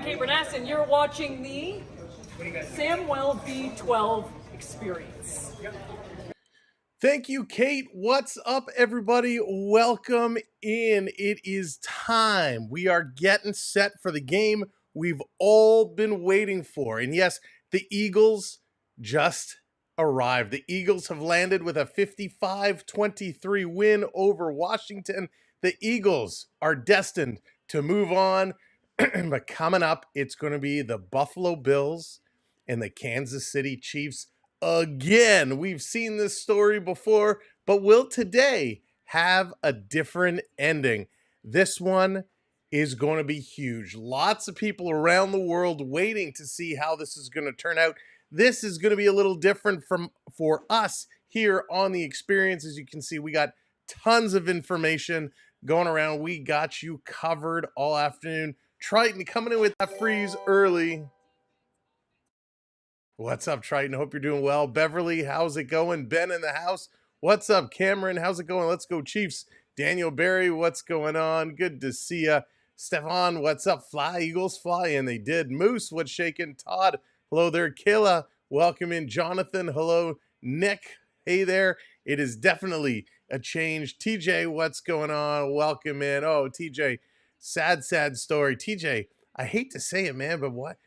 Kate Bernass, and you're watching the Samwell B12 Experience. Thank you, Kate. What's up, everybody? Welcome in. It is time. We are getting set for the game we've all been waiting for. And yes, the Eagles just arrived. The Eagles have landed with a 55-23 win over Washington. The Eagles are destined to move on. But coming up, it's going to be the Buffalo Bills and the Kansas City Chiefs again. We've seen this story before, but will today have a different ending? This one is going to be huge. Lots of people around the world waiting to see how this is going to turn out. This is going to be a little different for us here on the Experience. As you can see, we got tons of information going around. We got you covered all afternoon. Triton coming in with that freeze early. What's up, Triton? Hope you're doing well. Beverly, how's it going? Ben in the house. What's up, Cameron? How's it going? Let's go, Chiefs. Daniel Barry, what's going on? Good to see ya. Stefan, what's up? Fly, Eagles, fly. And they did. Moose, what's shaking? Todd, hello there. Kayla, welcome in. Jonathan, hello. Nick, hey there. It is definitely a change. TJ, what's going on? Welcome in. Oh, TJ, sad story. TJ, I hate to say it, man, but what?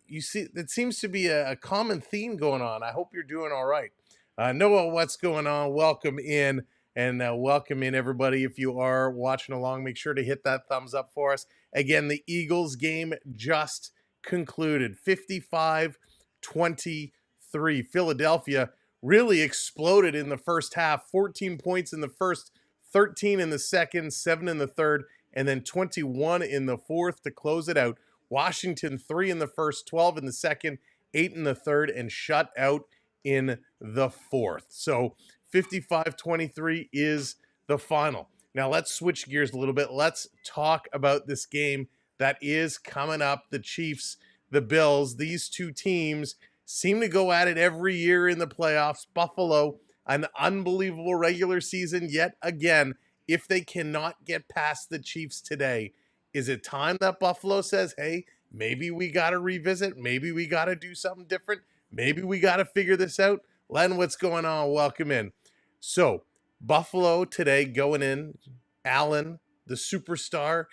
You see, it seems to be a common theme going on. I hope you're doing all right. Noah, what's going on? Welcome in, and welcome in, everybody. If you are watching along, make sure to hit that thumbs up for us. Again, the Eagles game just concluded, 55-23. Philadelphia really exploded in the first half, 14 points in the first, 13 in the second, 7 in the third, and then 21 in the fourth to close it out. Washington, 3 in the first, 12 in the second, 8 in the third, and shut out in the fourth. So 55-23 is the final. Now let's switch gears a little bit. Let's talk about this game that is coming up. The Chiefs, the Bills, these two teams seem to go at it every year in the playoffs. Buffalo, an unbelievable regular season yet again. If they cannot get past the Chiefs today, is it time that Buffalo says, hey, maybe we got to revisit, maybe we got to do something different, maybe we got to figure this out? Len, what's going on? Welcome in. So, Buffalo today going in, Allen, the superstar,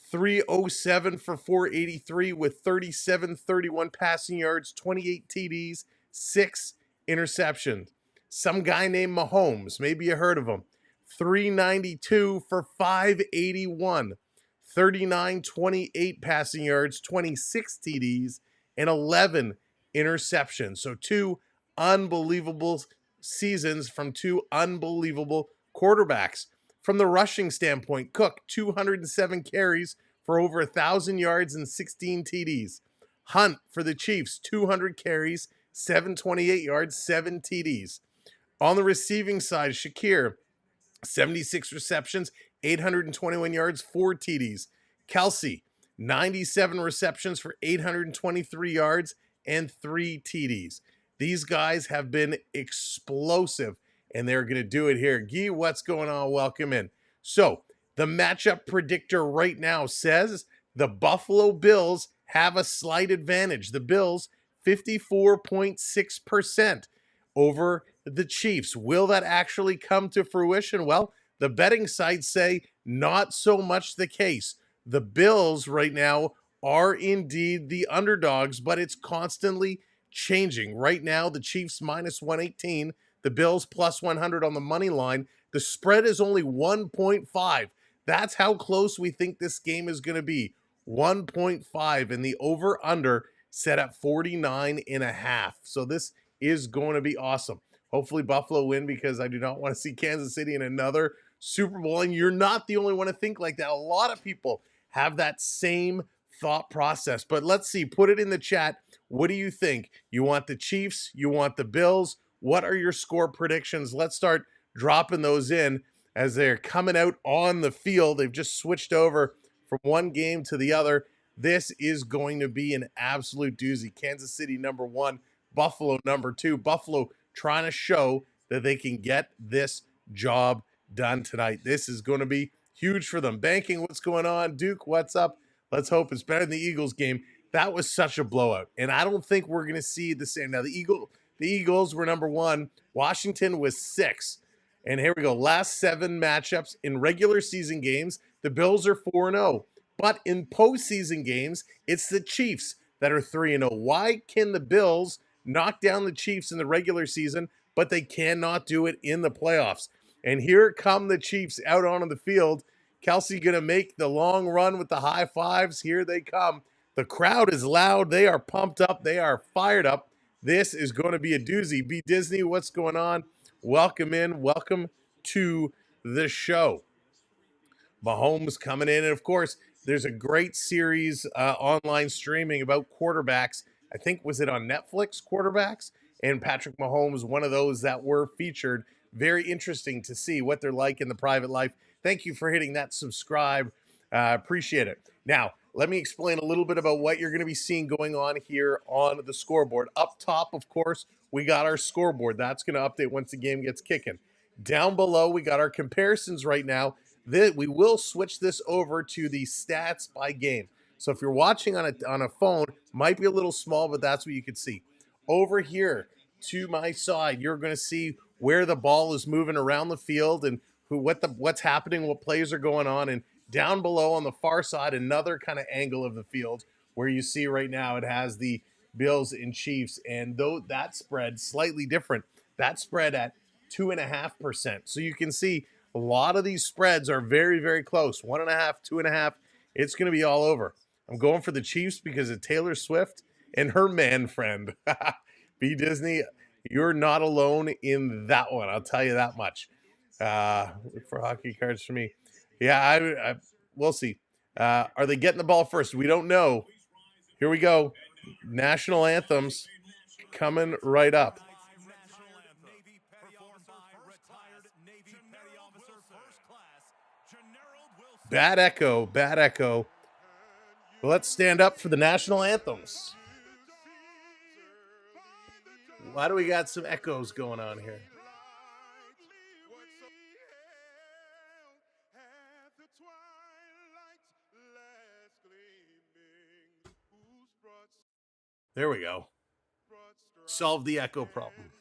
307 for 483 with 37-31 passing yards, 28 TDs, 6 interceptions. Some guy named Mahomes, maybe you heard of him, 392 for 581. 39-28 passing yards, 26 TDs, and 11 interceptions. So 2 unbelievable seasons from 2 unbelievable quarterbacks. From the rushing standpoint, Cook, 207 carries for over 1,000 yards and 16 TDs. Hunt for the Chiefs, 200 carries, 728 yards, 7 TDs. On the receiving side, Shakir, 76 receptions, 821 yards, 4 TDs. Kelsey, 97 receptions for 823 yards and 3 TDs. These guys have been explosive, and they're going to do it here. Guy, what's going on? Welcome in. So, the matchup predictor right now says the Buffalo Bills have a slight advantage. The Bills, 54.6% over the Chiefs. Will that actually come to fruition? Well, the betting sites say not so much the case. The Bills right now are indeed the underdogs, but it's constantly changing. Right now, the Chiefs minus 118, the Bills plus 100 on the money line. The spread is only 1.5. That's how close we think this game is going to be. 1.5, and the over-under set at 49.5. So this is going to be awesome. Hopefully Buffalo win, because I do not want to see Kansas City in another Super Bowl. And you're not the only one to think like that. A lot of people have that same thought process. But let's see. Put it in the chat. What do you think? You want the Chiefs? You want the Bills? What are your score predictions? Let's start dropping those in as they're coming out on the field. They've just switched over from one game to the other. This is going to be an absolute doozy. Kansas City number 1, Buffalo number 2. Buffalo trying to show that they can get this job done tonight. This is going to be huge for them. Banking, what's going on? Duke, what's up? Let's hope it's better than the Eagles game. That was such a blowout, and I don't think we're going to see the same. Now, the Eagles were number 1. Washington was 6. And here we go. Last 7 matchups in regular season games, the Bills are 4-0. But in postseason games, it's the Chiefs that are 3-0. Why can the Bills knock down the Chiefs in the regular season, but they cannot do it in the playoffs? And here come the Chiefs out onto the field. Kelsey going to make the long run with the high fives. Here they come. The crowd is loud. They are pumped up. They are fired up. This is going to be a doozy. B. Disney, what's going on? Welcome in. Welcome to the show. Mahomes coming in. And, of course, there's a great series online streaming about quarterbacks. I think, was it on Netflix, quarterbacks? And Patrick Mahomes, one of those that were featured. Very interesting to see what they're like in the private life. Thank you for hitting that subscribe. Appreciate it. Now, let me explain a little bit about what you're going to be seeing going on here on the scoreboard. Up top, of course, we got our scoreboard. That's going to update once the game gets kicking. Down below, we got our comparisons right now. We will switch this over to the stats by game. So if you're watching on a phone, might be a little small, but that's what you can see. Over here to my side, you're going to see where the ball is moving around the field and what's happening, what plays are going on. And down below on the far side, another kind of angle of the field where you see right now it has the Bills and Chiefs. And though that spread slightly different, that spread at 2.5%. So you can see a lot of these spreads are very, very close. 1.5, 2.5. It's going to be all over. I'm going for the Chiefs because of Taylor Swift and her man friend. B. Disney, you're not alone in that one. I'll tell you that much. Look for hockey cards for me. Yeah, we'll see. Are they getting the ball first? We don't know. Here we go. National anthems coming right up. Bad echo, bad echo. Well, let's stand up for the national anthems. Why do we got some echoes going on here? There we go. Solve the echo problem.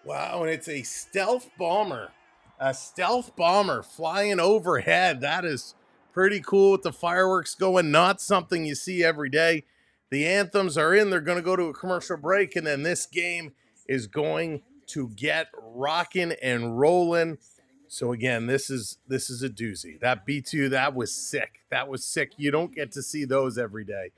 Wow, and it's a stealth bomber. A stealth bomber flying overhead. That is pretty cool with the fireworks going. Not something you see every day. The anthems are in. They're going to go to a commercial break, and then this game is going to get rocking and rolling. So again, this is a doozy. That B2, that was sick. That was sick. You don't get to see those every day.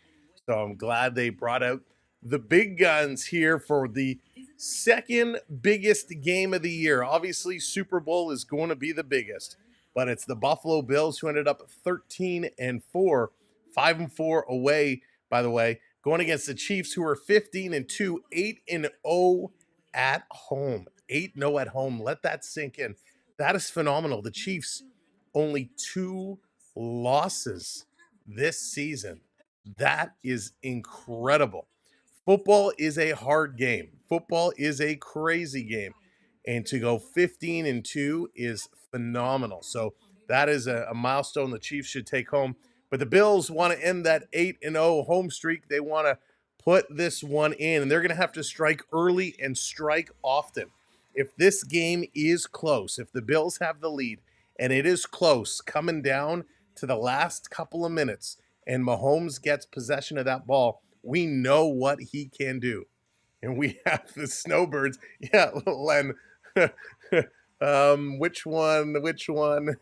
So I'm glad they brought out the big guns here for the second biggest game of the year. Obviously, Super Bowl is going to be the biggest, but it's the Buffalo Bills who ended up 13-4, 5-4 away, by the way, going against the Chiefs who are 15-2, 8-0 at home. 8-0 at home. Let that sink in. That is phenomenal. The Chiefs only 2 losses this season. That is incredible. Football is a hard game. Football is a crazy game. And to go 15-2 is phenomenal. So that is a milestone the Chiefs should take home. But the Bills want to end that 8-0 home streak. They want to put this one in, and they're going to have to strike early and strike often. If this game is close, if the Bills have the lead and it is close coming down to the last couple of minutes and Mahomes gets possession of that ball, we know what he can do. And we have the Snowbirds. Yeah, Len. Which one? Which one?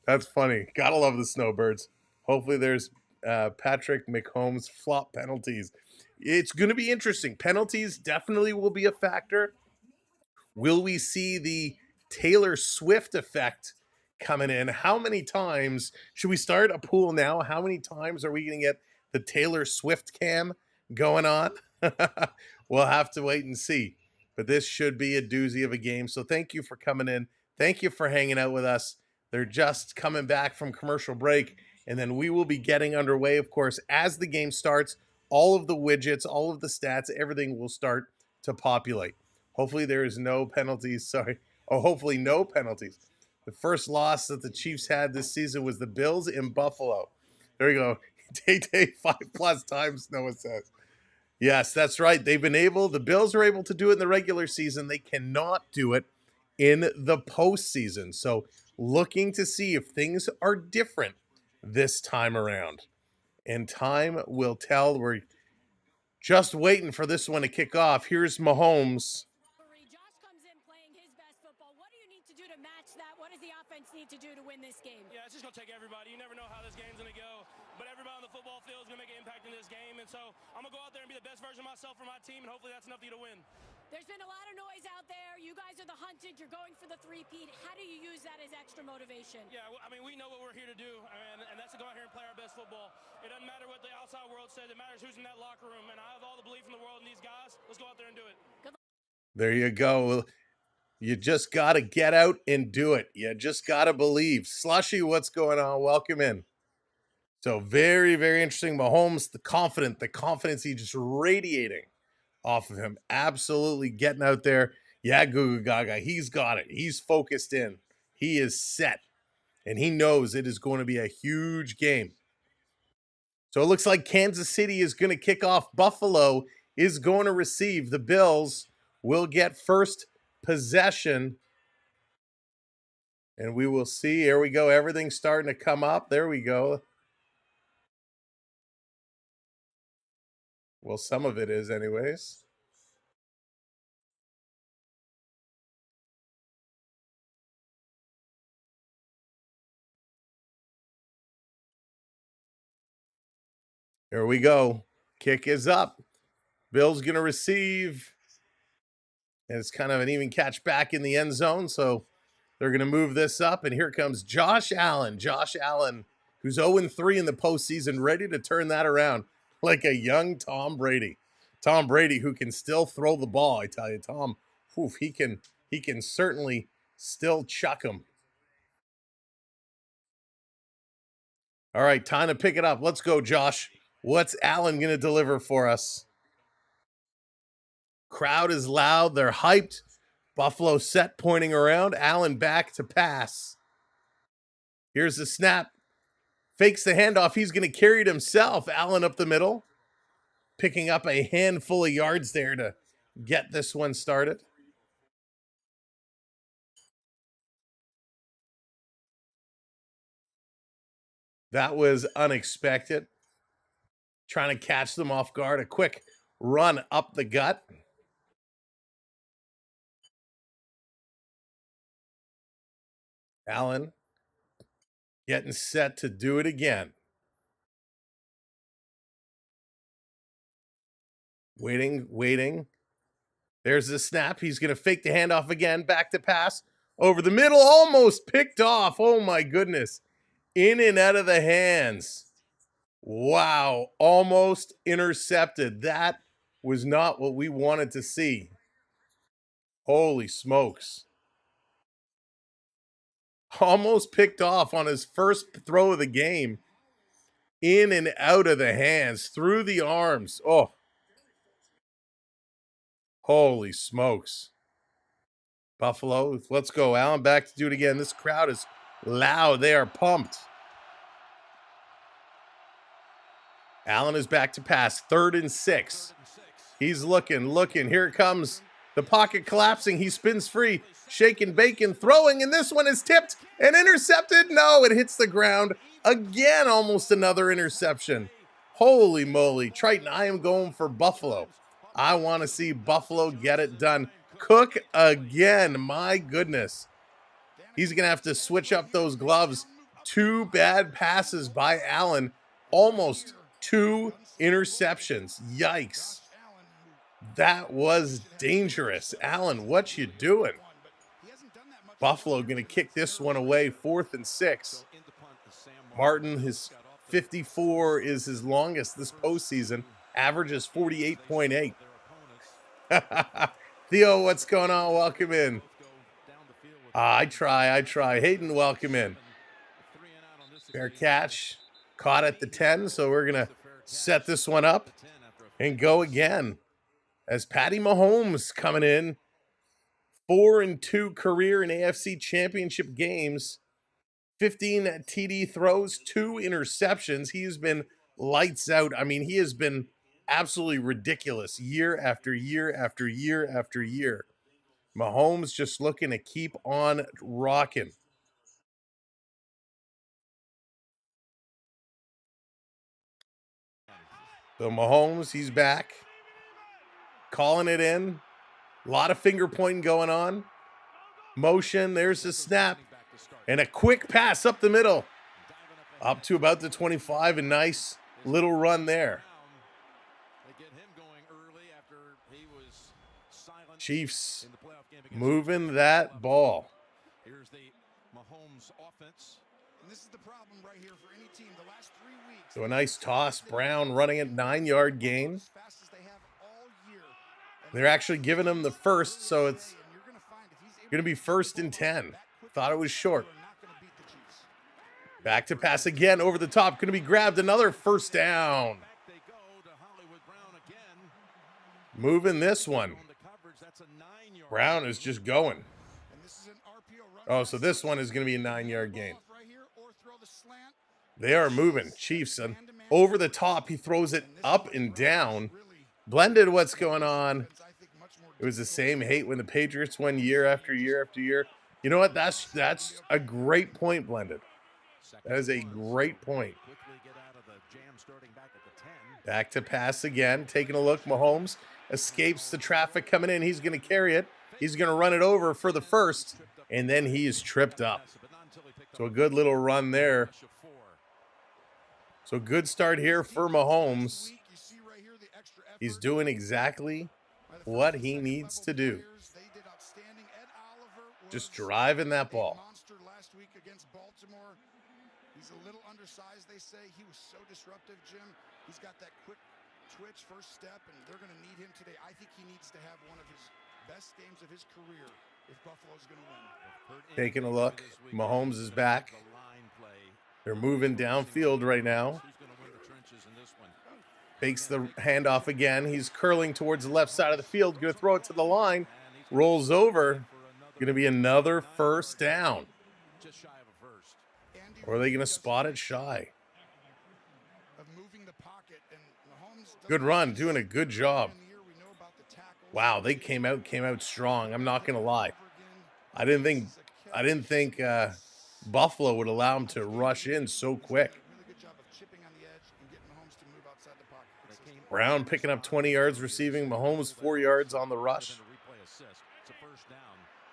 That's funny. Gotta love the Snowbirds. Hopefully there's Patrick Mahomes flop penalties. It's going to be interesting. Penalties definitely will be a factor. Will we see the Taylor Swift effect coming in? How many times should we start a pool now? How many times are we going to get the Taylor Swift cam going on? We'll have to wait and see. But this should be a doozy of a game. So thank you for coming in. Thank you for hanging out with us. They're just coming back from commercial break, and then we will be getting underway, of course, as the game starts. All of the widgets, all of the stats, everything will start to populate. Hopefully there is no penalties. Sorry. Oh, hopefully no penalties. The first loss that the Chiefs had this season was the Bills in Buffalo. There you go. Tay 5+ times, Noah says. Yes, that's right. The Bills are able to do it in the regular season. They cannot do it in the postseason. So looking to see if things are different this time around. And time will tell. We're just waiting for this one to kick off. Here's Mahomes. Josh comes in playing his best football. What do you need to do to match that? What does the offense need to do to win this game? Yeah, it's just going to take everybody. You never know how this game's going to go, but everybody on the football field is going to make an impact in this game. And so I'm going to go out there and be the best version of myself for my team, and hopefully that's enough to get a win. There's been a lot of noise out there. You guys are the hunted. You're going for the three-peat. How do you use that as extra motivation? Yeah, I mean, we know what we're here to do, and that's to go out here and play our best football. It doesn't matter what the outside world says. It matters who's in that locker room, and I have all the belief in the world in these guys. Let's go out there and do it. There you go. You just got to get out and do it. You just got to believe. Slushy, what's going on? Welcome in. So very, very interesting. Mahomes, the confidence he's just radiating off of him. Absolutely getting out there. Yeah, Goo Goo Gaga. He's got it. He's focused in. He is set. And he knows it is going to be a huge game. So it looks like Kansas City is going to kick off. Buffalo is going to receive. The Bills will get first possession. And we will see. Here we go. Everything's starting to come up. There we go. Well, some of it is anyways. Here we go. Kick is up. Bill's going to receive. And it's kind of an even catch back in the end zone. So they're going to move this up. And here comes Josh Allen. Josh Allen, who's 0-3 in the postseason, ready to turn that around like a young Tom Brady. Tom Brady, who can still throw the ball. I tell you, Tom, he can certainly still chuck him. All right, time to pick it up. Let's go, Josh. What's Allen going to deliver for us? Crowd is loud. They're hyped. Buffalo set pointing around. Allen back to pass. Here's the snap. Fakes the handoff. He's going to carry it himself. Allen up the middle. Picking up a handful of yards there to get this one started. That was unexpected. Trying to catch them off guard. A quick run up the gut. Allen getting set to do it again. Waiting. There's the snap. He's going to fake the handoff again. Back to pass. Over the middle. Almost picked off. Oh, my goodness. In and out of the hands. Wow. Almost intercepted. That was not what we wanted to see. Holy smokes. Almost picked off on his first throw of the game. In and out of the hands. Through the arms. Oh. Holy smokes. Buffalo, let's go. Allen back to do it again. This crowd is loud. They are pumped. Allen is back to pass. 3rd and 6. He's looking. Here it comes. The pocket collapsing. He spins free. Shaking, bacon, throwing, and this one is tipped and intercepted. No, it hits the ground. Again, almost another interception. Holy moly. Triton, I am going for Buffalo. I want to see Buffalo get it done. Cook again. My goodness. He's going to have to switch up those gloves. 2 bad passes by Allen. Almost 2 interceptions. Yikes. That was dangerous. Allen, what you doing? Buffalo going to kick this one away. 4th and 6. Martin, his 54 is his longest this postseason. Averages 48.8. Theo, what's going on? Welcome in. I try. Hayden, welcome in. Fair catch. Caught at the 10, so we're going to set this one up and go again. As Patty Mahomes coming in. 4-2 career in AFC championship games. 15 TD throws, 2 interceptions. He's been lights out. I mean, he has been absolutely ridiculous year after year after year after year. Mahomes just looking to keep on rocking. So Mahomes, he's back. Calling it in. A lot of finger pointing going on. Motion, there's the snap. And a quick pass up the middle. Up to about the 25. A nice little run there. Chiefs moving that ball. Here's the Mahomes offense. And this is the problem right here for any team. The last 3 weeks. So a nice toss. Brown running at 9-yard gain. They're actually giving him the first, so it's going to be 1st and 10. Thought it was short. Back to pass again over the top. Going to be grabbed. Another 1st down. Moving this one. Brown is just going. Oh, so this one is going to be a 9-yard gain. They are moving. Chiefs and over the top. He throws it up and down. Blended, what's going on? It was the same hate when the Patriots won year after year after year. You know what? That's a great point, Blended. That is a great point. Back to pass again. Taking a look. Mahomes escapes the traffic coming in. He's going to carry it. He's going to run it over for the first. And then he is tripped up. So a good little run there. So good start here for Mahomes. He's doing exactly what he needs to do. Just driving that ball. He's a little undersized, they say. He was so disruptive, Jim. He's got that quick twitch first step, and they're going to need him today. I think he needs to have one of his best games of his career if Buffalo's going to win. Taking a look. Mahomes is back. They're moving downfield right now. Fakes the handoff again. He's curling towards the left side of the field. Going to throw it to the line. Rolls over. Going to be another 1st down. Or are they going to spot it shy? Good run. Doing a good job. Wow, they came out strong. I'm not going to lie. I didn't think Buffalo would allow him to rush in so quick. Brown picking up 20 yards receiving. Mahomes 4 yards on the rush.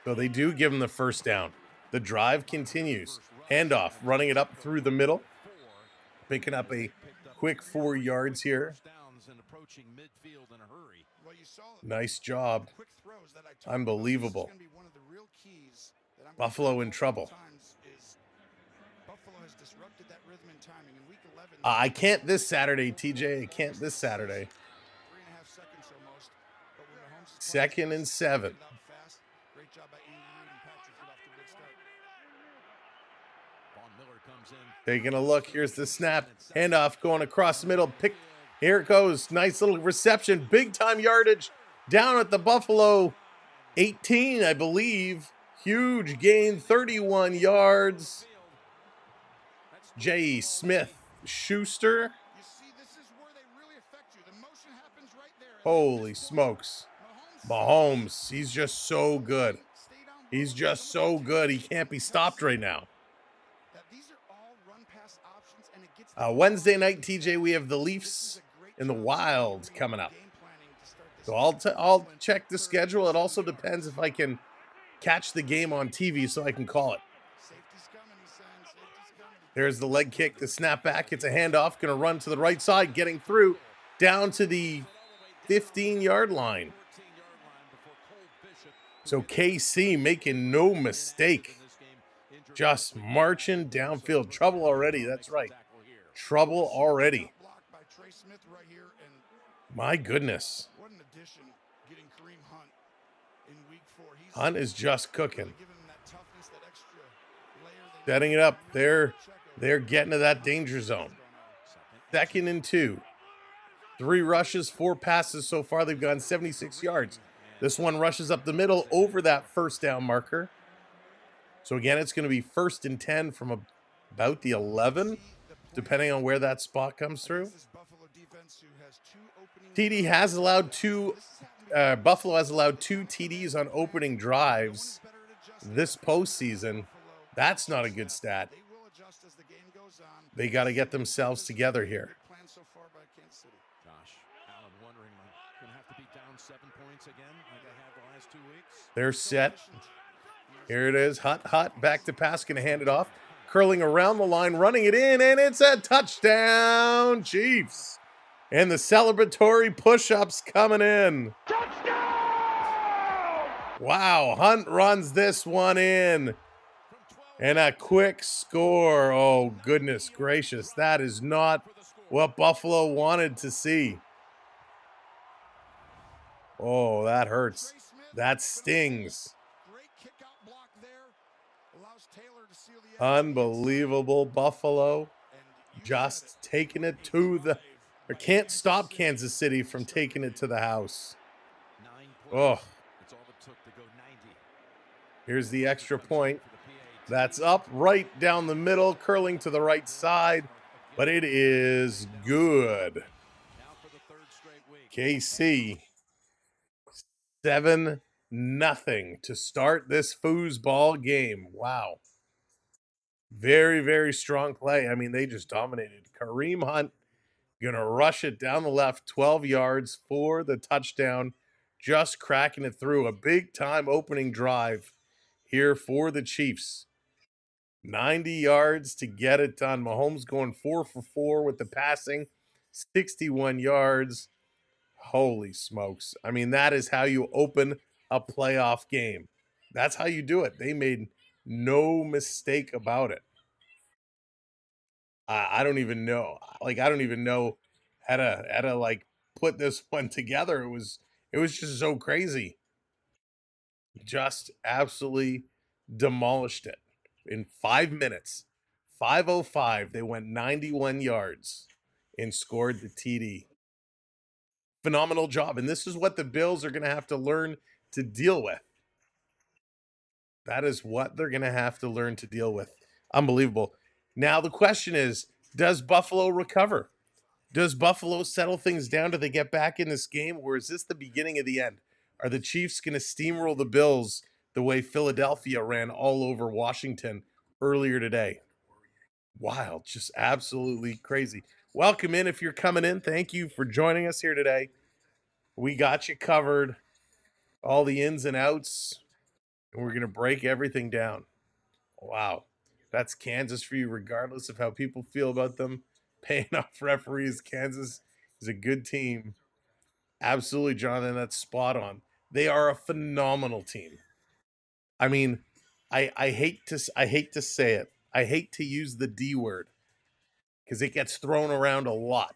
So they do give him the 1st down. The drive continues. Handoff, running it up through the middle. Picking up a quick 4 yards here. Nice job. Unbelievable. Buffalo in trouble. I can't this Saturday, TJ. I can't this Saturday. 2nd and 7. Taking a look. Here's the snap. Handoff going across the middle. Here it goes. Nice little reception. Big time yardage down at the Buffalo 18, I believe. Huge gain. 31 yards. J. Smith Schuster Holy smokes. Mahomes, he's just so good. He's just so good. He can't be stopped right now. Wednesday night, TJ, we have the Leafs and the Wild coming up. So I'll check the schedule. It also depends if I can catch the game on TV so I can call it. There's the leg kick, the snap back. It's a handoff. Going to run to the right side, getting through down to the 15-yard line. So KC making no mistake. Just marching downfield. Trouble already. That's right. Trouble already. My goodness. Hunt is just cooking. Setting it up. They're getting to that danger zone. 2nd and 2. 3 rushes, 4 passes so far. They've gone 76 yards. This one rushes up the middle over that first down marker. So again, it's going to be 1st and 10 from about the 11, depending on where that spot comes through. TD has allowed Buffalo has allowed 2 TDs on opening drives this postseason. That's not a good stat. They got to get themselves together here. They're set. Here it is. Hot. Back to pass. Going to hand it off. Curling around the line. Running it in. And it's a touchdown, Chiefs. And the celebratory push-ups coming in. Touchdown! Wow. Hunt runs this one in. And a quick score. Oh, goodness gracious. That is not what Buffalo wanted to see. Oh, that hurts. That stings. Unbelievable. Buffalo just taking it to the... Or can't stop Kansas City from taking it to the house. Oh. Here's the extra point. That's up right down the middle, curling to the right side. But it is good. KC 7-0 to start this foosball game. Wow. Very, very strong play. I mean, they just dominated. Kareem Hunt going to rush it down the left, 12 yards for the touchdown. Just cracking it through. A big-time opening drive here for the Chiefs. 90 yards to get it done. Mahomes going 4 for 4 with the passing. 61 yards. Holy smokes. I mean, that is how you open a playoff game. That's how you do it. They made no mistake about it. I don't even know. Like, I don't even know how to like put this one together. It was just so crazy. Just absolutely demolished it in 5 minutes. 5:05. They went 91 yards and scored the TD. Phenomenal job. And this is what the Bills are going to have to learn to deal with. That is what they're going to have to learn to deal with. Unbelievable. Now the question is, does Buffalo recover? Does Buffalo settle things down? Do they get back in this game? Or is this the beginning of the end? Are the Chiefs going to steamroll the Bills the way Philadelphia ran all over Washington earlier today? Wild. Just absolutely crazy. Welcome in if you're coming in. Thank you for joining us here today. We got you covered. All the ins and outs. And we're going to break everything down. Wow. That's Kansas for you, regardless of how people feel about them. Paying off referees. Kansas is a good team. Absolutely, Jonathan. That's spot on. They are a phenomenal team. I mean, I hate to say it. I hate to use the D word because it gets thrown around a lot.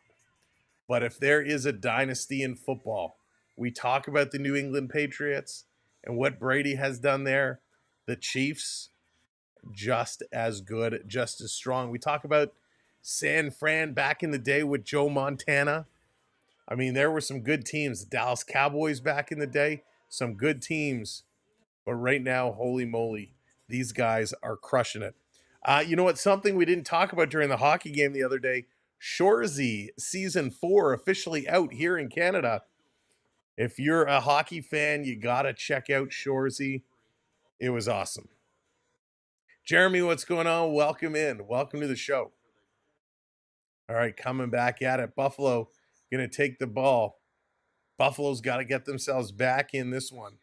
But if there is a dynasty in football, we talk about the New England Patriots and what Brady has done there. The Chiefs, just as good, just as strong. We talk about San Fran back in the day with Joe Montana. I mean, there were some good teams. The Dallas Cowboys back in the day, some good teams. But right now, holy moly, these guys are crushing it. You know what? Something we didn't talk about during the hockey game the other day, Shorzy Season 4 officially out here in Canada. If you're a hockey fan, you got to check out Shoresy. It was awesome. Jeremy, what's going on? Welcome in. Welcome to the show. All right, coming back at it. Buffalo going to take the ball. Buffalo's got to get themselves back in this one.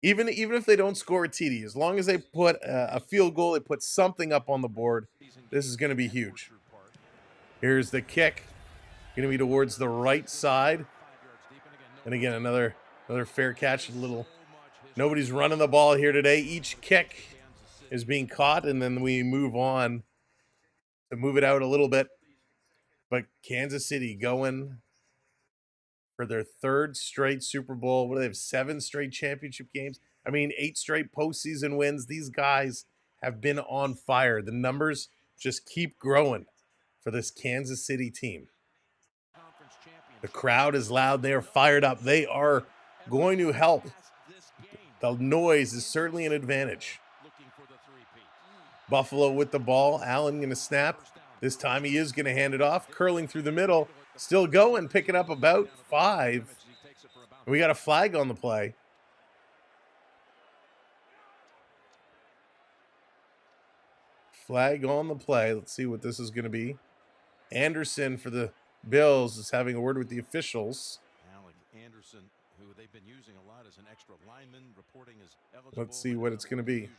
Even if they don't score a TD, as long as they put a field goal, they put something up on the board, this is going to be huge. Here's the kick. Going to be towards the right side. And again, another fair catch. Nobody's running the ball here today. Each kick is being caught, and then we move on to move it out a little bit. But Kansas City going for their third straight Super Bowl. What do they have? 7 straight championship games. I mean, 8 straight postseason wins. These guys have been on fire. The numbers just keep growing for this Kansas City team. The crowd is loud. They are fired up. They are going to help. The noise is certainly an advantage. Buffalo with the ball. Allen going to snap. This time he is going to hand it off. Curling through the middle. Still going, picking up about 5. We got a flag on the play. Flag on the play. Let's see what this is going to be. Anderson for the Bills is having a word with the officials. Alec Anderson, who they've been using a lot as an extra lineman, reporting as eligible. Let's see what it's going to be.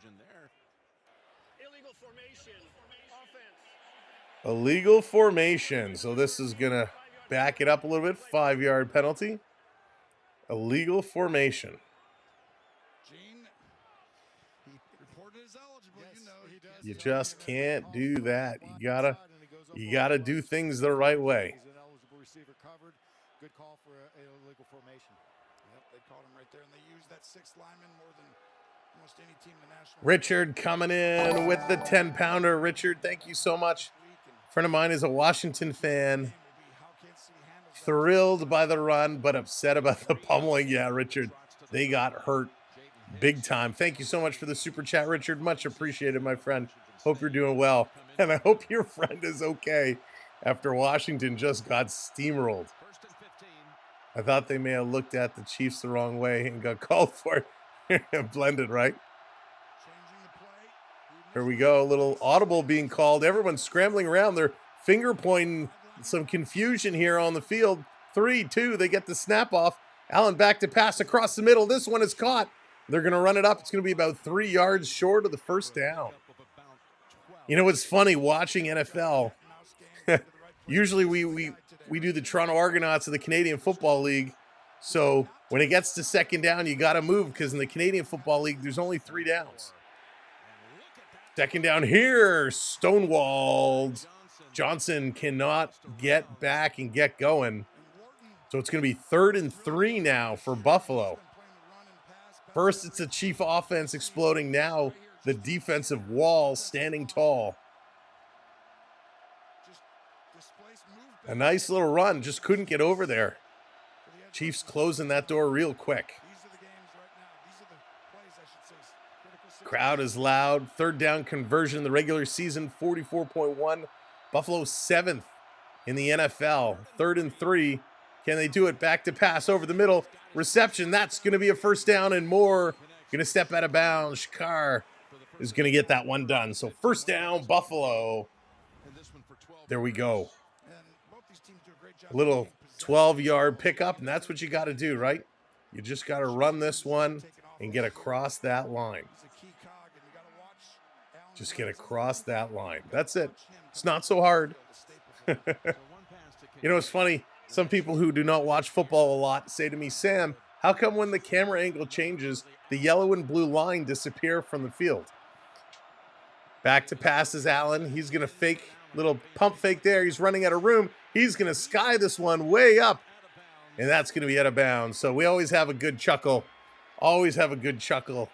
Illegal formation. Offense. Illegal formation. So this is going to back it up a little bit. 5-yard penalty. Illegal formation. Gene, he reported as eligible. Yes, You know, he does. You just can't do that. You gotta do things the right way. He's an eligible receiver covered. Good call for a illegal formation. Yep, they caught him right there, and they used that 6th lineman more than almost any team in the National. Richard coming in with the 10-pounder. Richard, thank you so much. A friend of mine is a Washington fan. Thrilled by the run, but upset about the pummeling. Yeah, Richard, they got hurt big time. Thank you so much for the super chat, Richard. Much appreciated, my friend. Hope you're doing well. And I hope your friend is okay after Washington just got steamrolled. I thought they may have looked at the Chiefs the wrong way and got called for it. Blended, right? Here we go. A little audible being called. Everyone's scrambling around. They're finger pointing. Some confusion here on the field. 3-2. They get the snap off. Allen back to pass across the middle. This one is caught. They're going to run it up. It's going to be about 3 yards short of the first down. You know what's funny watching NFL? Usually we do the Toronto Argonauts of the Canadian Football League. So when it gets to second down, you got to move because in the Canadian Football League, there's only 3 downs. Second down here, stonewalled. Johnson cannot get back and get going. So it's going to be 3rd and 3 now for Buffalo. First, it's the Chief offense exploding. Now, the defensive wall standing tall. A nice little run. Just couldn't get over there. Chiefs closing that door real quick. Crowd is loud. 3rd down conversion in the regular season, 44.1. Buffalo 7th in the NFL. 3rd and 3. Can they do it? Back to pass over the middle. Reception. That's going to be a first down and more. Going to step out of bounds. Shakar is going to get that one done. So first down, Buffalo. There we go. A little 12-yard pickup, and that's what you got to do, right? You just got to run this one and get across that line. Just get across that line. That's it. It's not so hard. You know, it's funny. Some people who do not watch football a lot say to me, Sam, how come when the camera angle changes, the yellow and blue line disappear from the field? Back to passes, Allen. He's going to fake, little pump fake there. He's running out of room. He's going to sky this one way up. And that's going to be out of bounds. So we always have a good chuckle. Always have a good chuckle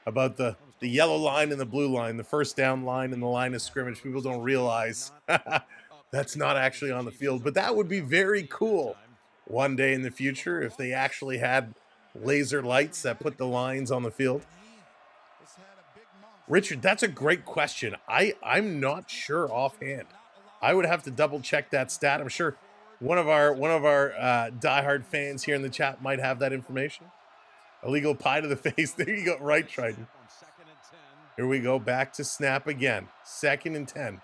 about the yellow line and the blue line, the first down line and the line of scrimmage. People don't realize that's not actually on the field. But that would be very cool one day in the future if they actually had laser lights that put the lines on the field. Richard, that's a great question. I'm not sure offhand. I would have to double check that stat. I'm sure One of our diehard fans here in the chat might have that information. Illegal pie to the face. There you go. Right, Triton. Here we go. Back to snap again. 2nd and 10.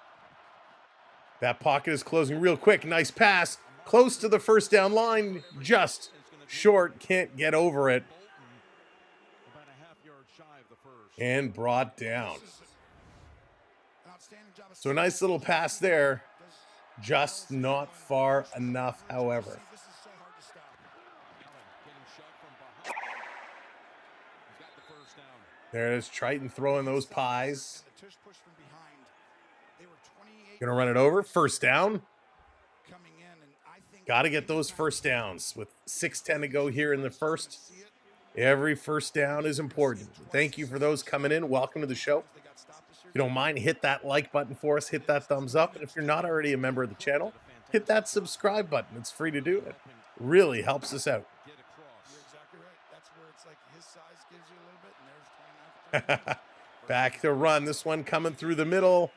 That pocket is closing real quick. Nice pass. Close to the first down line. Just short. Can't get over it. And brought down. So a nice little pass there. Just not far enough, however. There it is. Triton throwing those pies. Gonna run it over. First down. Got to get those first downs. With 6:10 to go here in the first. Every first down is important. Thank you for those coming in. Welcome to the show. If you don't mind, hit that like button for us. Hit that thumbs up. And if you're not already a member of the channel, hit that subscribe button. It's free to do it. Really helps us out. Back to run. This one coming through the middle.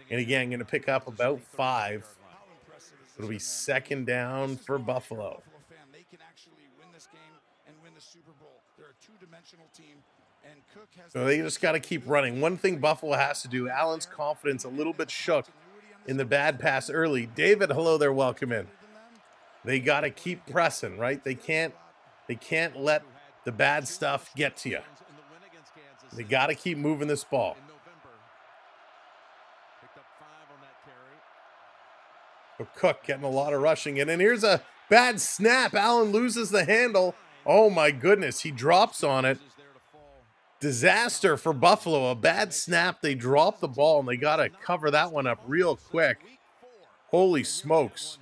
And again, going to pick up about 5. It'll be 2nd down for Buffalo. They can actually win this game and win the Super Bowl. They're a two-dimensional team, and Cook has. So they just got to keep running. One thing Buffalo has to do, Allen's confidence a little bit shook in the bad pass early. David, hello there, welcome in. They got to keep pressing, right? They can't let the bad stuff get to you. They got to keep moving this ball. So Cook getting a lot of rushing in. And here's a bad snap. Allen loses the handle. Oh, my goodness. He drops on it. Disaster for Buffalo. A bad snap. They drop the ball, and they got to cover that one up real quick. Holy smokes.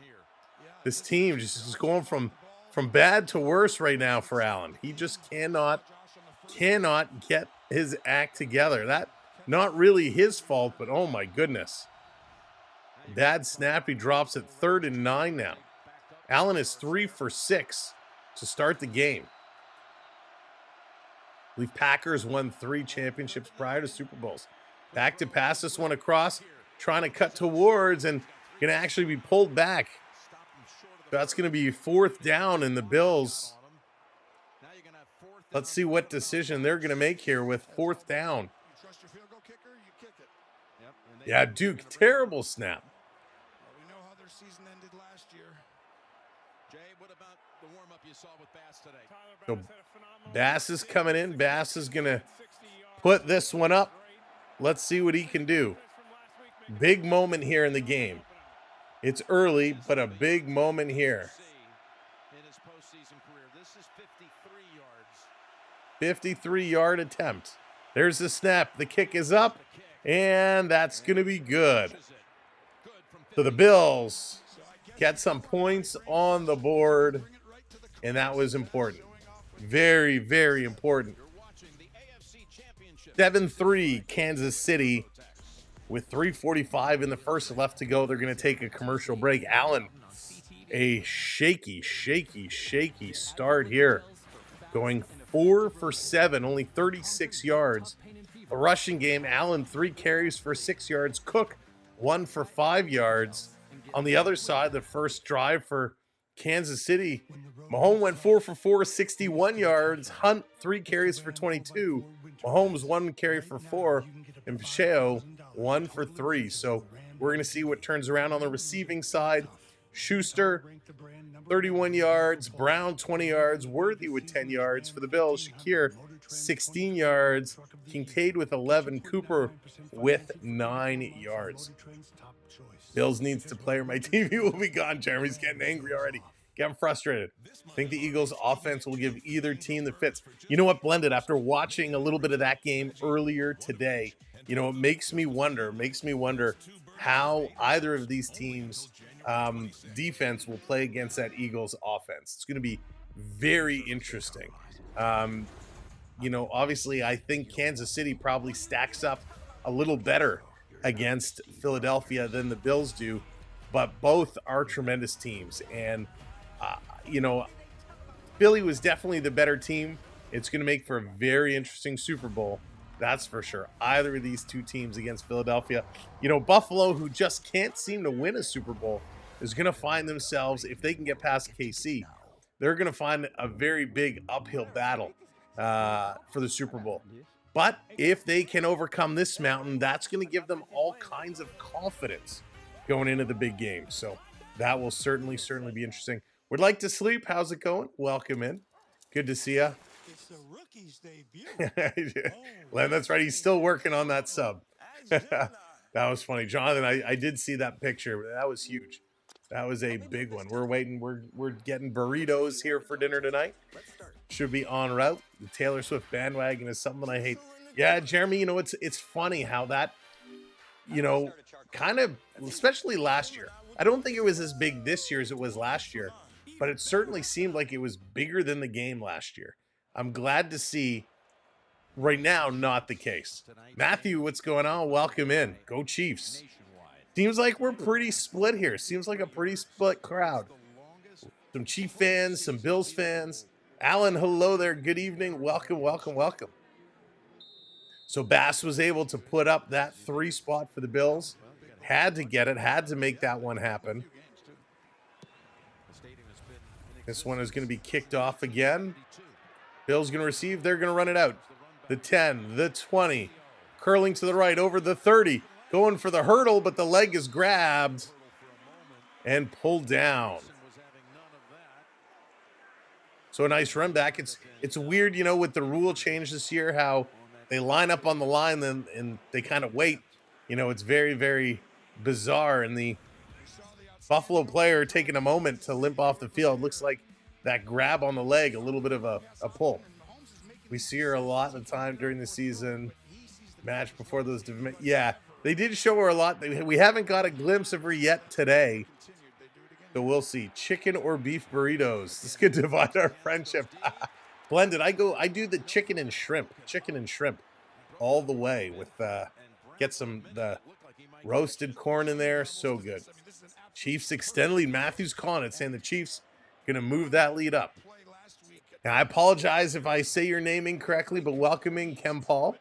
This team just is going from bad to worse right now for Allen. He just cannot get his act together. That not really his fault, but oh, my goodness. Bad snap. He drops it 3rd and 9 now. Allen is 3 for 6 to start the game. I believe Packers won 3 championships prior to Super Bowls. Back to pass this one across, trying to cut towards and going to actually be pulled back. That's going to be 4th down in the Bills. Let's see what decision they're going to make here with 4th down. Yeah, Duke, terrible snap. We know how their season ended last year. Jay, what about the warm-up you saw with Bass today? So Bass is coming in. Bass is going to put this one up. Let's see what he can do. Big moment here in the game. It's early, but a big moment here. In his postseason career, this is 53 yards. 53-yard attempt. There's the snap. The kick is up, and that's going to be good. So the Bills get some points on the board, and that was important. Very, very important. 7-3 Kansas City with 3:45 in the first left to go. They're going to take a commercial break. Allen, a shaky start here. Going 4 for 7, only 36 yards. A rushing game, Allen 3 carries for 6 yards. Cook 1 for 5 yards. On the other side, the first drive for Kansas City, Mahomes went 4 for 4, 61 yards. Hunt 3 carries for 22. Mahomes 1 carry for 4, and Pacheco 1 for 3. So we're going to see what turns around on the receiving side. Schuster 31 yards, Brown 20 yards, Worthy with 10 yards for the Bills. Shakir 16 yards, Kincaid with 11, Cooper with 9 yards. Bills needs to play or my TV will be gone. Jeremy's getting angry already. Getting frustrated. I think the Eagles offense will give either team the fits. You know what, Blended, after watching a little bit of that game earlier today, you know, it makes me wonder how either of these teams defense will play against that Eagles offense. It's going to be very interesting. You know, obviously, I think Kansas City probably stacks up a little better against Philadelphia than the Bills do, but both are tremendous teams. And, you know, Philly was definitely the better team. It's going to make for a very interesting Super Bowl. That's for sure. Either of these two teams against Philadelphia. You know, Buffalo, who just can't seem to win a Super Bowl. is going to find themselves, if they can get past KC, they're going to find a very big uphill battle for the Super Bowl. But if they can overcome this mountain, that's going to give them all kinds of confidence going into the big game. So that will certainly be interesting. Would like to sleep. How's it going? Welcome in. Good to see you. It's the rookie's debut. Len, that's right. He's still working on that sub. That was funny. Jonathan, I did see that picture. That was huge. That was a big one. We're waiting. We're getting burritos here for dinner tonight. Should be en route. The Taylor Swift bandwagon is something I hate. Yeah, Jeremy, you know, it's funny how that, you know, kind of, especially last year. I don't think it was as big this year as it was last year, but it certainly seemed like it was bigger than the game last year. I'm glad to see right now not the case. Matthew, what's going on? Welcome in. Go Chiefs. Seems like we're pretty split here. Seems like a pretty split crowd. Some Chief fans, some Bills fans. Alan, hello there. Good evening. Welcome. So Bass was able to put up that 3 spot for the Bills. Had to get it. Had to make that one happen. This one is going to be kicked off again. Bills going to receive. They're going to run it out. The 10, the 20. Curling to the right over the 30. Going for the hurdle, but the leg is grabbed and pulled down. So a nice run back. It's weird, you know, with the rule change this year, how they line up on the line and they kind of wait. You know, it's very bizarre. And the Buffalo player taking a moment to limp off the field. Looks like that grab on the leg, a little bit of a pull. We see her a lot of the time during the season. Match before those. Yeah, they did show her a lot. We haven't got a glimpse of her yet today. So we'll see. Chicken or beef burritos. This could divide our friendship. Blended. I do the chicken and shrimp all the way with get some the roasted corn in there. So good. Chiefs extend lead. Matthew's calling it, saying the Chiefs gonna move that lead up. Now I apologize if I say your name incorrectly, but welcoming Kem Paul.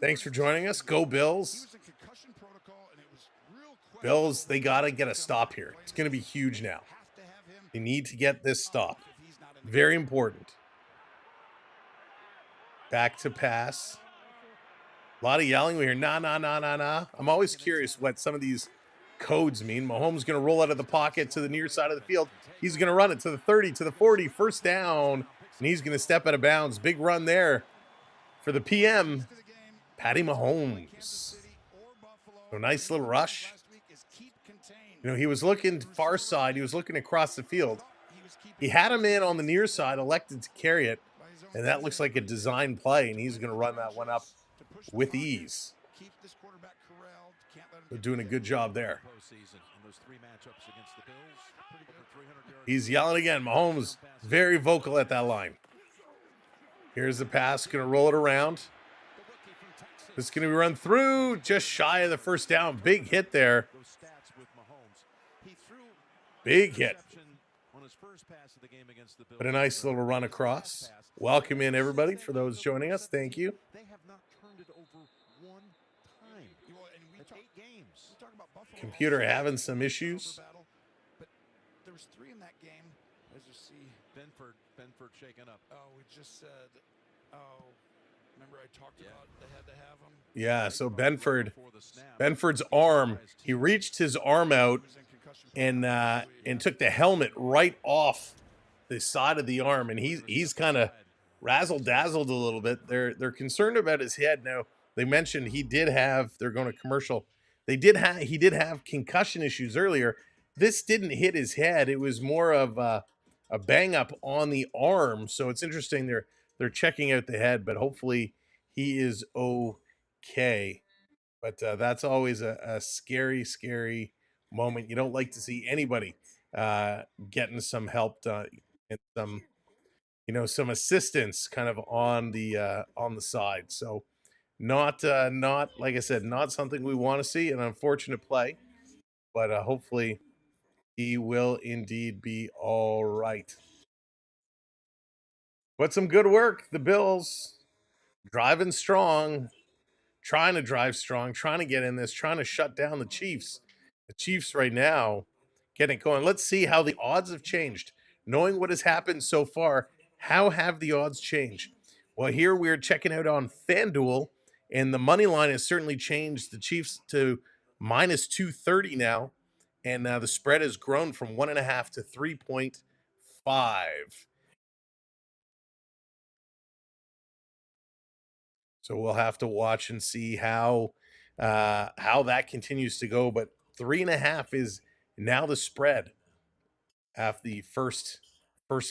Thanks for joining us. Go Bills. Bills, they got to get a stop here. It's going to be huge now. They need to get this stop. Very important. Back to pass. A lot of yelling. We hear, nah. I'm always curious what some of these codes mean. Mahomes going to roll out of the pocket to the near side of the field. He's going to run it to the 30, to the 40. First down. And he's going to step out of bounds. Big run there for the PM. Patty Mahomes. So nice little rush. You know, he was looking far side. He was looking across the field. He had him in on the near side, elected to carry it. And that looks like a design play, and he's going to run that one up with ease. They're doing a good job there. He's yelling again. Mahomes very vocal at that line. Here's the pass. Going to roll it around. It's going to be run through, just shy of the first down. Big hit there. Big hit. But a nice little run across. Welcome in, everybody, for those joining us. Thank you. Computer having some issues. There was 3 in that game, as you see. Benford shaken up. Oh, we just said, remember I talked about they had to have him? Yeah, so Benford's arm, he reached his arm out and took the helmet right off the side of the arm, and he's kind of razzle-dazzled a little bit. They're concerned about his head. Now, they mentioned they're going to commercial. He did have concussion issues earlier. This didn't hit his head. It was more of a bang up on the arm. So it's interesting. They're checking out the head, but hopefully he is okay. But that's always a scary moment. You don't like to see anybody getting some help done and some assistance kind of on the side. So not like I said, not something we want to see. An unfortunate play, but hopefully he will indeed be all right. But some good work. The Bills driving strong, trying to drive strong, trying to get in this, trying to shut down the Chiefs. The Chiefs right now getting it going. Let's see how the odds have changed. Knowing what has happened so far, how have the odds changed? Well, here we're checking out on FanDuel, and the money line has certainly changed. The Chiefs to minus 230 now, and the spread has grown from 1.5 to 3.5. So we'll have to watch and see how that continues to go. But 3.5 is now the spread after the first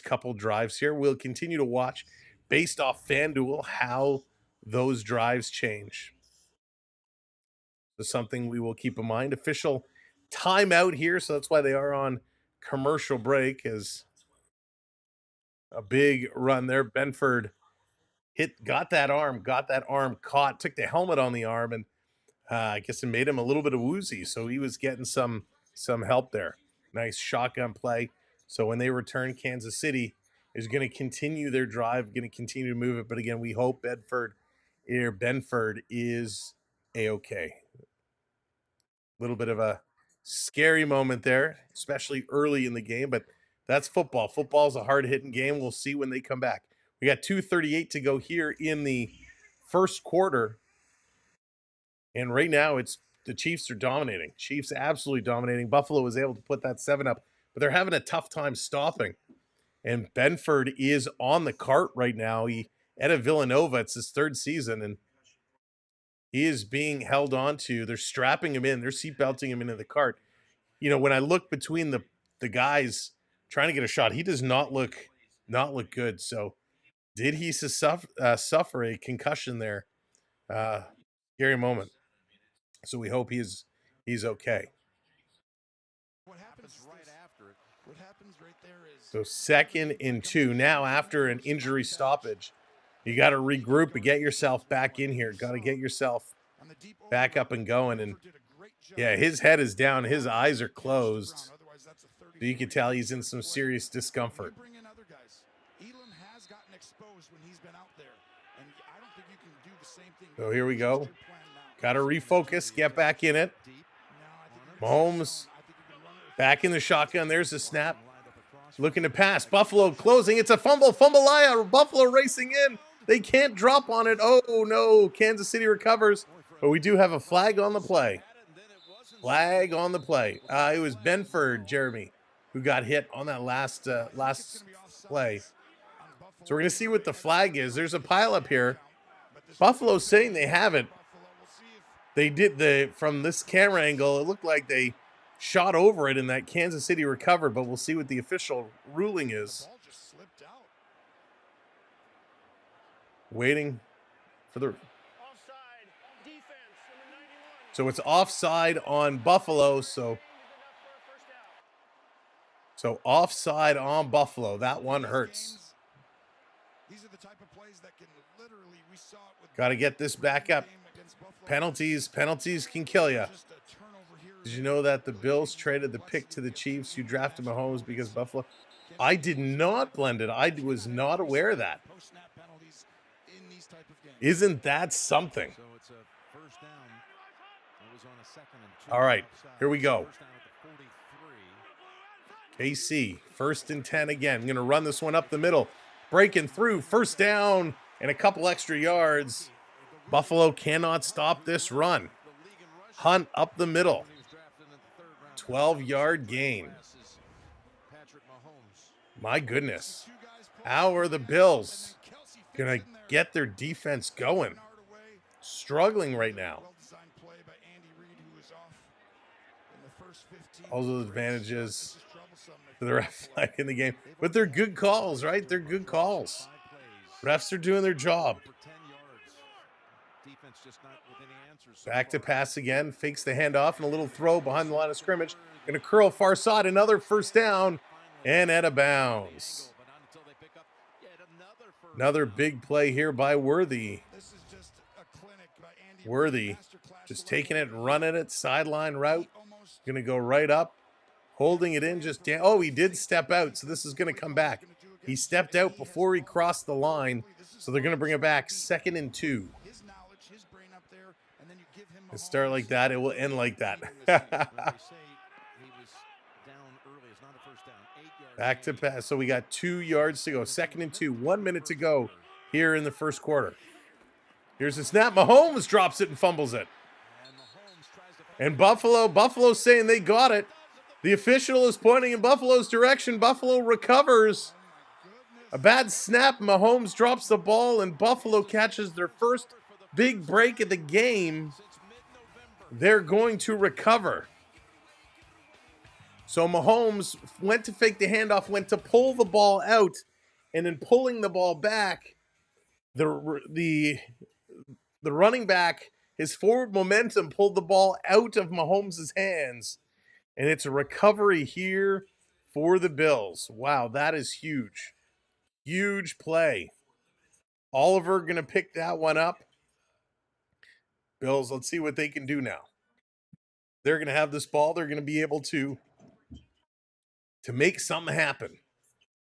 couple drives here. We'll continue to watch based off FanDuel how those drives change. So something we will keep in mind. Official timeout here, so that's why they are on commercial break. As a big run there, Benford got that arm caught, took the helmet on the arm, and I guess it made him a little bit of woozy. So he was getting some help there. Nice shotgun play. So when they return, Kansas City is going to continue their drive, going to continue to move it. But again, we hope Benford is A-okay. A little bit of a scary moment there, especially early in the game, but that's football. Football's a hard-hitting game. We'll see when they come back. We got 2:38 to go here in the first quarter. And right now, it's the Chiefs are dominating. Chiefs absolutely dominating. Buffalo was able to put that 7 up, but they're having a tough time stopping. And Benford is on the cart right now. He out of Villanova. It's his 3rd season, and he is being held on to. They're strapping him in. They're seatbelting him into the cart. You know, when I look between the guys trying to get a shot, he does not look good. So, did he suffer a concussion there? Scary moment. So we hope he's okay. What happens right after it? What happens right there is So 2nd and 2. Now after an injury stoppage, you got to regroup and get yourself back in here. Got to get yourself back up and going. And yeah, his head is down. His eyes are closed. So you can tell he's in some serious discomfort. bring in other guys. Elam has gotten exposed when he's been out there, and I don't think you can do the same thing. So here we go. Got to refocus, get back in it. Mahomes back in the shotgun. There's the snap. Looking to pass. Buffalo closing. It's a fumble. Fumble-aya. Buffalo racing in. They can't drop on it. Oh, no. Kansas City recovers. But we do have a flag on the play. Flag on the play. It was Benford, Jeremy, who got hit on that last play. So we're going to see what the flag is. There's a pile up here. Buffalo's saying they have it. They did from this camera angle, it looked like they shot over it and that Kansas City recovered, but we'll see what the official ruling is. Waiting for the... So it's offside on Buffalo, so offside on Buffalo. That one hurts. These are the type of plays that can literally, we saw it with Got to get this back up. Penalties can kill you. Did you know that the Bills traded the pick to the Chiefs who drafted Mahomes because Buffalo? I did not, Blended. I was not aware of that. Isn't that something? All right, here we go. KC, 1st and 10 again. I'm going to run this one up the middle. Breaking through, 1st down, and a couple extra yards. Buffalo cannot stop this run. Hunt up the middle. 12-yard gain. My goodness. How are the Bills going to get their defense going? Struggling right now. All those advantages for the ref flag in the game. But they're good calls, right? They're good calls. Refs are doing their job. Back to pass again. Fakes the handoff and a little throw behind the line of scrimmage. Going to curl far side. Another 1st down and out of bounds. Another big play here by Worthy. Worthy just taking it and running it. Sideline route. Going to go right up. Holding it in just down. Oh, he did step out, so this is going to come back. He stepped out before he crossed the line, so they're going to bring it back. 2nd and 2. It start like that, it will end like that. Back to pass. So we got 2 yards to go. 2nd and 2. 1 minute to go here in the first quarter. Here's the snap. Mahomes drops it and fumbles it. And Buffalo's saying they got it. The official is pointing in Buffalo's direction. Buffalo recovers. A bad snap. Mahomes drops the ball, and Buffalo catches their first big break of the game. They're going to recover. So Mahomes went to fake the handoff, went to pull the ball out, and in pulling the ball back, the running back, his forward momentum pulled the ball out of Mahomes' hands, and it's a recovery here for the Bills. Wow, that is huge. Huge play. Oliver going to pick that one up. Bills, let's see what they can do now. They're going to have this ball. They're going to be able to make something happen,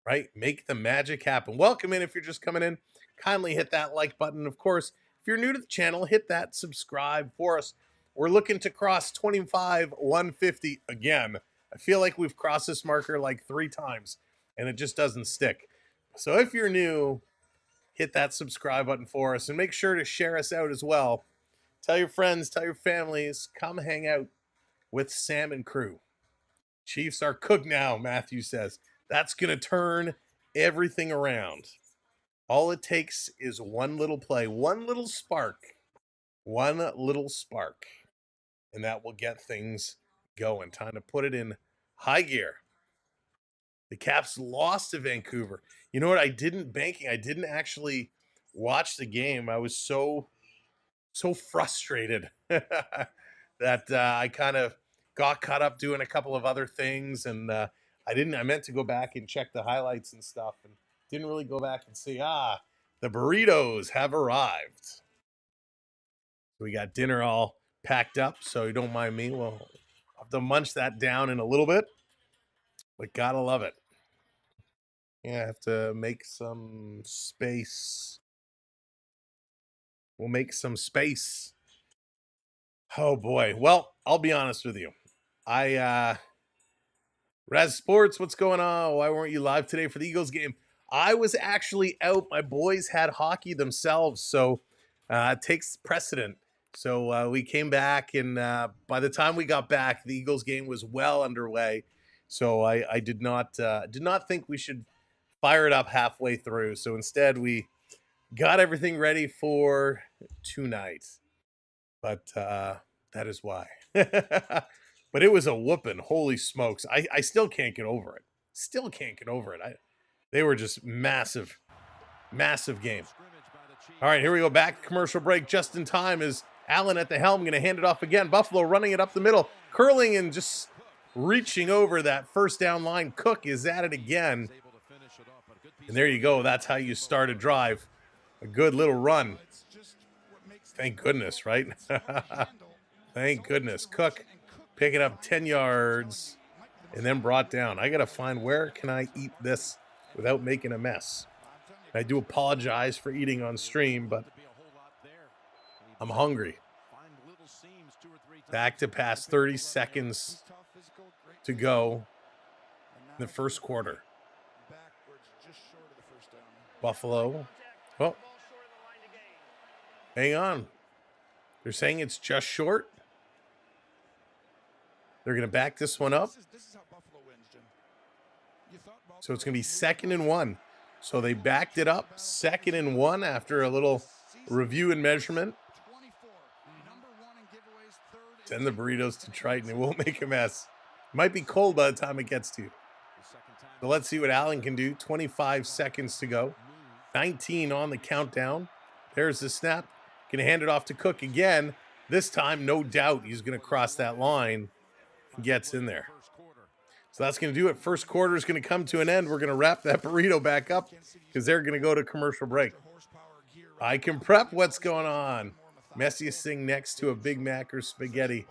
right? Make the magic happen. Welcome in if you're just coming in. Kindly hit that like button. Of course, if you're new to the channel, hit that subscribe for us. We're looking to cross 25,150 again. I feel like we've crossed this marker like 3 times, and it just doesn't stick. So if you're new, hit that subscribe button for us, and make sure to share us out as well. Tell your friends, tell your families, come hang out with Sam and crew. Chiefs are cooked now, Matthew says. That's going to turn everything around. All it takes is one little play, one little spark, and that will get things going. Time to put it in high gear. The Caps lost to Vancouver. You know what? I didn't actually watch the game. I was so frustrated that I kind of got caught up doing a couple of other things, and I meant to go back and check the highlights and stuff, and didn't really go back and see, the burritos have arrived. We got dinner all packed up, so you don't mind me. We'll have to munch that down in a little bit, but gotta love it. Yeah, I have to make some space. We'll make some space. Oh boy. Well, I'll be honest with you. Raz Sports, what's going on? Why weren't you live today for the Eagles game? I was actually out. My boys had hockey themselves, so it takes precedent. So we came back, and by the time we got back, the Eagles game was well underway. So I did not think we should fire it up halfway through. So instead, we got everything ready for tonight. But that is why. But it was a whooping. Holy smokes. I still can't get over it. They were just massive game. All right, here we go. Back to commercial break just in time as Allen at the helm going to hand it off again. Buffalo running it up the middle, curling and just reaching over that first down line. Cook is at it again. And there you go. That's how you start a drive. A good little run. Thank goodness, right? Thank goodness. Cook picking up 10 yards and then brought down. I got to find where can I eat this without making a mess. I do apologize for eating on stream, but I'm hungry. Back to pass, 30 seconds to go in the first quarter. Buffalo. Oh. Hang on. They're saying it's just short. They're going to back this one up. So it's going to be 2nd and 1. So they backed it up. 2nd and 1 after a little review and measurement. Send the burritos to Triton. It won't make a mess. It might be cold by the time it gets to you. So let's see what Allen can do. 25 seconds to go. 19 on the countdown. There's the snap. Going to hand it off to Cook again. This time, no doubt, he's going to cross that line and gets in there. So that's going to do it. First quarter is going to come to an end. We're going to wrap that burrito back up because they're going to go to commercial break. I can prep what's going on. Messiest thing next to a Big Mac or spaghetti.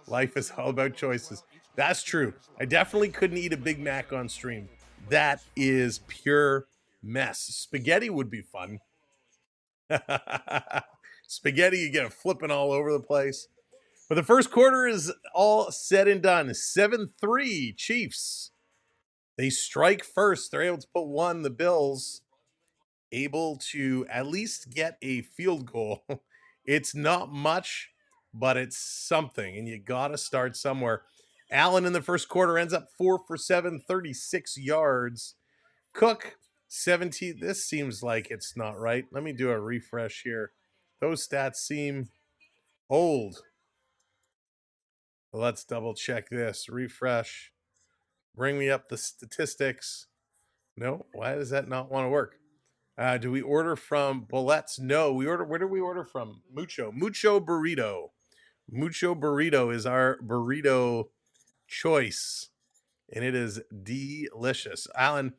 Life is all about choices. That's true. I definitely couldn't eat a Big Mac on stream. That is pure mess. Spaghetti would be fun. Spaghetti, you get it flipping all over the place. But the first quarter is all said and done. 7-3 Chiefs. They strike first. They're able to put one. The Bills able to at least get a field goal. It's not much, but it's something, and you got to start somewhere. Allen in the first quarter ends up 4 for 7, 36 yards. Cook, 17. This seems like it's not right. Let me do a refresh here. Those stats seem old. Let's double check this. Refresh. Bring me up the statistics. No, why does that not want to work? Do we order from Bullett's? No, we order. Where do we order from? Mucho Burrito. Mucho Burrito is our burrito choice, and it is delicious. Allen,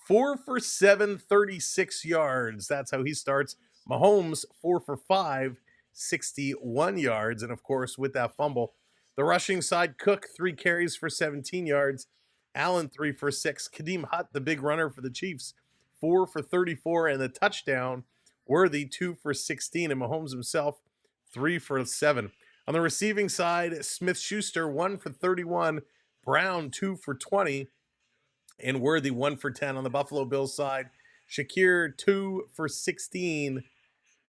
4 for 7, 36 yards. That's how he starts. Mahomes, 4 for 5, 61 yards. And of course, with that fumble, the rushing side, Cook, 3 carries for 17 yards. Allen, 3 for 6. Kadeem Hutt, the big runner for the Chiefs, 4 for 34, and the touchdown, Worthy, 2 for 16. And Mahomes himself, 3 for 7. On the receiving side, Smith-Schuster, 1 for 31. Brown, 2 for 20. And Worthy, 1 for 10. On the Buffalo Bills side, Shakir, 2 for 16.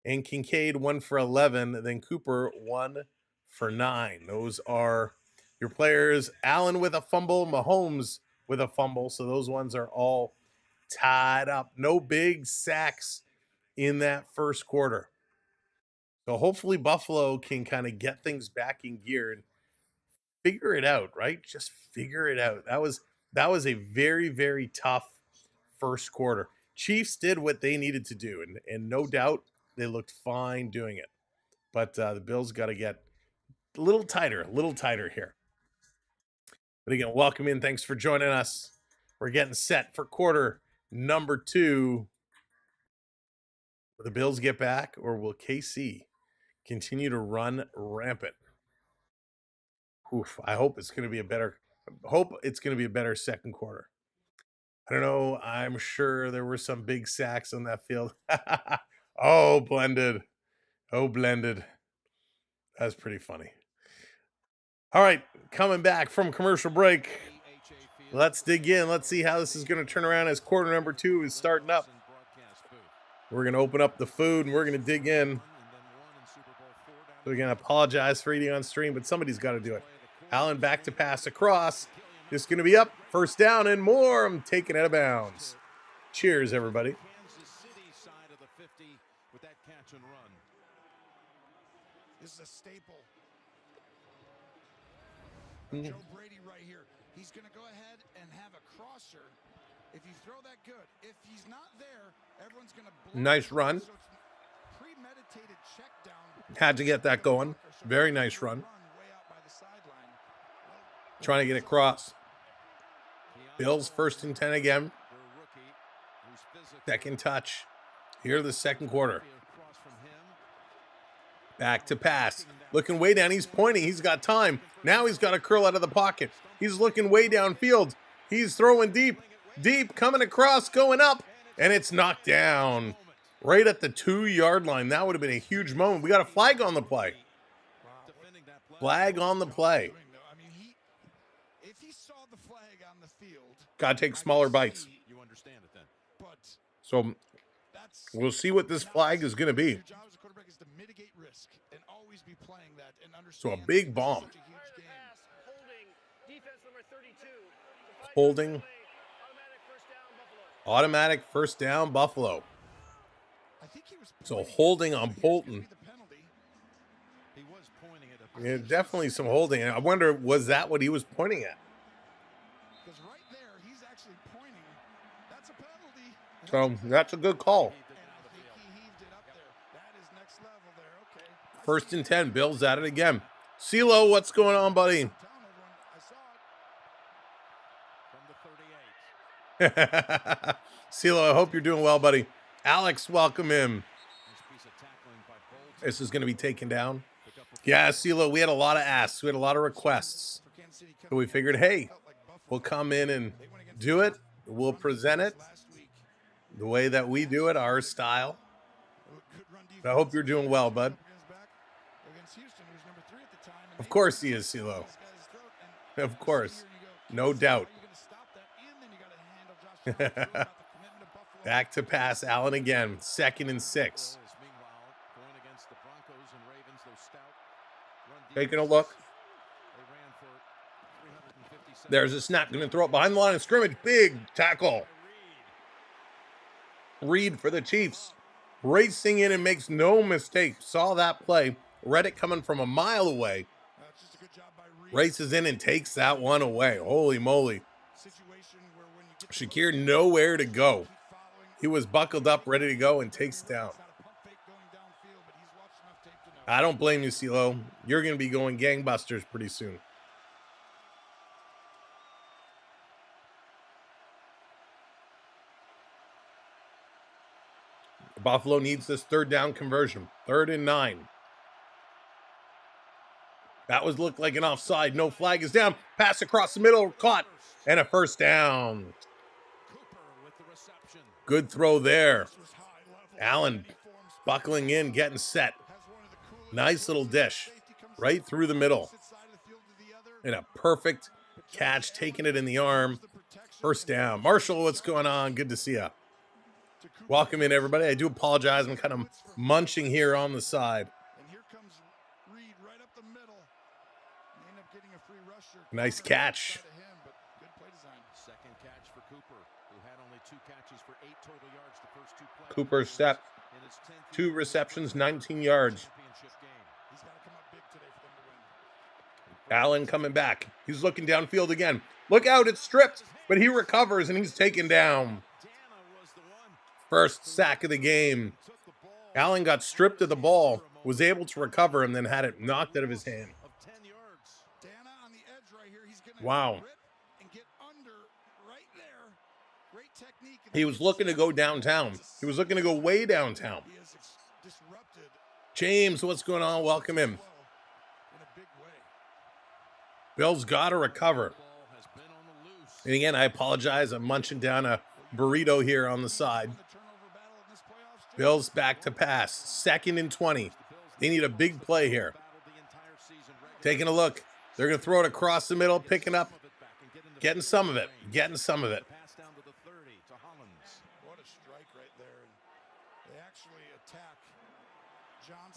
And Kincaid, 1 for 11. Then Cooper, 1 for 9. Those are your players. Allen with a fumble. Mahomes with a fumble. So those ones are all tied up. No big sacks in that first quarter. So hopefully Buffalo can kind of get things back in gear and figure it out, right? Just figure it out. That was a very, very tough first quarter. Chiefs did what they needed to do, and no doubt they looked fine doing it. But the Bills got to get a little tighter here. But again, welcome in. Thanks for joining us. We're getting set for quarter number 2. Will the Bills get back, or will KC continue to run rampant? Oof, I hope it's going to be a better second quarter. I don't know. I'm sure there were some big sacks on that field. Oh, blended. That's pretty funny. All right, coming back from commercial break. Let's dig in. Let's see how this is going to turn around as quarter number 2 is starting up. We're going to open up the food, and we're going to dig in. So we're going to apologize for eating on stream, but somebody's got to do it. Allen back to pass across. Just going to be up. First down and more. I'm taking it out of bounds. Cheers, everybody. Kansas City side of the 50 with that catch and run. This is a staple. Joe Brady right here. He's going to go ahead and have a crosser. If you throw that good, if he's not there, everyone's going to. Nice run. So it's premeditated check down. Had to get that going. Very nice run. Trying to get it across. Bills 1st and 10 again. Second touch. Here the second quarter. Back to pass. Looking way down. He's pointing. He's got time. Now he's got to curl out of the pocket. He's looking way downfield. He's throwing deep. Deep. Coming across. Going up. And it's knocked down. Right at the 2-yard line. That would have been a huge moment. We got a flag on the play. Flag on the play. If he saw the flag on the field, got to take smaller bites. You understand it then. But So we'll see what this flag is going to be. your job as a quarterback is to mitigate risk and always be playing that and So understand. a big bomb. Such a huge game. Defense number 32. Holding. Automatic first down, Buffalo. I think he was So pointing holding at on something. Bolton. Here's gonna be the penalty. He was pointing at a Yeah, definitely some holding. I wonder, was that what he was pointing at? Because right there, he's actually pointing. That's a penalty. So that's a good call. And I think he heaved it up there. That is next level there. Okay. 1st and 10, Bills at it again. CeeLo, what's going on, buddy? I'm telling everyone, I saw it. from the 38. CeeLo, I hope you're doing well, buddy. Alex, welcome him. Nice piece of tackling by Bolton. This is going to be taken down. Yeah, CeeLo, we had a lot of asks. We had a lot of requests. For Kansas City So we figured, hey, we'll come in and do it. We'll present it last week. the way that we do it, our style. Good run I hope you're doing well, bud. Against Houston, who's number 3 Of course he is, CeeLo. Of course. No doubt. Back to pass. Allen again. 2nd and 6. Taking a look. There's a snap. Going to throw it behind the line of scrimmage. Big tackle. Reed for the Chiefs. Racing in and makes no mistake. Saw that play. Read it coming from a mile away. Races in and takes that one away. Holy moly. Shakir nowhere to go. He was buckled up, ready to go, and takes it down. I don't blame you, CeeLo. You're going to be going gangbusters pretty soon. Buffalo needs this 3rd down conversion. 3rd and 9. That was looked like an offside. No flag is down. Pass across the middle. Caught. And a 1st down. Good throw there. Allen buckling in, getting set. Nice little dish. Right through the middle. And a perfect catch. Taking it in the arm. 1st down. Marshall, what's going on? Good to see you. Welcome in, everybody. I do apologize. I'm kind of munching here on the side. Nice catch. Second catch for Cooper, who had only 2 catches for 8 total yards the first 2 plays. Cooper step. 2 receptions, 19 yards. Allen coming back. He's looking downfield again. Look out, it's stripped, but he recovers and he's taken down. 1st sack of the game. Allen got stripped of the ball, was able to recover, and then had it knocked out of his hand. Wow. He was looking to go downtown. He was looking to go way downtown. James, what's going on? Welcome in. Bill's got to recover. And again, I apologize. I'm munching down a burrito here on the side. Bills back to pass. 2nd and 20. They need a big play here. Taking a look. They're going to throw it across the middle, picking up, getting some of it, getting some of it.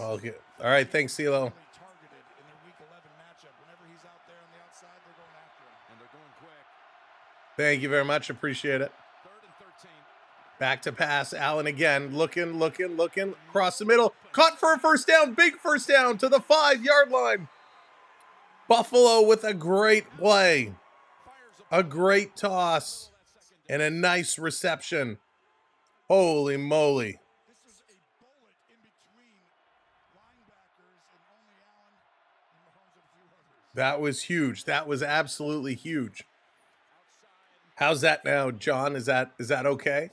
Okay. All right, thanks, CeeLo. Thank you very much. Appreciate it. Back to pass. Allen again. Looking. Across the middle. Caught for a 1st down. Big 1st down to the 5-yard line. Buffalo with a great play. A great toss. And a nice reception. Holy moly. That was huge. That was absolutely huge. How's that now, John? Is that okay?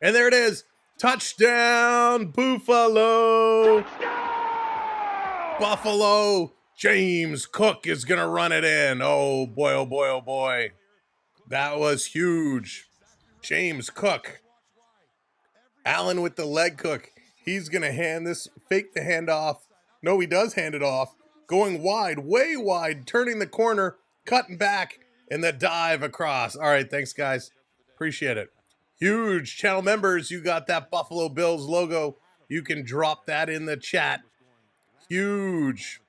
And there it is. Touchdown, Buffalo. Touchdown! Buffalo. James Cook is going to run it in. Oh, boy, oh, boy, oh, boy. That was huge. James Cook. Allen with the leg cook. He's going to fake the handoff. No, he does hand it off. Going wide, way wide, turning the corner, cutting back, and the dive across. All right, thanks, guys. Appreciate it. Huge channel members, you got that Buffalo Bills logo. You can drop that in the chat. Huge.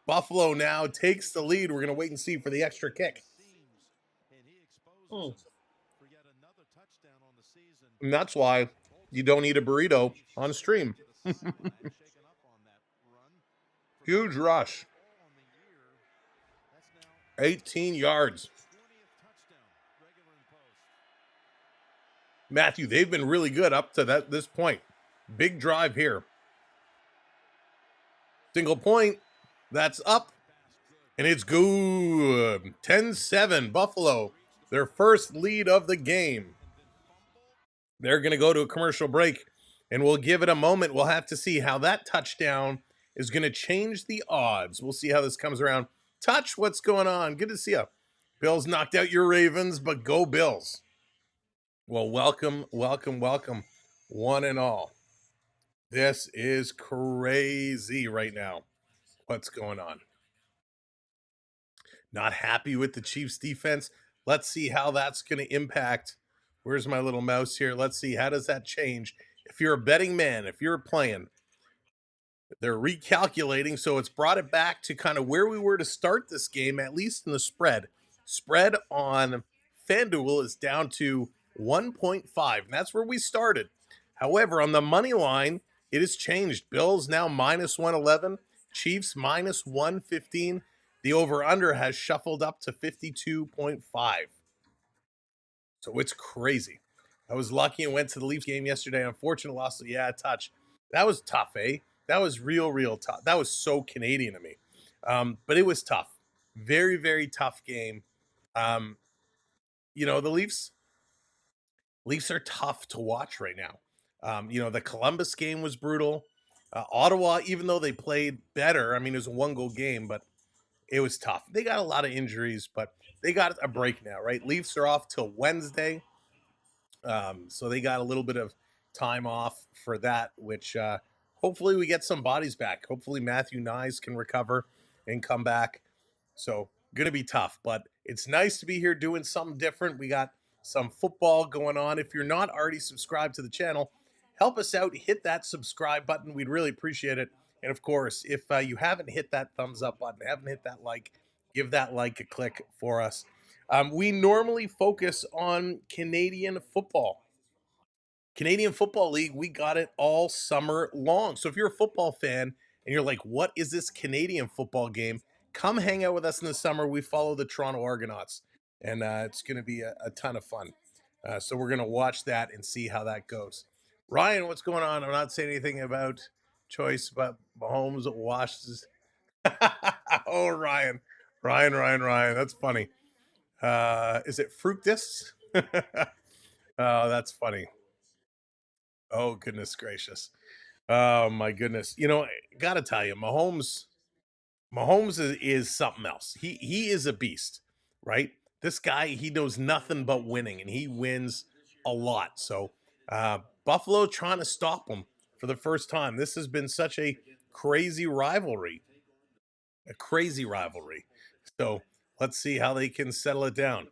Buffalo now takes the lead. We're going to wait and see for the extra kick. And that's why you don't eat a burrito on stream. Huge rush. 18 yards. Matthew, they've been really good up to this point. Big drive here. Single point. That's up. And it's good. 10-7 Buffalo. Their first lead of the game. They're going to go to a commercial break. And we'll give it a moment. We'll have to see how that touchdown is going to change the odds. We'll see how this comes around. Touch, what's going on? Good to see you. Bills knocked out your Ravens, but go Bills. Well, welcome, one and all. This is crazy right now. What's going on? Not happy with the Chiefs defense. Let's see how that's going to impact. Where's my little mouse here? Let's see. How does that change? If you're a betting man, if you're playing, they're recalculating. So it's brought it back to kind of where we were to start this game, at least in the spread. Spread on FanDuel is down to 1.5, and that's where we started. However, on the money line, it has changed. Bills now minus 111, Chiefs minus 115. The over-under has shuffled up to 52.5. So it's crazy. I was lucky and went to the Leafs game yesterday. Unfortunate loss. So yeah, a touch. That was tough, eh? That was real tough. That was so Canadian to me. But it was tough. Very, very tough game. The Leafs are tough to watch right now. The Columbus game was brutal. Ottawa, even though they played better, I mean, it was a 1-goal game, but it was tough. They got a lot of injuries, but they got a break now, right? Leafs are off till Wednesday. So they got a little bit of time off for that, which hopefully we get some bodies back. Hopefully Matthew Nyes can recover and come back. So going to be tough, but it's nice to be here doing something different. We got some football going on. If you're not already subscribed to the channel, help us out. Hit that subscribe button. We'd really appreciate it. And of course, if you haven't hit that thumbs up button, haven't hit that like, give that like a click for us. We normally focus on Canadian football. Canadian Football League, we got it all summer long. So if you're a football fan and you're like, what is this Canadian football game? Come hang out with us in the summer. We follow the Toronto Argonauts, and it's going to be a ton of fun. So we're going to watch that and see how that goes. Ryan, what's going on? I'm not saying anything about choice, but Mahomes washes. Oh, Ryan. That's funny. Is it Fructus? Oh, that's funny. Oh, goodness gracious. Oh, my goodness. Got to tell you, Mahomes is something else. He is a beast, right? This guy, he knows nothing but winning, and he wins a lot. So Buffalo trying to stop him for the first time. This has been such a crazy rivalry. So let's see how they can settle it down.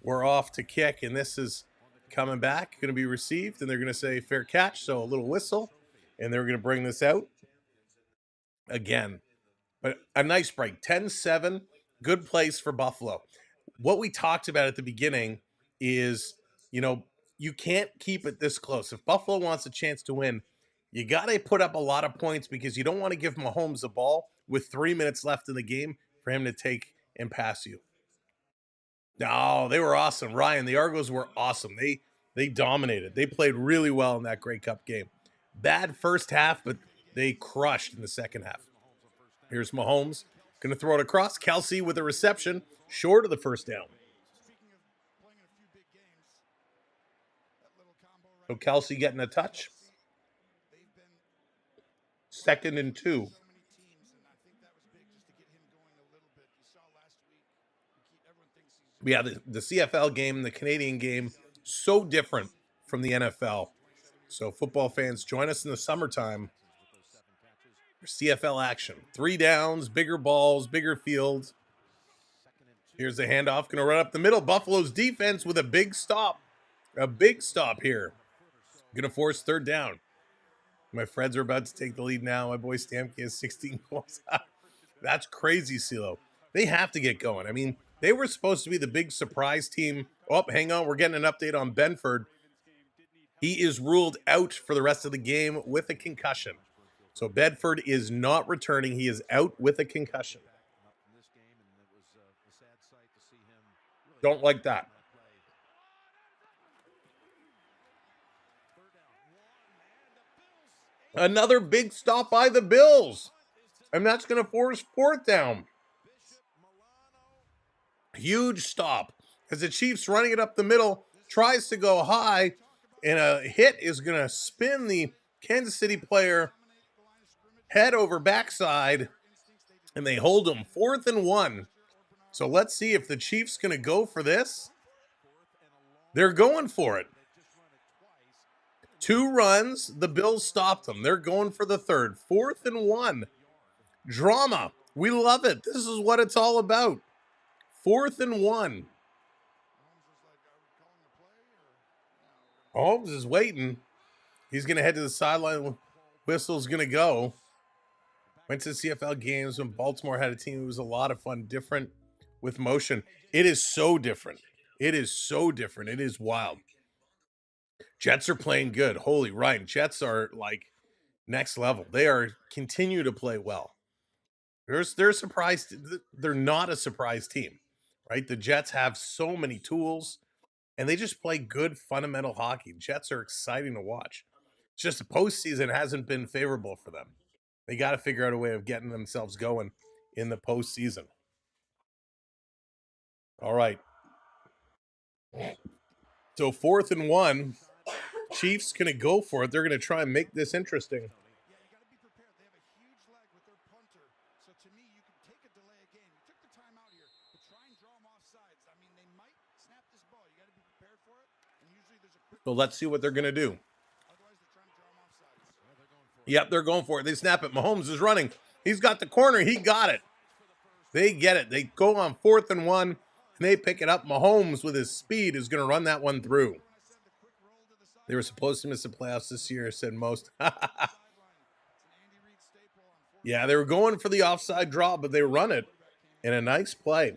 We're off to kick, and this is coming back, going to be received, and they're going to say fair catch, so a little whistle, and they're going to bring this out again. But a nice break, 10-7, good place for Buffalo. What we talked about at the beginning is, you can't keep it this close. If Buffalo wants a chance to win, you got to put up a lot of points because you don't want to give Mahomes the ball with 3 minutes left in the game for him to take and pass you. No, they were awesome. Ryan, the Argos were awesome. They dominated. They played really well in that Grey Cup game. Bad first half, but they crushed in the second half. Here's Mahomes. Going to throw it across. Kelsey with a reception. Short of the first down. So Kelsey getting a touch. 2nd and 2. Yeah, the CFL game, the Canadian game, so different from the NFL. So football fans, join us in the summertime for CFL action. 3 downs, bigger balls, bigger fields. Here's the handoff, going to run up the middle. Buffalo's defense with a big stop. A big stop here. Going to force 3rd down. My Freds are about to take the lead now. My boy Stamkey has 16 goals. That's crazy, CeeLo. They have to get going. I mean, they were supposed to be the big surprise team. Oh, hang on. We're getting an update on Benford. He is ruled out for the rest of the game with a concussion. So Bedford is not returning. He is out with a concussion. Don't like that. Another big stop by the Bills. And that's going to force 4th down. Huge stop. As the Chiefs running it up the middle, tries to go high, and a hit is going to spin the Kansas City player head over backside, and they hold him 4th and 1. So let's see if the Chiefs going to go for this. They're going for it. 2 runs, the Bills stopped them. They're going for the 3rd. 4th and 1. Drama. We love it. This is what it's all about. 4th and 1. Mahomes is waiting. He's going to head to the sideline. Whistle's going to go. Went to CFL games when Baltimore had a team. It was a lot of fun, different with motion. It is so different. It is so different. It is wild. Jets are playing good. Holy Ryan. Jets are like next level. They are continue to play well. They're surprised. They're not a surprise team, right? The Jets have so many tools, and they just play good fundamental hockey. Jets are exciting to watch. It's just the postseason hasn't been favorable for them. They got to figure out a way of getting themselves going in the postseason. All right. So 4th and 1. Chiefs going to go for it. They're going to try and make this interesting. Yeah, you got to be prepared. They have a huge leg with their punter. So to me, you can take a delay of game. You took the time out here, but try and draw them off sides. I mean, they might snap this ball. You got to be prepared for it. And usually there's a quick. So let's see what they're going to do. Otherwise, they're trying to draw them off sides. Yep, they're going for it. They snap it. Mahomes is running. He's got the corner. He got it. They get it. They go on 4th and 1, and they pick it up. Mahomes, with his speed, is going to run that one through. They were supposed to miss the playoffs this year, said most. Yeah, they were going for the offside draw, but they run it in a nice play.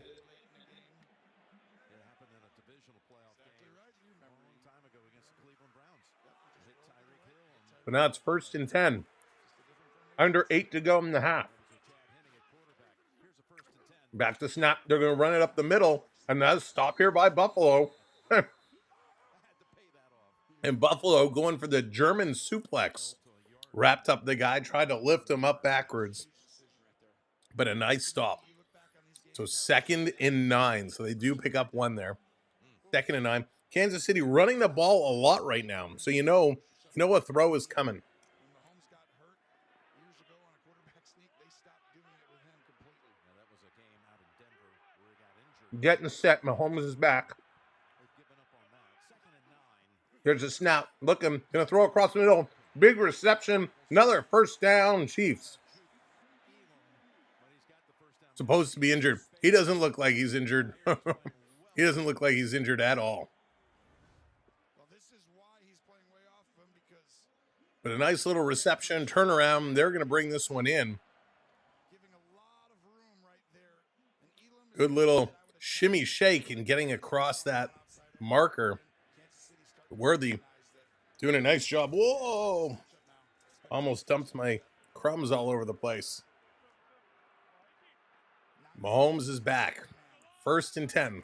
But now it's 1st and 10. Under 8 to go in the half. Back to snap. They're going to run it up the middle. And that's stop here by Buffalo. And Buffalo going for the German suplex. Wrapped up the guy, tried to lift him up backwards. But a nice stop. So 2nd and 9. So they do pick up one there. 2nd and 9. Kansas City running the ball a lot right now. So you know a throw is coming. Mahomes got hurt years ago on a quarterback sneak. They stopped doing it with him completely. Now, that was a game out in Denver where he got injured. Getting set. Mahomes is back. They've given up on that. 2nd and 9. There's a snap. Looking. Going to throw across the middle. Big reception. Another 1st down. Chiefs. Supposed to be injured. He doesn't look like he's injured. He doesn't look like he's injured at all. Well, this is why he's playing way off of him, because But a nice little reception. Turnaround. They're going to bring this one in. giving a lot of room right there. And Elam is Good little shimmy shake and getting across that marker. Worthy doing a nice job. Whoa! Almost dumped my crumbs all over the place. Mahomes is back. 1st and 10.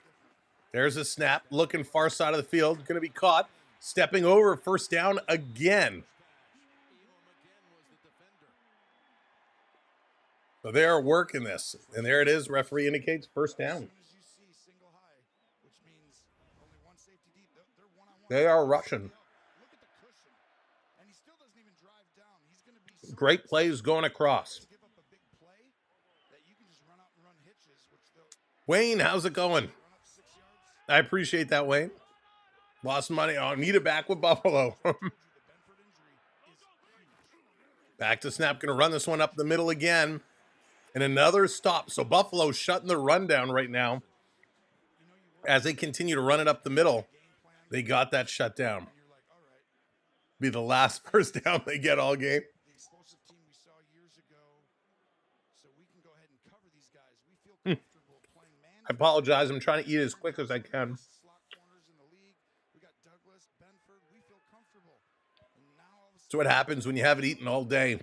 There's a snap. Looking far side of the field. Going to be caught. Stepping over. 1st down again. So they are working this. And there it is. Referee indicates 1st down. as soon as you see single high, which means only one safety deep. They're one-on-one. They are rushing. Look at the cushion. And he still doesn't even drive down. He's going to be so Great plays going across. give up a big play that you can just run out and run hitches, which they'll Wayne, how's it going? run up 6 yards. I appreciate that, Wayne. Lost money. Oh, need it back with Buffalo. The Benford injury is huge. Back to snap. Going to run this one up the middle again. And another stop. So Buffalo's shutting the run down right now. As they continue to run it up the middle, they got that shut down. You're like, all right, Be the last 1st down they get all game. the explosive team we saw years ago, so we can go ahead and cover these guys. We feel comfortable playing man. I apologize. I'm trying to eat as quick as I can. Slot corners in the league. We got Douglas, Benford. We feel comfortable. And now all of a That's what happens when you haven't eaten all day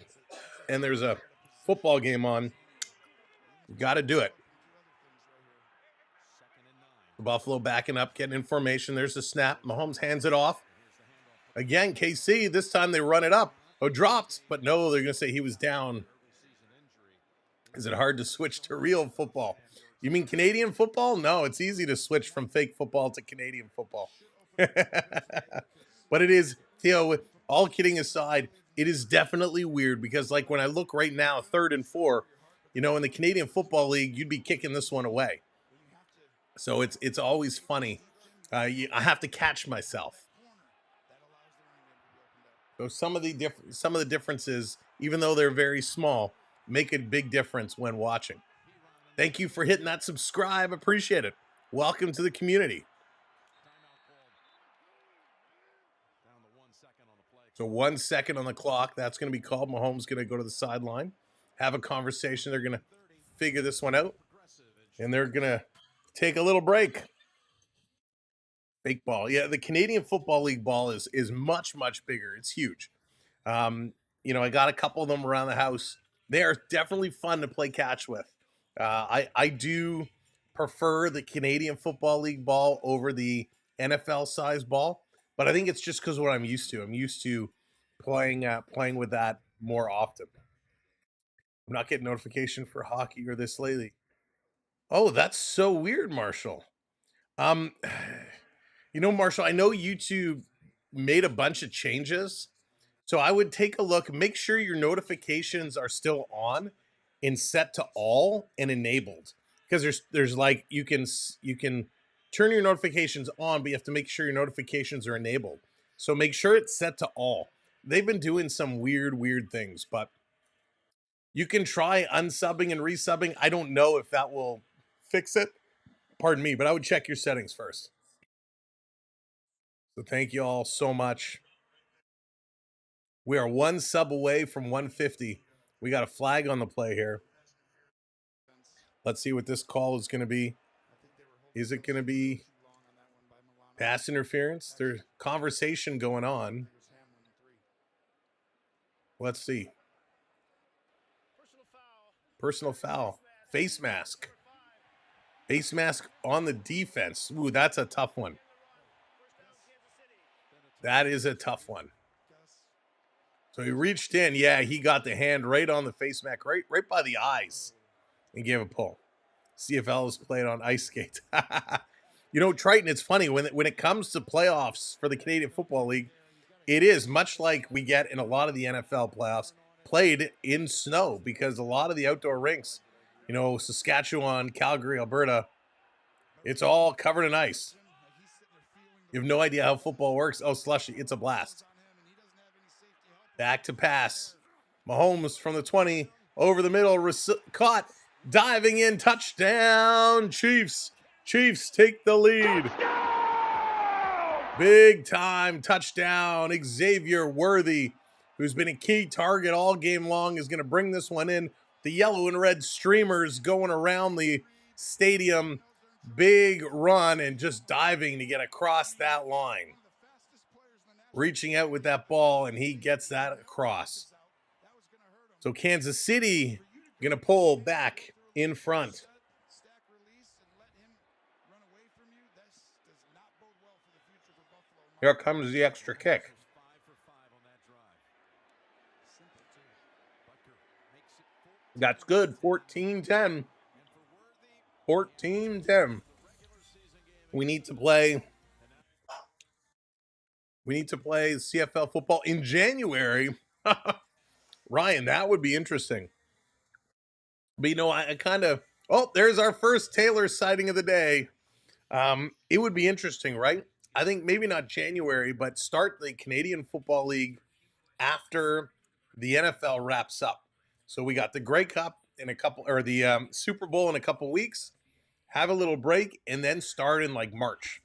and there's a football game on. You got to do it. Buffalo backing up, getting in formation. There's a snap. Mahomes hands it off. Again, KC, this time they run it up. Oh, dropped. But no, they're going to say he was down. Is it hard to switch to real football? You mean Canadian football? No, it's easy to switch from fake football to Canadian football. But it is, all kidding aside, it is definitely weird because, like, when I look right now, 3rd and 4, in the Canadian Football League, you'd be kicking this one away. So it's always funny. I have to catch myself. So some of the differences, even though they're very small, make a big difference when watching. Thank you for hitting that subscribe. Appreciate it. Welcome to the community. So 1 second on the clock. That's going to be called. Mahomes going to go to the sideline, have a conversation. They're going to figure this one out, and they're going to take a little break. Fake ball. Yeah, the Canadian Football League ball is much, much bigger. It's huge. You know, I got a couple of them around the house. They are definitely fun to play catch with. I do prefer the Canadian Football League ball over the NFL size ball, but I think it's just because what I'm used to. I'm used to playing with that more often. I'm not getting notification for hockey or this lately. Oh, that's so weird, Marshall. You know, Marshall, I know YouTube made a bunch of changes. So I would take a look, make sure your notifications are still on and set to all and enabled. Because there's like you can turn your notifications on, but you have to make sure your notifications are enabled. So make sure it's set to all. They've been doing some weird things, but you can try unsubbing and resubbing. I don't know if that will fix it. Pardon me, but I would check your settings first. So thank you all so much. We are 1 sub away from 150. We got a flag on the play here. Let's see what this call is going to be. Is it going to be pass interference? There's conversation going on. Let's see. Personal foul. Face mask. Face mask on the defense. Ooh, that's a tough one. That is a tough one. So he reached in. Yeah, he got the hand right on the face mask, right by the eyes, and gave a pull. CFL is played on ice skates. You know, Triton, it's funny, when it comes to playoffs for the Canadian Football League, it is much like we get in a lot of the NFL playoffs, played in snow, because a lot of the outdoor rinks, you know, Saskatchewan, Calgary, Alberta, it's all covered in ice. You have no idea how football works. Oh, slushy. It's a blast. Back to pass. Mahomes from the 20, over the middle, caught, diving in, touchdown, Chiefs. Chiefs take the lead. Touchdown! Big time touchdown. Xavier Worthy, who's been a key target all game long, is going to bring this one in. The yellow and red streamers going around the stadium. Big run and just diving to get across that line. Reaching out with that ball, and he gets that across. So Kansas City going to pull back in front. Here comes the extra kick. That's good. 14-10. 14-10. We need to play CFL football in January. Ryan, that would be interesting. But, you know, I kind of... Oh, there's our first Taylor sighting of the day. It would be interesting, right? I think maybe not January, but start the Canadian Football League after the NFL wraps up. So we got the Grey Cup in a couple, or the Super Bowl in a couple weeks. Have a little break, and then start in like March,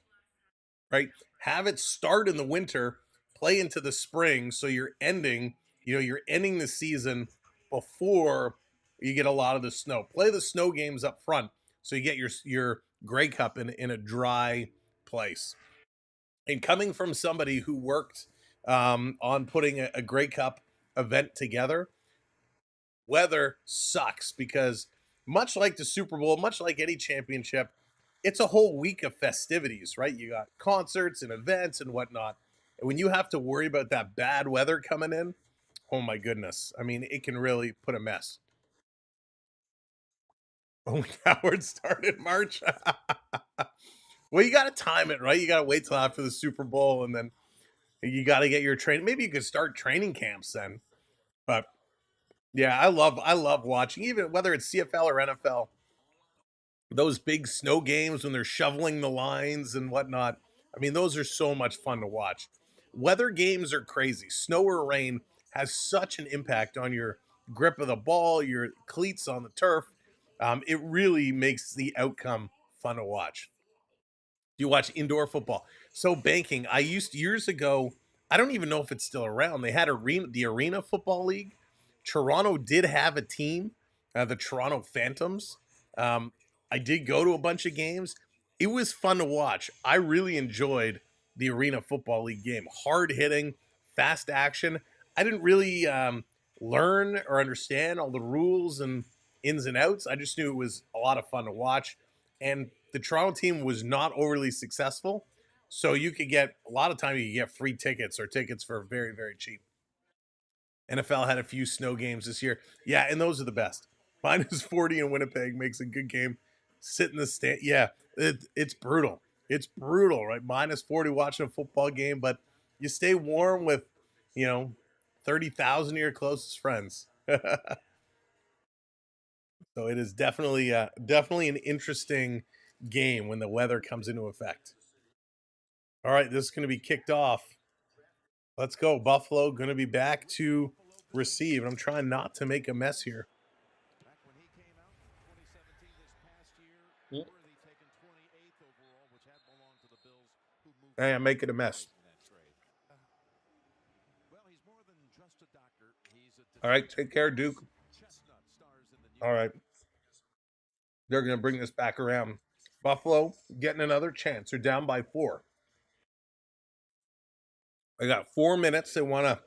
right? Have it start in the winter, play into the spring, so you're ending the season before you get a lot of the snow. Play the snow games up front, so you get your Grey Cup in a dry place. And coming from somebody who worked on putting a Grey Cup event together, weather sucks, because much like the Super Bowl, much like any championship, it's a whole week of festivities, right? You got concerts and events and whatnot. And when you have to worry about that bad weather coming in, oh my goodness. I mean, it can really put a mess. Oh, Howard started March. Well, you got to time it, right? You got to wait till after the Super Bowl, and then you got to get your training. Maybe you could start training camps then. But yeah, I love watching, even whether it's CFL or NFL, those big snow games when they're shoveling the lines and whatnot. I mean, those are so much fun to watch. Weather games are crazy. Snow or rain has such an impact on your grip of the ball, your cleats on the turf. It really makes the outcome fun to watch. You watch indoor football. So banking, I used years ago, I don't even know if it's still around. They had the Arena Football League. Toronto did have a team, the Toronto Phantoms. Um, I did go to a bunch of games. It was fun to watch. I really enjoyed the Arena Football League game. Hard hitting, fast action. I didn't really learn or understand all the rules and ins and outs. I just knew it was a lot of fun to watch. And the Toronto team was not overly successful. So you could get, a lot of time you could get free tickets or tickets for very, very cheap. NFL had a few snow games this year. Yeah, and those are the best. Minus 40 in Winnipeg makes a good game. Sit in the stand. Yeah, it's brutal. It's brutal, right? Minus 40 watching a football game, but you stay warm with, 30,000 of your closest friends. So it is definitely an interesting game when the weather comes into effect. All right, this is going to be kicked off. Let's go. Buffalo going to be back to receive. I'm trying not to make a mess here. Back when he came out in 2017 this past year, Worthy taken 28th overall, which had belonged to the Bills, who moved. Hey, I'm making a mess. Well, he's more than just a doctor. He's a All right, take care, Duke. Chestnut stars in the new. All right. They're going to bring this back around. Buffalo getting another chance. They're down by 4. They got 4 minutes. They want to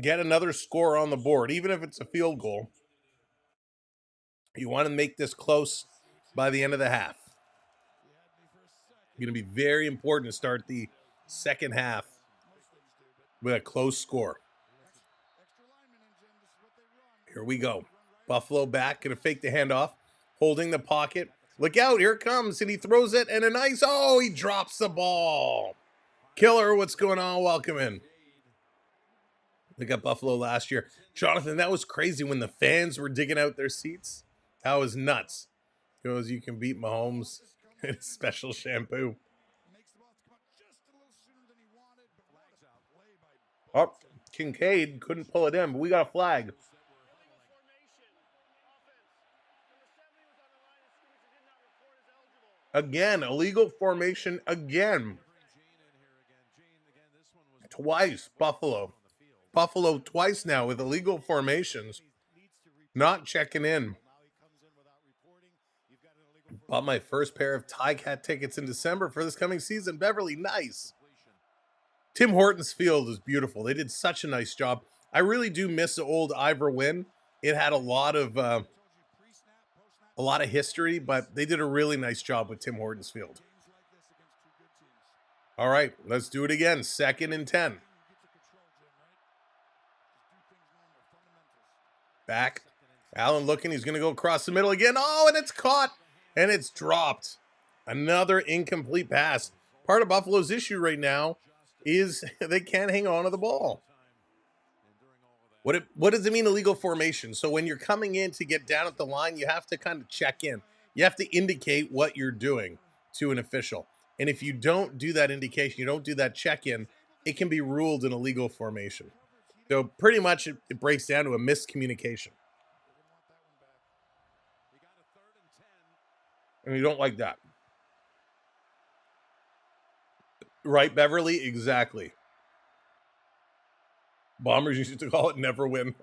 get another score on the board, even if it's a field goal. You want to make this close by the end of the half. It's going to be very important to start the second half with a close score. Here we go. Buffalo back, going to fake the handoff, holding the pocket. Look out, here it comes, and he throws it, and he drops the ball. Killer, what's going on? Welcome in. They got Buffalo last year. Jonathan, that was crazy when the fans were digging out their seats. That was nuts. Goes, you can beat Mahomes in a special shampoo. Oh, Kincaid couldn't pull it in, but we got a flag. Again, illegal formation again. Twice, Buffalo. Buffalo twice now with illegal formations. Not checking in. Bought my first pair of Cat tickets in December for this coming season. Beverly, nice. Tim Hortons Field is beautiful. They did such a nice job. I really do miss the old Ivor Wynn. It had a lot of history, but they did a really nice job with Tim Hortons Field. All right, let's do it again. 2nd and 10. Back. Allen looking. He's going to go across the middle again. Oh, and it's caught. And it's dropped. Another incomplete pass. Part of Buffalo's issue right now is they can't hang on to the ball. What does it mean, illegal formation? So when you're coming in to get down at the line, you have to kind of check in. You have to indicate what you're doing to an official. And if you don't do that indication, you don't do that check-in, it can be ruled an illegal formation. So pretty much it breaks down to a miscommunication. And you don't like that. Right, Beverly? Exactly. Bombers used to call it never win.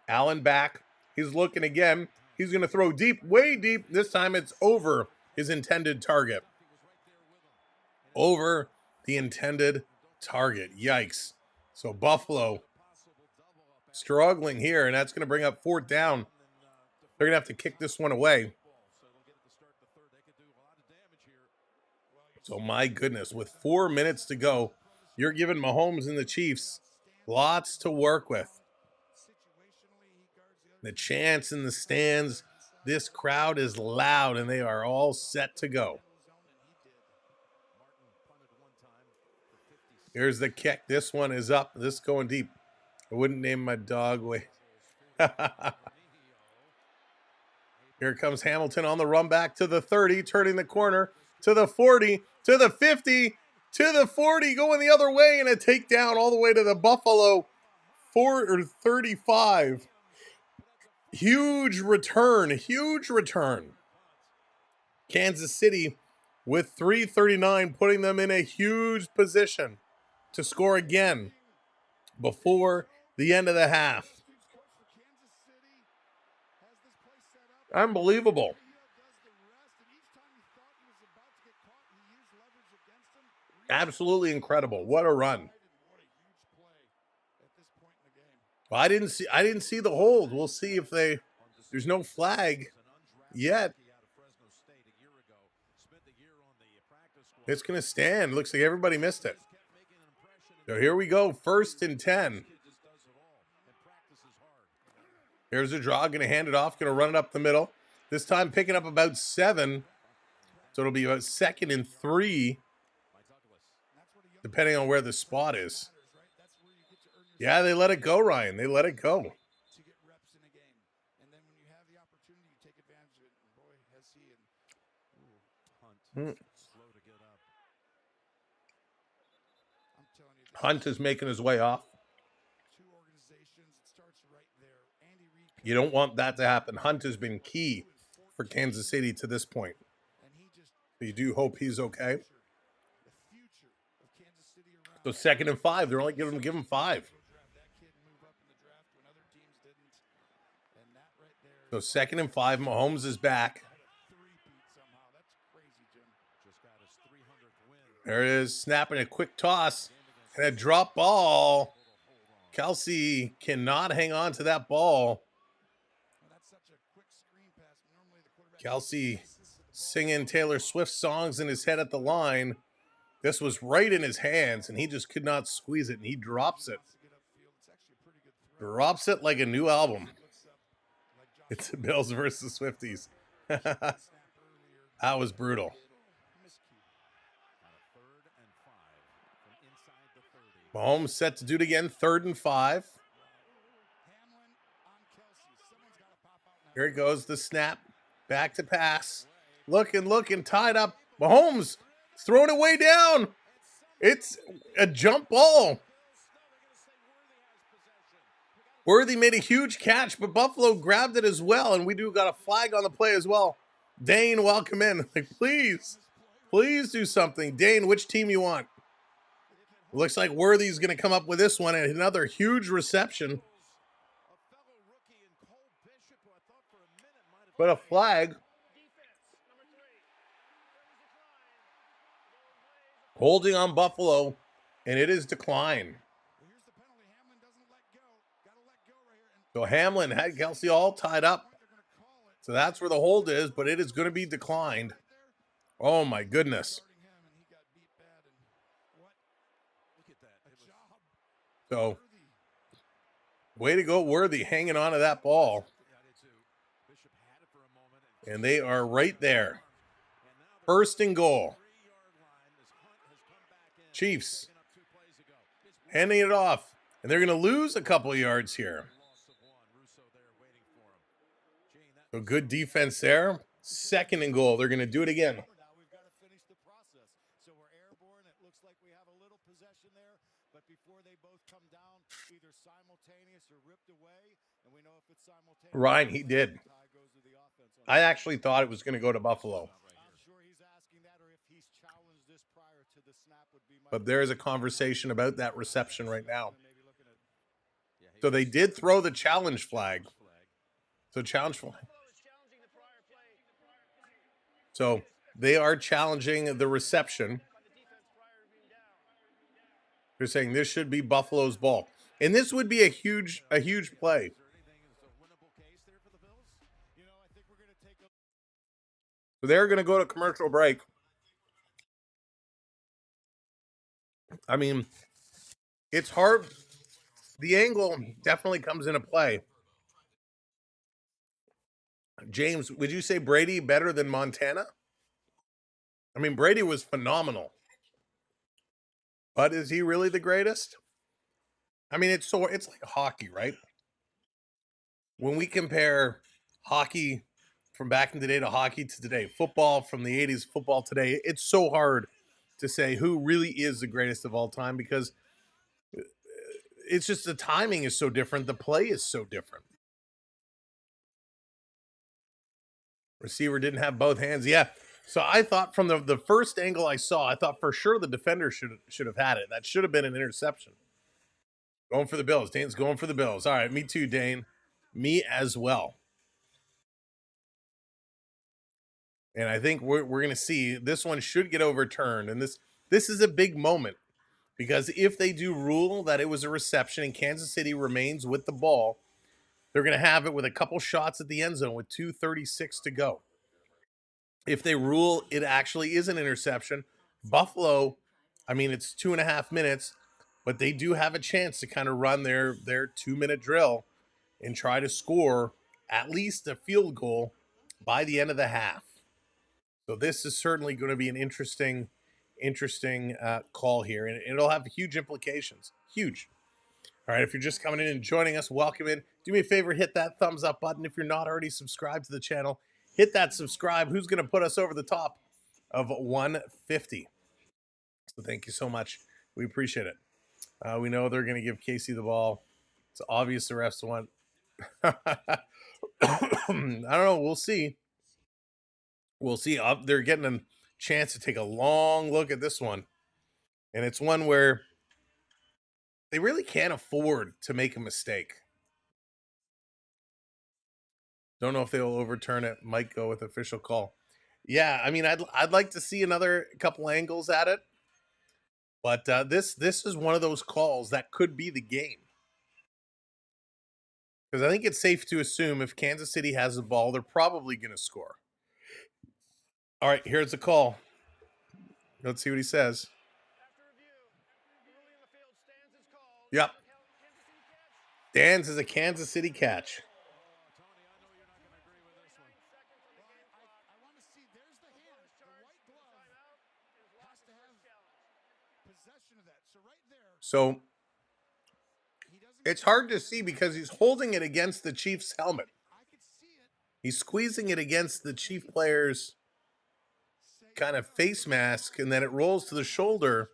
Allen back. He's looking again. He's going to throw deep, way deep. This time it's over his intended target. Over the intended target. Yikes. So Buffalo struggling here, and that's going to bring up 4th down. They're going to have to kick this one away. So my goodness, with 4 minutes to go, you're giving Mahomes and the Chiefs lots to work with. The chants in the stands, this crowd is loud, and they are all set to go. Here's the kick. This one is up. This is going deep. I wouldn't name my dog. Wait. Here comes Hamilton on the run back to the 30, turning the corner to the 40, to the 50, to the 40, going the other way, and a takedown all the way to the Buffalo 35. Huge return. Huge return. Kansas City with 3:39, putting them in a huge position to score again before the end of the half. Unbelievable. Absolutely incredible. What a run. Well, I didn't see the hold. We'll see if there's no flag yet. It's going to stand. Looks like everybody missed it. So here we go. 1st and 10. Here's a draw. Going to hand it off. Going to run it up the middle. This time picking up about 7. So it'll be about 2nd and 3. Depending on where the spot is. Yeah, they let it go, Ryan. They let it go. Hunt is making his way off. You don't want that to happen. Hunt has been key for Kansas City to this point. You do hope he's okay. So 2nd and 5. They're only give him 5. So 2nd and 5. Mahomes is back. There it is. Snapping a quick toss. And a drop ball. Kelsey cannot hang on to that ball. Kelsey singing Taylor Swift songs in his head at the line. This was right in his hands, and he just could not squeeze it, and he drops it. Drops it like a new album. It's the Bills versus Swifties. That was brutal. Mahomes set to do it again. 3rd and 5. Here it goes. The snap. Back to pass. Looking, tied up. Mahomes throwing it way down. It's a jump ball. Worthy made a huge catch, but Buffalo grabbed it as well, and we do got a flag on the play as well. Dane, welcome in. Like, please do something. Dane, which team you want? Looks like Worthy's going to come up with this one, and another huge reception. But a flag. Holding on Buffalo, and it is declined. So Hamlin had Kelsey all tied up. So that's where the hold is, but it is going to be declined. Oh, my goodness. So, way to go, Worthy, hanging on to that ball. And they are right there. 1st and goal. Chiefs handing it off. And they're going to lose a couple yards here. So good defense there. 2nd and goal. They're going to do it again. Ryan, he did. I actually thought it was going to go to Buffalo. But there's a conversation about that reception right now. So they did throw the challenge flag. So challenge flag. So they are challenging the reception. They're saying this should be Buffalo's ball. And this would be a huge play. So they're going to go to commercial break. I mean, it's hard. The angle definitely comes into play. James, would you say Brady better than Montana? I mean, Brady was phenomenal. But is he really the greatest? I mean, it's like hockey, right? When we compare hockey from back in the day to hockey to today, football from the 80s, football today, it's so hard to say who really is the greatest of all time because it's just the timing is so different. The play is so different. Receiver didn't have both hands. Yeah. So I thought from the first angle I saw, I thought for sure the defender should have had it. That should have been an interception. Going for the Bills. Dane's going for the Bills. All right, me too, Dane. Me as well. And I think we're going to see this one should get overturned. And this is a big moment because if they do rule that it was a reception and Kansas City remains with the ball, they're going to have it with a couple shots at the end zone with 2:36 to go. If they rule it actually is an interception, Buffalo, I mean, it's 2.5 minutes, but they do have a chance to kind of run their 2-minute drill and try to score at least a field goal by the end of the half. So this is certainly going to be an interesting call here, and it'll have huge implications. Huge. All right, if you're just coming in and joining us, welcome in. Do me a favor, hit that thumbs up button. If you're not already subscribed to the channel, hit that subscribe. Who's going to put us over the top of 150? So thank you so much. We appreciate it. We know they're going to give Casey the ball. It's obvious the refs want. I don't know. We'll see. We'll see. They're getting a chance to take a long look at this one. And it's one where they really can't afford to make a mistake. Don't know if they'll overturn it. Might go with official call. Yeah, I mean, I'd like to see another couple angles at it. But this is one of those calls that could be the game. Because I think it's safe to assume if Kansas City has the ball, they're probably going to score. All right, here's the call. Let's see what he says. Yep. Dan's is a Kansas City catch. So it's hard to see because he's holding it against the Chiefs' helmet. He's squeezing it against the Chief player's kind of face mask, and then it rolls to the shoulder.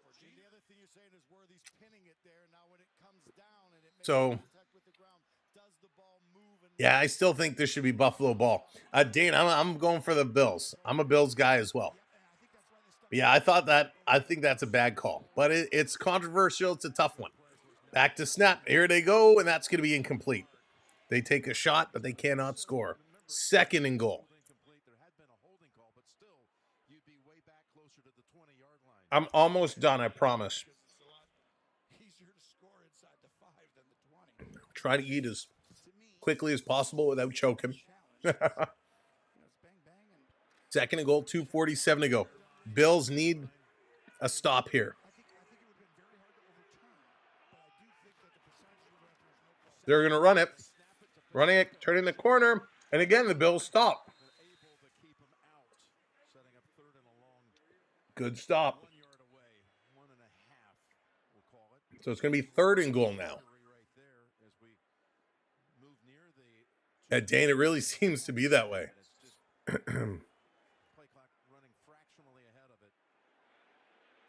So, yeah, I still think this should be Buffalo ball. Dane, I'm going for the Bills. I'm a Bills guy as well. But yeah, I think that's a bad call, but it's controversial. It's a tough one. Back to snap. Here they go, and that's going to be incomplete. They take a shot, but they cannot score. 2nd and goal. I'm almost done, I promise. Try to eat as quickly as possible without choking. 2nd and goal, 2:47 to go. Bills need a stop here. They're going to run it. Running it, turning the corner, and again, the Bills stop. Good stop. So it's going to be 3rd and goal now. Dane, it really seems to be that way.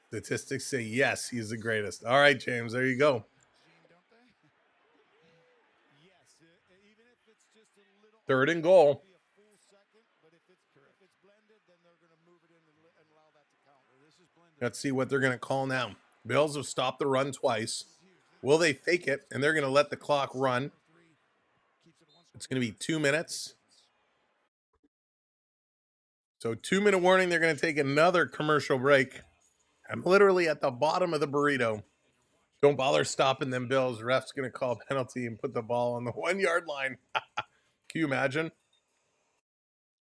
Statistics say yes, he's the greatest. All right, James, there you go. 3rd and goal. Let's see what they're going to call now. Bills have stopped the run twice. Will they fake it? And they're going to let the clock run. It's going to be 2 minutes. So 2-minute warning. They're going to take another commercial break. I'm literally at the bottom of the burrito. Don't bother stopping them, Bills. Ref's going to call a penalty and put the ball on the 1-yard line. Can you imagine?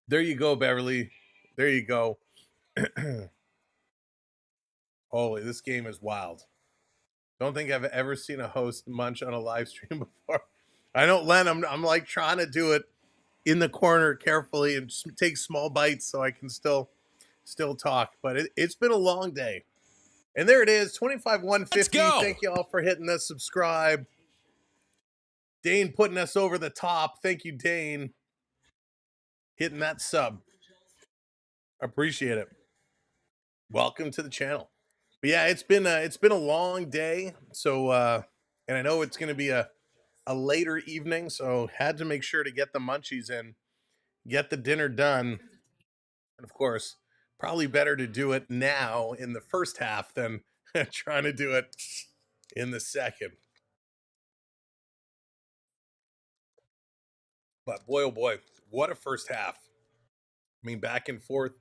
There you go, Beverly. There you go. Holy, this game is wild. Don't think I've ever seen a host munch on a live stream before. I know, Len, I'm like trying to do it in the corner carefully and take small bites so I can still talk. But it's been a long day. And there it is, 25,150. Thank you all for hitting the subscribe. Dane putting us over the top. Thank you, Dane. Hitting that sub. Appreciate it. Welcome to the channel. But yeah, it's been a long day. So And I know it's going to be a later evening, so had to make sure to get the munchies in, get the dinner done. And of course, probably better to do it now in the first half than trying to do it in the second. But boy, oh boy, what a first half. I mean, back and forth.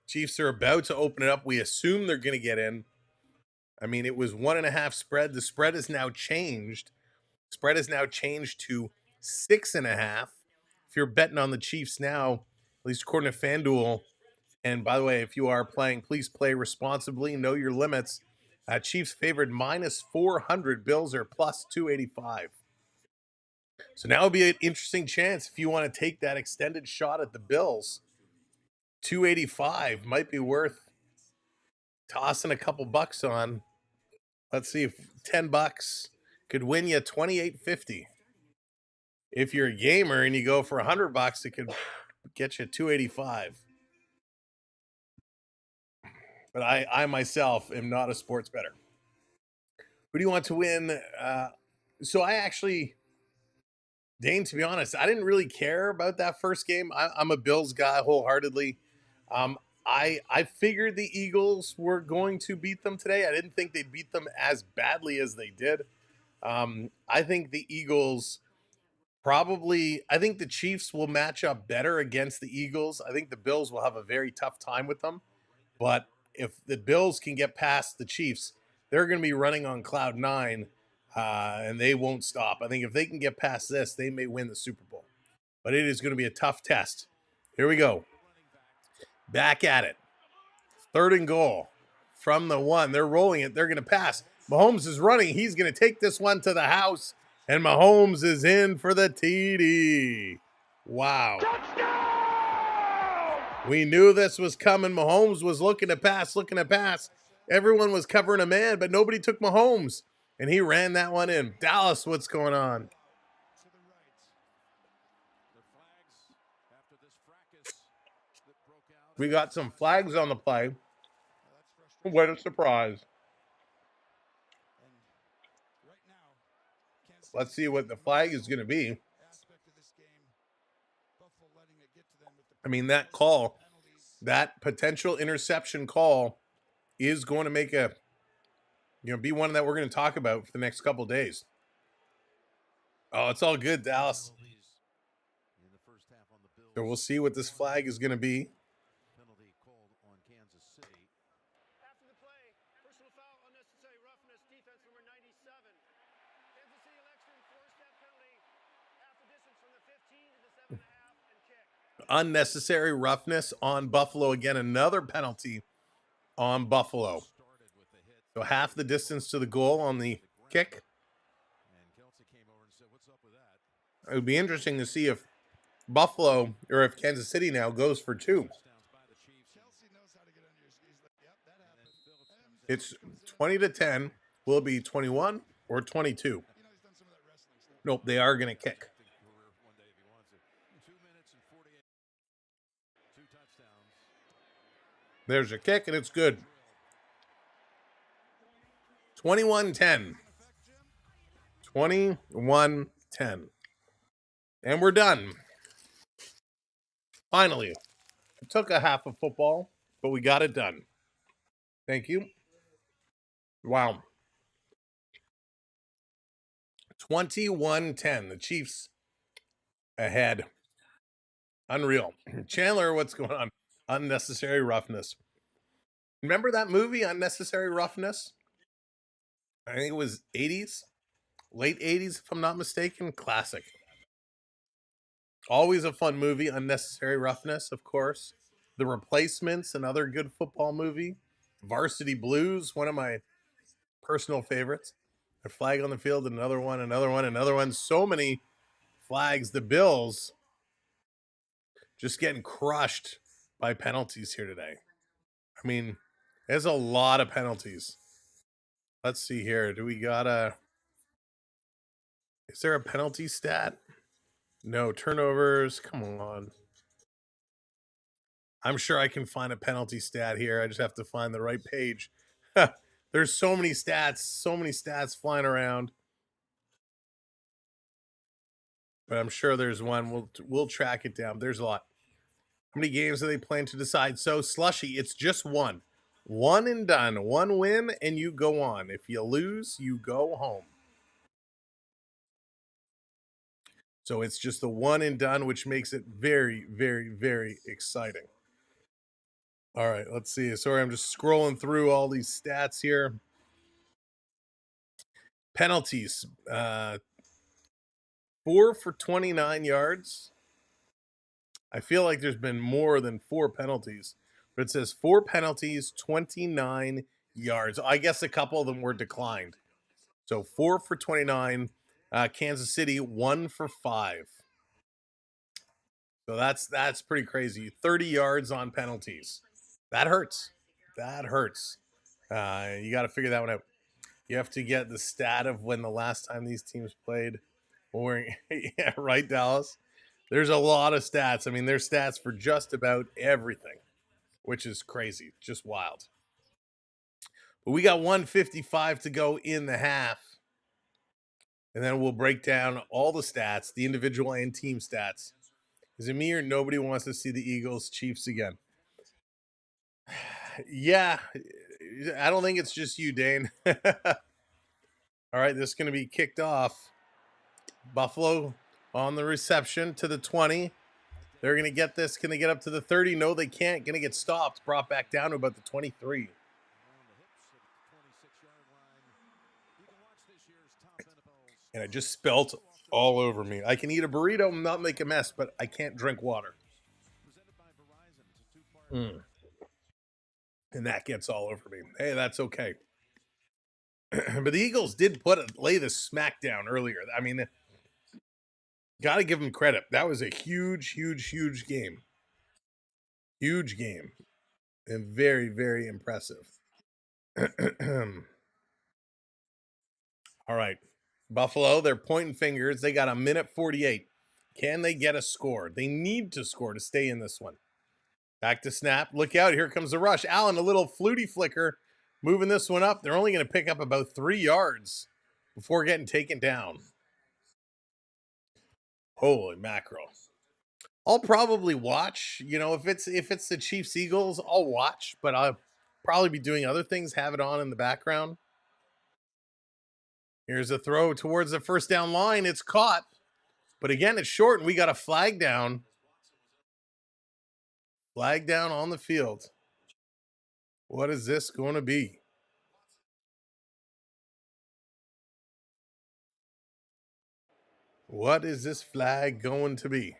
Chiefs are about to open it up. We assume they're going to get in. I mean, it was 1.5 spread. The spread is now changed. Spread is now changed to 6.5. If you're betting on the Chiefs now, at least according to FanDuel, and by the way, if you are playing, please play responsibly. Know your limits. Chiefs favored -400. Bills are +285. So now would be an interesting chance if you want to take that extended shot at the Bills. 285 might be worth tossing a couple bucks on. Let's see if 10 bucks could win you 28.50. If you're a gamer and you go for 100 bucks, it could get you 285. But I myself am not a sports bettor. Who do you want to win? So I actually, Dane, to be honest, I didn't really care about that first game. I'm a Bills guy wholeheartedly. I figured the Eagles were going to beat them today. I didn't think they'd beat them as badly as they did. I think the Eagles I think the Chiefs will match up better against the Eagles. I think the Bills will have a very tough time with them. But if the Bills can get past the Chiefs, they're going to be running on cloud nine, and they won't stop. I think if they can get past this, they may win the Super Bowl. But it is going to be a tough test. Here we go. Back at it. 3rd and goal from the 1. They're rolling it. They're going to pass. Mahomes is running. He's going to take this one to the house, and Mahomes is in for the TD. Wow. We knew this was coming. Mahomes was looking to pass. Everyone was covering a man, but nobody took Mahomes, and he ran that one in. Dallas, what's going on? We got some flags on the play. What a surprise. Let's see what the flag is going to be. I mean, that call, that potential interception call is going to make be one that we're going to talk about for the next couple of days. Oh, it's all good, Dallas. So we'll see what this flag is going to be. Penalty called on Kansas City. After the play, personal foul, unnecessary roughness, defense number 97. Kansas City elects to enforce that penalty half the distance from the 15 to the 7.5 and kick. Unnecessary roughness on Buffalo. Again, another penalty on Buffalo. So half the distance to the goal on the kick. It would be interesting to see if Buffalo, or if Kansas City now goes for 2. It's 20-10. Will it be 21 or 22? Nope, they are going to kick. There's a kick, and it's good. 21-10. 21-10. And we're done. Finally. It took a half of football, but we got it done. Thank you. Wow. 21-10. The Chiefs ahead. Unreal. Chandler, what's going on? Unnecessary roughness. Remember that movie, Unnecessary Roughness? I think it was 80s. Late 80s, if I'm not mistaken. Classic. Always a fun movie. Unnecessary Roughness, of course. The Replacements, another good football movie. Varsity Blues, one of my personal favorites. A flag on the field, another one. So many flags. The Bills just getting crushed by penalties here today. I mean, there's a lot of penalties. Let's see here. Do we got is there a penalty stat? No. Turnovers. Come on. I'm sure I can find a penalty stat here. I just have to find the right page. There's so many stats flying around. but I'm sure there's one. We'll track it down. There's a lot. How many games are they playing to decide? So, Slushy, it's just one. One and done. One win, and you go on. If you lose, you go home. So it's just the one and done, which makes it very, very, very exciting. All right, let's see. Sorry, I'm just scrolling through all these stats here. Penalties. 4 for 29 yards. I feel like there's been more than 4 penalties, but it says 4 penalties, 29 yards. I guess a couple of them were declined. So 4 for 29. Kansas City 1 for 5. So that's pretty crazy. 30 yards on penalties. That hurts. That hurts. You got to figure that one out. You have to get the stat of when the last time these teams played. Yeah, right, Dallas. There's a lot of stats. I mean, there's stats for just about everything, which is crazy. Just wild. But we got 155 to go in the half. And then we'll break down all the stats, the individual and team stats. Is it me or nobody wants to see the Eagles Chiefs again? Yeah, I don't think it's just you, Dane. All right, this is going to be kicked off. Buffalo on the reception to the 20. They're going to get this. Can they get up to the 30? No, they can't. Going to get stopped. Brought back down to about the 23. And I just spelt all over me. I can eat a burrito and not make a mess, but I can't drink water. And that gets all over me. Hey, that's okay. But the Eagles did lay the smack down earlier. I mean, got to give them credit. That was a huge, huge, huge game. Huge game. And very, very impressive. All right. Buffalo, they're pointing fingers. They got a minute 48. Can they get a score? They need to score to stay in this one. Back to snap. Look out. Here comes the rush. Allen, a little fluty flicker. Moving this one up. They're only going to pick up about 3 yards before getting taken down. Holy mackerel. I'll probably watch. You know, if it's the Chiefs Eagles, I'll watch, but I'll probably be doing other things, have it on in the background. Here's a throw towards the first down line. It's caught. But again, it's short, and we got a flag down. Flag down on the field. What is this going to be? What is this flag going to be?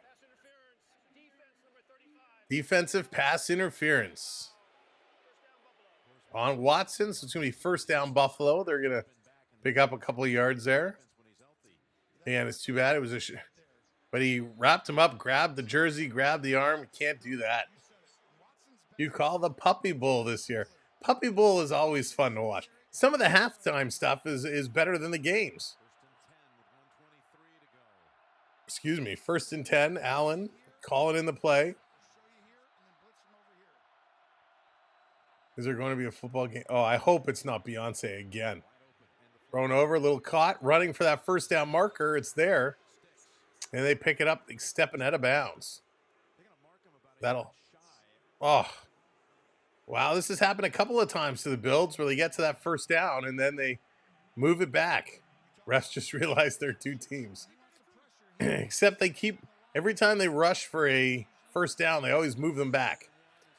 Defensive pass interference. On Watson, so it's going to be first down Buffalo. They're going to pick up a couple of yards there. And it's too bad. It was but he wrapped him up, grabbed the jersey, grabbed the arm. Can't do that. You call the Puppy Bowl this year. Puppy Bowl is always fun to watch. Some of the halftime stuff is better than the games. Excuse me. 1st and 10. Allen calling in the play. Is there going to be a football game? Oh, I hope it's not Beyonce again. Thrown over, a little caught, running for that first down marker. It's there. And they pick it up, stepping out of bounds. Oh. Wow, this has happened a couple of times to the Bills where they get to that first down and then they move it back. Refs just realized they're 2 teams. Except they keep, every time they rush for a first down, they always move them back.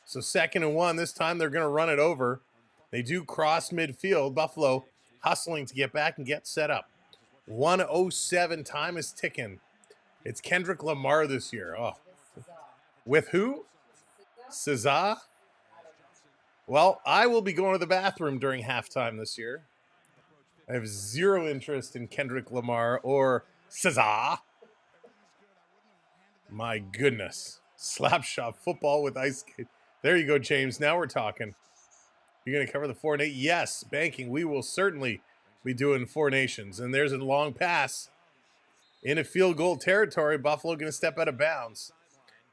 So 2nd and 1, this time they're going to run it over. They do cross midfield. Buffalo hustling to get back and get set up. 1:07, time is ticking. It's Kendrick Lamar this year. Oh, with who? Cesar? Well, I will be going to the bathroom during halftime this year. I have zero interest in Kendrick Lamar or Cesar. My goodness. Slapshot football with ice skate. There you go, James. Now we're talking. You're going to cover the 4 and 8? Yes, banking. We will certainly be doing 4 nations. And there's a long pass. In a field goal territory, Buffalo going to step out of bounds.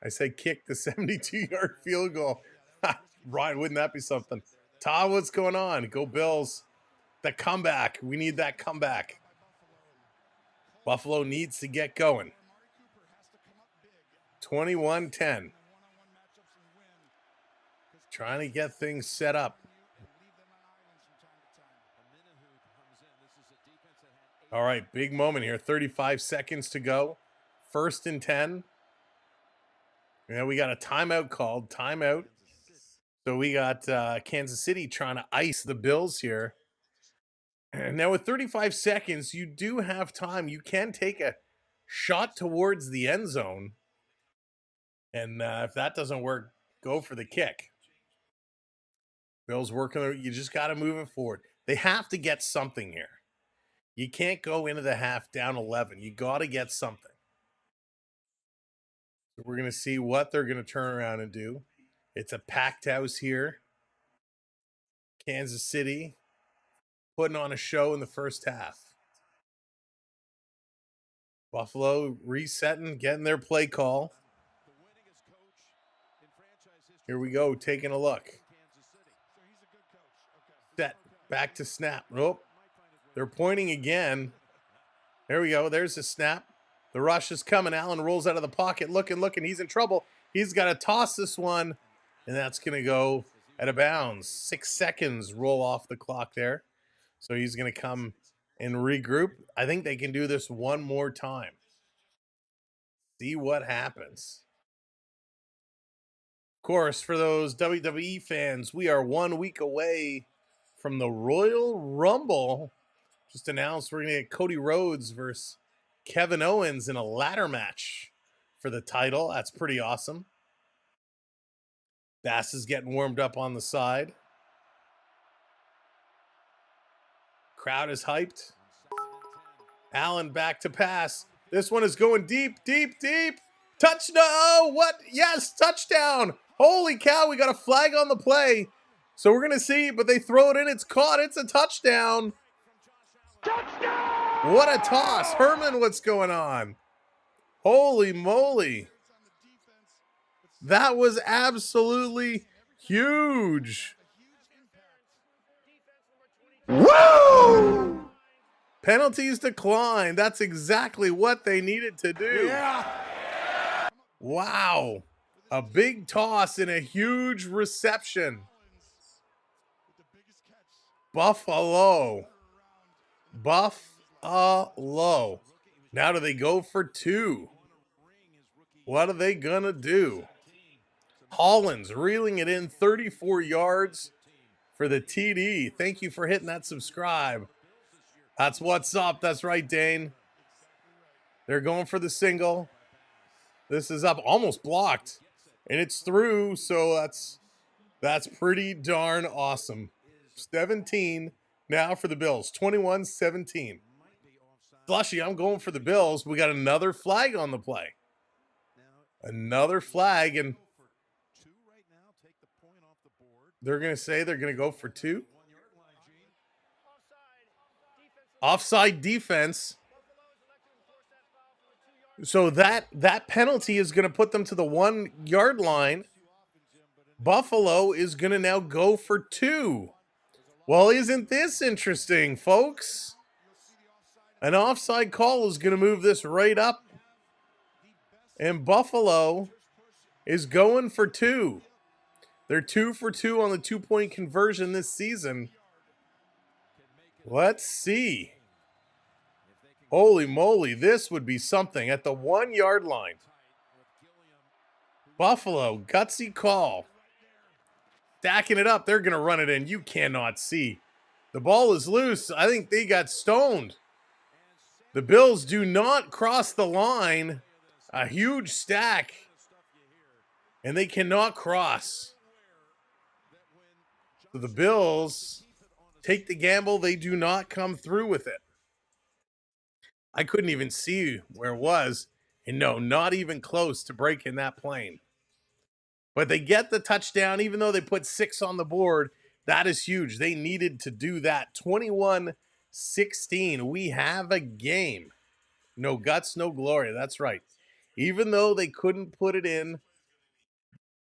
I say kick the 72-yard field goal. Ryan, wouldn't that be something? Todd, what's going on? Go Bills. The comeback. We need that comeback. Buffalo needs to get going. 21-10. Trying to get things set up. All right, big moment here. 35 seconds to go. 1st and 10. Yeah, we got a timeout called. Timeout. So we got Kansas City trying to ice the Bills here. And now with 35 seconds, you do have time. You can take a shot towards the end zone. And if that doesn't work, go for the kick. Bills working. You just got to move it forward. They have to get something here. You can't go into the half down 11. You got to get something. So we're going to see what they're going to turn around and do. It's a packed house here. Kansas City putting on a show in the first half. Buffalo resetting, getting their play call. Here we go, taking a look. Set, back to snap. Nope. They're pointing again. There we go. There's a snap. The rush is coming. Allen rolls out of the pocket, looking. He's in trouble. He's got to toss this one, and that's going to go out of bounds. 6 seconds roll off the clock there. So he's going to come and regroup. I think they can do this one more time. See what happens. Of course, for those WWE fans, we are 1 week away from the Royal Rumble. Just announced we're going to get Cody Rhodes versus Kevin Owens in a ladder match for the title. That's pretty awesome. Bass is getting warmed up on the side. Crowd is hyped. Allen back to pass. This one is going deep. Touchdown. Oh, what? Yes, touchdown. Holy cow, we got a flag on the play. So we're going to see, but they throw it in. It's caught. It's a touchdown. What a toss. Herman, what's going on? Holy moly. That was absolutely huge. Woo! Penalties declined. That's exactly what they needed to do. Yeah. Wow. A big toss and a huge reception. Buffalo. Now do they go for 2? What are they going to do? Hollins reeling it in 34 yards for the TD. Thank you for hitting that subscribe. That's what's up. That's right, Dane. They're going for the single. This is up, almost blocked. And it's through, so that's pretty darn awesome. 17 now for the Bills. 21-17. Slushy, I'm going for the Bills. We got another flag on the play. Another flag, and they're going to say they're going to go for 2. Offside defense. So that penalty is going to put them to the 1 yard line. Buffalo is going to now go for 2. Well, isn't this interesting, folks? An offside call is going to move this right up. And Buffalo is going for 2. They're 2 for 2 on the 2-point conversion this season. Let's see. Holy moly, this would be something at the 1 yard line. Buffalo, gutsy call. Stacking it up. They're going to run it in. You cannot see. The ball is loose. I think they got stoned. The Bills do not cross the line. A huge stack. And they cannot cross. So the Bills take the gamble. They do not come through with it. I couldn't even see where it was. And no, not even close to breaking that plane. But they get the touchdown, even though they put 6 on the board. That is huge. They needed to do that. 21-16. We have a game. No guts, no glory. That's right. Even though they couldn't put it in,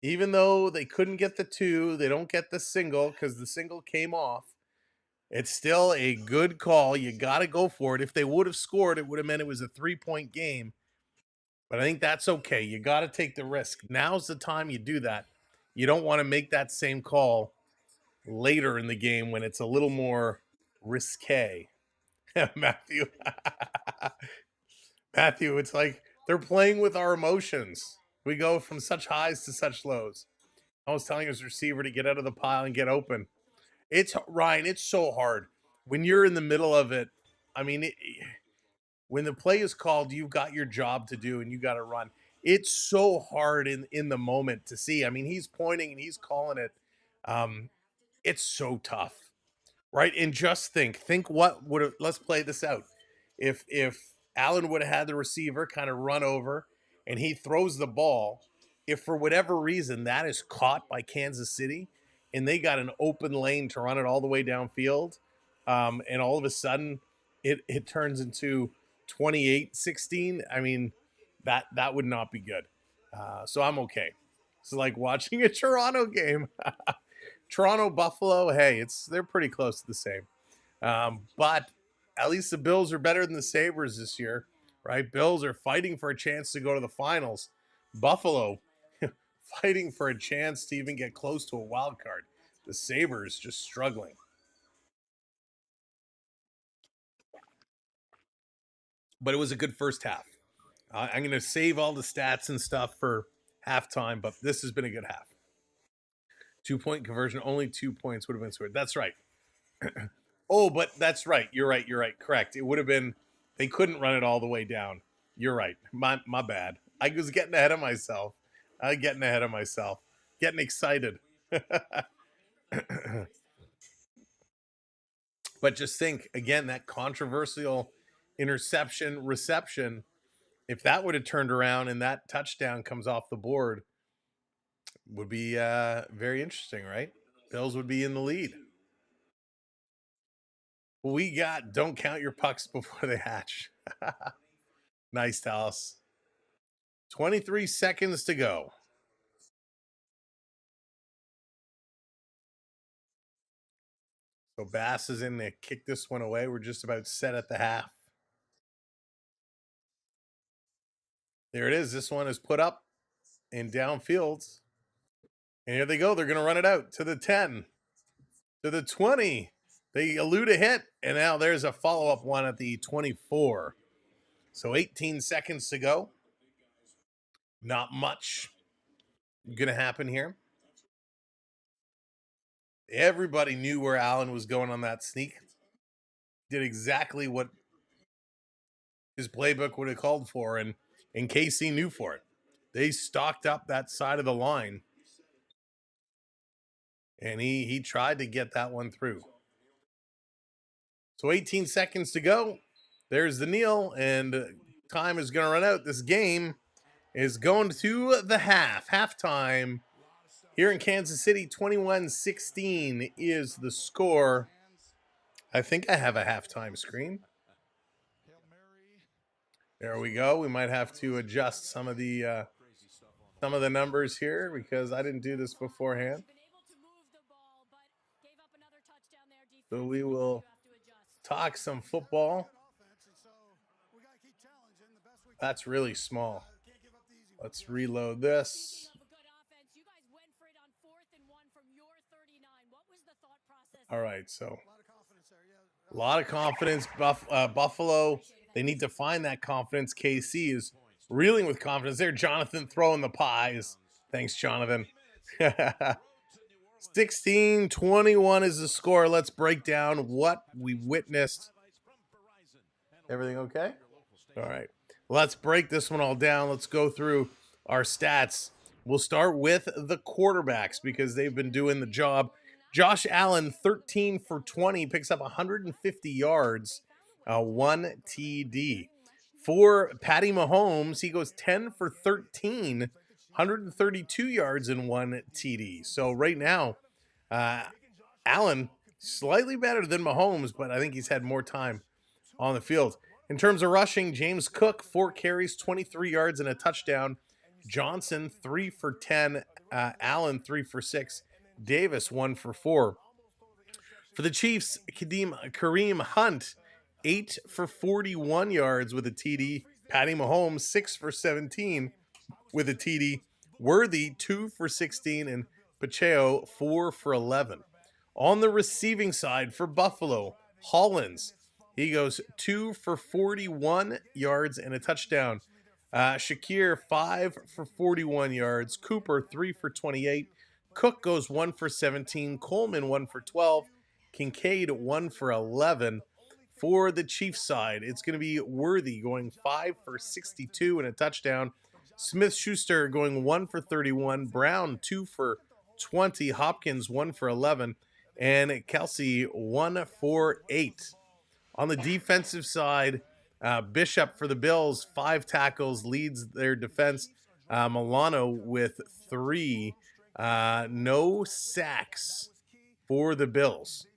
even though they couldn't get the 2, they don't get the single because the single came off. It's still a good call. You got to go for it. If they would have scored, it would have meant it was a 3-point game. But I think that's okay. You got to take the risk. Now's the time you do that. You don't want to make that same call later in the game when it's a little more risque. Matthew. Matthew, it's like they're playing with our emotions. We go from such highs to such lows. I was telling his receiver to get out of the pile and get open. It's Ryan, it's so hard. When you're in the middle of it, I mean, when the play is called, you've got your job to do and you got to run. It's so hard in the moment to see. I mean, he's pointing and he's calling it. It's so tough, right? And just think what would have. Let's play this out. If Allen would have had the receiver kind of run over and he throws the ball, if for whatever reason that is caught by Kansas City and they got an open lane to run it all the way downfield, and all of a sudden it turns into 28-16, I mean, that would not be good. So I'm okay. It's like watching a Toronto game. Toronto Buffalo, hey, they're pretty close to the same. But at least the Bills are better than the Sabres this year, right? Bills are fighting for a chance to go to the finals. Buffalo fighting for a chance to even get close to a wild card. The Sabres just struggling. But it was a good first half. I'm going to save all the stats and stuff for halftime, but this has been a good half. 2-point conversion, only 2 points would have been scored. That's right. Oh, but that's right. You're right. Correct. It would have been, they couldn't run it all the way down. You're right. My bad. I was getting ahead of myself. Getting excited. But just think, again, that controversial interception reception, if that would have turned around and that touchdown comes off the board, would be very interesting, right? Bills would be in the lead. We got don't count your pucks before they hatch. Nice, Dallas. 23 seconds to go. So Bass is in to kick this one away. We're just about set at the half. There it is. This one is put up in downfields. And here they go. They're going to run it out to the 10, to the 20. They elude a hit. And now there's a follow-up one at the 24. So 18 seconds to go. Not much going to happen here. Everybody knew where Allen was going on that sneak. Did exactly what his playbook would have called for, and KC knew for it. They stocked up that side of the line, and he tried to get that one through. So 18 seconds to go. There's the kneel, and time is going to run out. This game is going to the halftime. Here in Kansas City, 21-16 is the score. I think I have a halftime screen. There we go. We might have to adjust some of the numbers here because I didn't do this beforehand. So we will talk some football. That's really small. Let's reload this. All right, so a lot of confidence. Buffalo, they need to find that confidence. KC is reeling with confidence. There, Jonathan throwing the pies. Thanks, Jonathan. 16-21 is the score. Let's break down what we witnessed. Everything okay? All right. Let's break this one all down. Let's go through our stats. We'll start with the quarterbacks because they've been doing the job. Josh Allen, 13 for 20, picks up 150 yards, 1 TD. For Patty Mahomes, he goes 10 for 13, 132 yards and 1 TD. So right now, Allen, slightly better than Mahomes, but I think he's had more time on the field. In terms of rushing, James Cook, 4 carries, 23 yards and a touchdown. Johnson, 3 for 10. Allen, 3 for 6. Davis, 1 for 4. For the Chiefs, Kareem Hunt, 8 for 41 yards with a TD. Patty Mahomes, 6 for 17 with a TD. Worthy, 2 for 16, and Pacheco, 4 for 11. On the receiving side for Buffalo, Hollins, he goes 2 for 41 yards and a touchdown. Shakir, 5 for 41 yards. Cooper, 3 for 28. Cook goes 1 for 17. Coleman, 1 for 12. Kincaid, 1 for 11. For the Chiefs side, it's going to be Worthy going 5 for 62 and a touchdown. Smith-Schuster going 1 for 31. Brown, 2 for 20. Hopkins, 1 for 11. And Kelsey, 1 for 8. On the defensive side, Bishop for the Bills, 5 tackles, leads their defense. Milano with 3. No sacks for the Bills.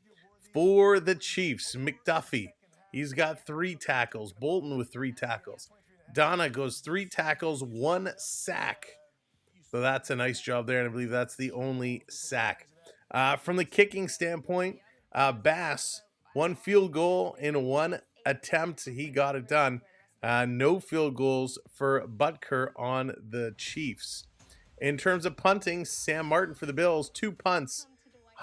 For the Chiefs, McDuffie, he's got 3 tackles. Bolton with 3 tackles. Donna goes 3 tackles, 1 sack. So that's a nice job there, and I believe that's the only sack. From the kicking standpoint, Bass, 1 field goal in 1 attempt. He got it done. No field goals for Butker on the Chiefs. In terms of punting, Sam Martin for the Bills, 2 punts,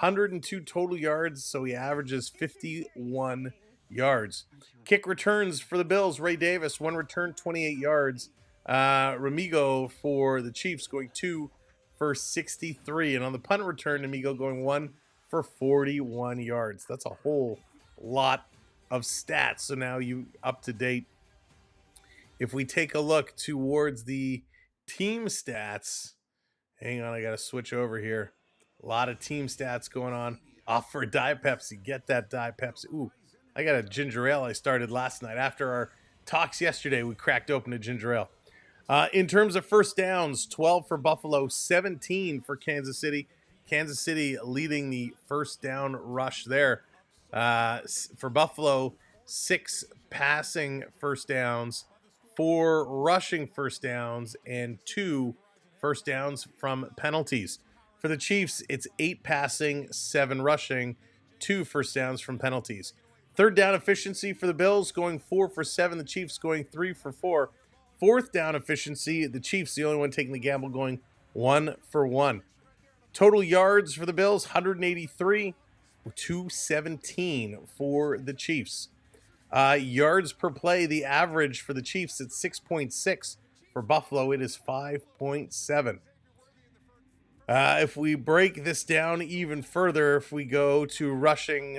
102 total yards, so he averages 51 yards. Kick returns for the Bills, Ray Davis, 1 return, 28 yards. Remigo for the Chiefs going 2 for 63. And on the punt return, Remigo going 1 for 41 yards. That's a whole lot of stats. So now you up to date. If we take a look towards the team stats, hang on, I got to switch over here. A lot of team stats going on. Off for Diet Pepsi. Get that Diet Pepsi. Ooh, I got a ginger ale I started last night. After our talks yesterday, we cracked open a ginger ale. In terms of first downs, 12 for Buffalo, 17 for Kansas City. Kansas City leading the first down rush there. For Buffalo, 6 passing first downs, 4 rushing first downs, and 2 first downs from penalties. For the Chiefs, it's 8 passing, 7 rushing, 2 first downs from penalties. Third down efficiency for the Bills, going 4 for 7. The Chiefs going 3 for 4. Fourth down efficiency, the Chiefs, the only one taking the gamble, going 1 for 1. Total yards for the Bills, 183, 217 for the Chiefs. Yards per play, the average for the Chiefs at 6.6. For Buffalo, it is 5.7. If we break this down even further, if we go to rushing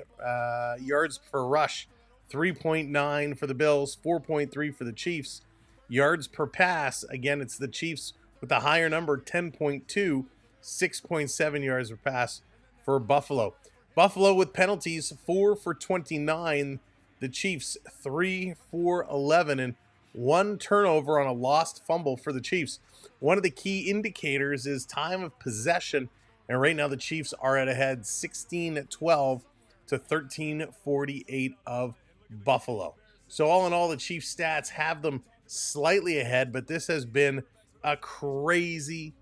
yards per rush, 3.9 for the Bills, 4.3 for the Chiefs. Yards per pass, again, it's the Chiefs with the higher number, 10.2, 6.7 yards per pass for Buffalo. Buffalo with penalties, 4 for 29. The Chiefs, 3 for 11, and 1 turnover on a lost fumble for the Chiefs. One of the key indicators is time of possession, and right now the Chiefs are at ahead 16-12 to 13-48 of Buffalo. So all in all, the Chiefs stats have them slightly ahead, but this has been a crazy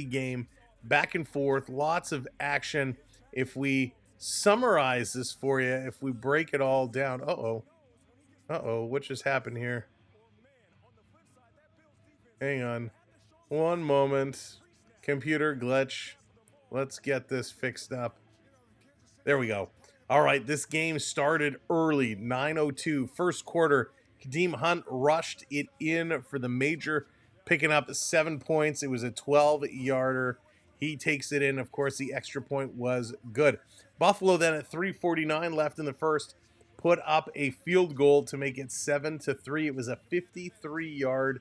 game, back and forth, lots of action. If we summarize this for you, if we break it all down, what just happened here? Hang on one moment, computer glitch. Let's get this fixed up. There we go. All right, this game started early, 9:02, first quarter. Kadeem Hunt rushed it in for the major, picking up 7 points. It was a 12-yarder. He takes it in. Of course, the extra point was good. Buffalo then at 3:49 left in the first put up a field goal to make it 7-3. It was a 53-yard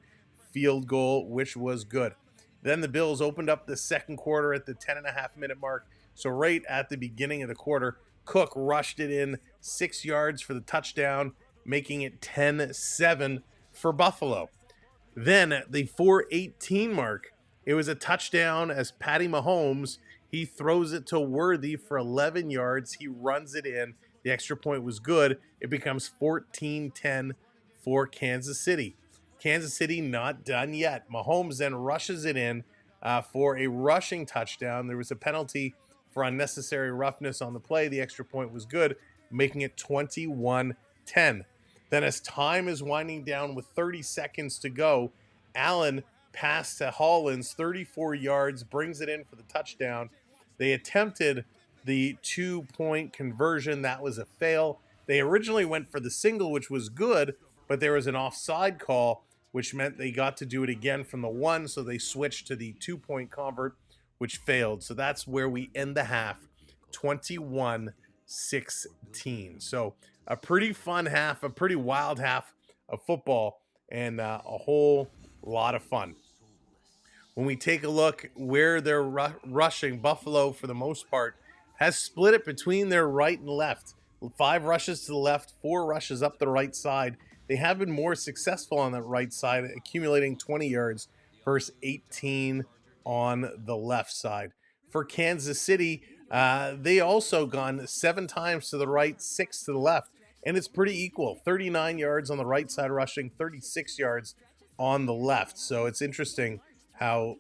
field goal, which was good. Then the Bills opened up the second quarter at the 10.5-minute mark. So right at the beginning of the quarter, Cook rushed it in 6 yards for the touchdown, making it 10-7 for Buffalo. Then at the 4:18 mark, it was a touchdown as Patty Mahomes, he throws it to Worthy for 11 yards. He runs it in. The extra point was good. It becomes 14-10 for Kansas City. Kansas City not done yet. Mahomes then rushes it in for a rushing touchdown. There was a penalty for unnecessary roughness on the play. The extra point was good, making it 21-10. Then as time is winding down with 30 seconds to go, Allen pass to Hollins, 34 yards, brings it in for the touchdown. They attempted the 2-point conversion. That was a fail. They originally went for the single, which was good, but there was an offside call, which meant they got to do it again from the 1, so they switched to the 2-point convert, which failed. So that's where we end the half, 21-16. So a pretty fun half, a pretty wild half of football, and a whole lot of fun. When we take a look where they're rushing, Buffalo, for the most part, has split it between their right and left. 5 rushes to the left, 4 rushes up the right side. They have been more successful on the right side, accumulating 20 yards versus 18 on the left side. For Kansas City, they also gone 7 times to the right, 6 to the left, and it's pretty equal. 39 yards on the right side rushing, 36 yards on the left. So it's interesting how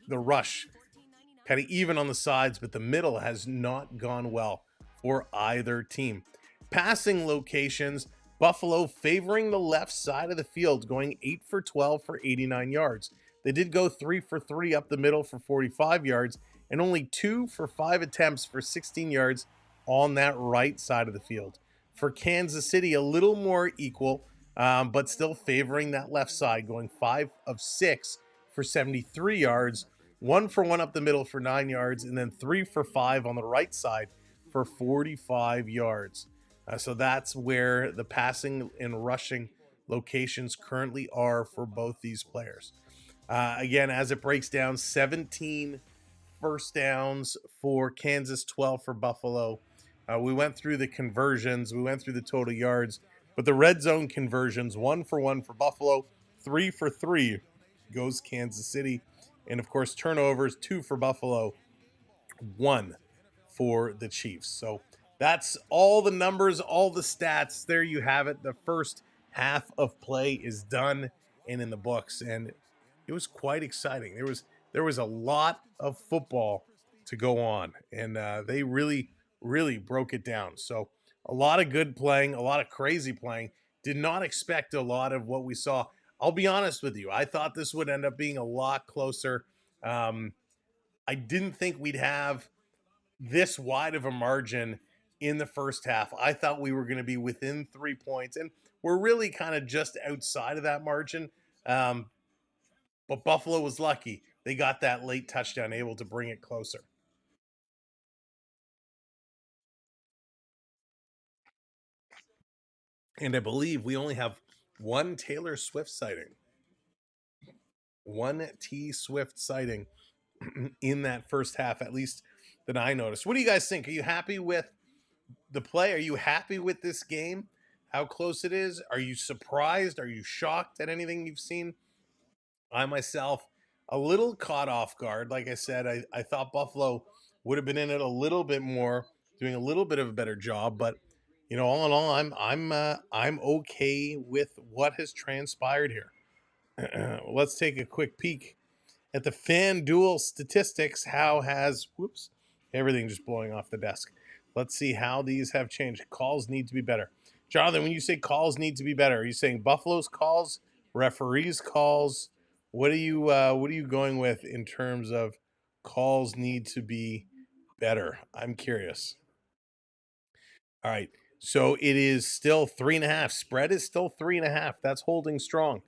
the rush kind of even on the sides, but the middle has not gone well for either team. Passing locations, Buffalo favoring the left side of the field, going 8 for 12 for 89 yards. They did go 3 for 3 up the middle for 45 yards, and only 2 for 5 attempts for 16 yards on that right side of the field. For Kansas City, a little more equal, but still favoring that left side, going 5 of 6 for 73 yards, 1 for 1 up the middle for 9 yards, and then 3 for 5 on the right side for 45 yards. So that's where the passing and rushing locations currently are for both these players. Again, as it breaks down, 17 first downs for Kansas, 12 for Buffalo. We went through the conversions, we went through the total yards, but the red zone conversions, 1 for 1 for Buffalo, 3 for 3 goes Kansas City. And of course, turnovers, 2 for Buffalo, 1 for the Chiefs. So that's all the numbers, all the stats. There you have it. The first half of play is done and in the books, and it was quite exciting. There was a lot of football to go on, and they really broke it down. So a lot of good playing, a lot of crazy playing. Did not expect a lot of what we saw. I'll be honest with you. I thought this would end up being a lot closer. I didn't think we'd have this wide of a margin in the first half. I thought we were going to be within 3 points, and we're really kind of just outside of that margin. But Buffalo was lucky. They got that late touchdown, able to bring it closer. And I believe we only have one Taylor Swift sighting. One T Swift sighting in that first half, at least that I noticed. What do you guys think? Are you happy with the play? Are you happy with this game? How close it is? Are you surprised? Are you shocked at anything you've seen? I myself, a little caught off guard. Like I said, I thought Buffalo would have been in it a little bit more, doing a little bit of a better job. But you know, all in all, I'm okay with what has transpired here. Let's take a quick peek at the FanDuel statistics. How has everything just blowing off the desk? Let's see how these have changed. Calls need to be better. Jonathan, when you say calls need to be better, are you saying Buffalo's calls, referees' calls? What are you going with in terms of calls need to be better? I'm curious. All right. So it is still 3.5. Spread is still 3.5. That's holding strong.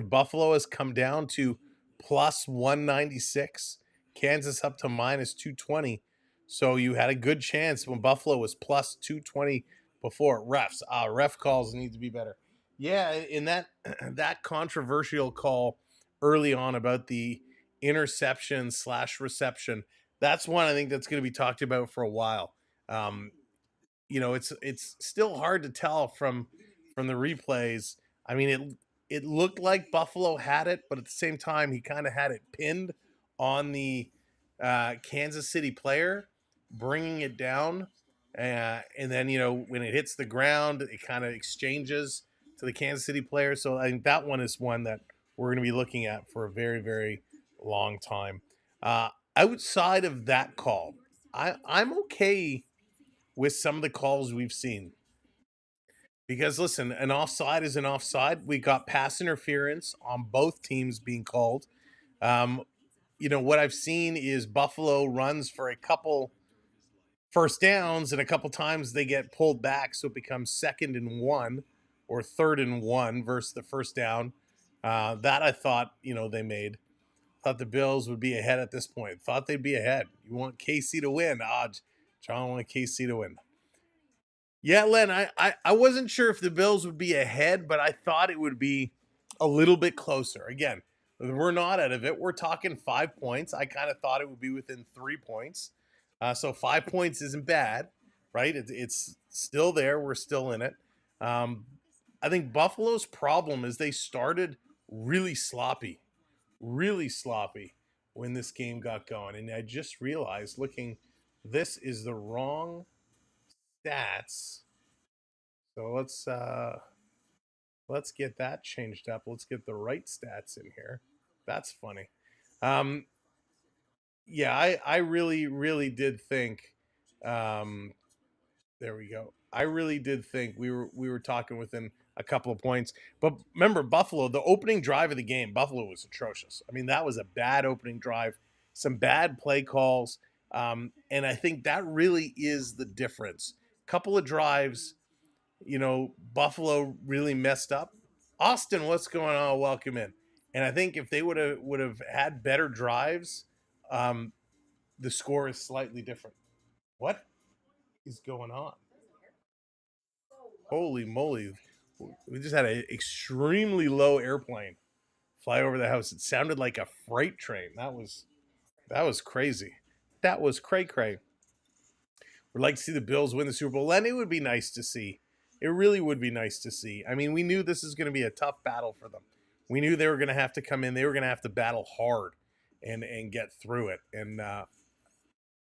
Buffalo has come down to plus 196. Kansas up to minus 220. So you had a good chance when Buffalo was plus 220 before. Refs. Ref calls need to be better. Yeah, in that that controversial call early on about the interception / reception, that's one I think that's going to be talked about for a while. You know, it's still hard to tell from the replays. I mean, it looked like Buffalo had it, but at the same time, he kind of had it pinned on the Kansas City player, bringing it down. And then, you know, when it hits the ground, it kind of exchanges to the Kansas City player. So I think that one is one that we're going to be looking at for a very, very long time. Outside of that call, I'm okay with some of the calls we've seen. Because listen, an offside is an offside. We got pass interference on both teams being called. What I've seen is Buffalo runs for a couple first downs, and a couple times they get pulled back, so it becomes 2nd and 1 or 3rd and 1 versus the first down. That I thought they made. Thought the Bills would be ahead at this point. Thought they'd be ahead. You want KC to win? John wanted KC to win. Yeah, Len, I wasn't sure if the Bills would be ahead, but I thought it would be a little bit closer. Again, we're not out of it. We're talking 5 points. I kind of thought it would be within 3 points. So 5 points isn't bad, right? It's still there. We're still in it. I think Buffalo's problem is they started really sloppy when this game got going. And I just realized this is the wrong stats. So let's get that changed up. Let's get the right stats in here. That's funny. Yeah, I really, really did think there we go. I really did think we were talking within a couple of points. But remember, Buffalo, the opening drive of the game, Buffalo was atrocious. I mean, that was a bad opening drive, some bad play calls. And I think that really is the difference. Couple of drives, Buffalo really messed up. Austin, what's going on? Welcome in. And I think if they would have had better drives, the score is slightly different. What is going on? Holy moly. We just had an extremely low airplane fly over the house. It sounded like a freight train. That was crazy. That was cray-cray. Would like to see the Bills win the Super Bowl. And it would be nice to see. It really would be nice to see. I mean, we knew this is going to be a tough battle for them. We knew they were going to have to come in. They were going to have to battle hard and get through it. And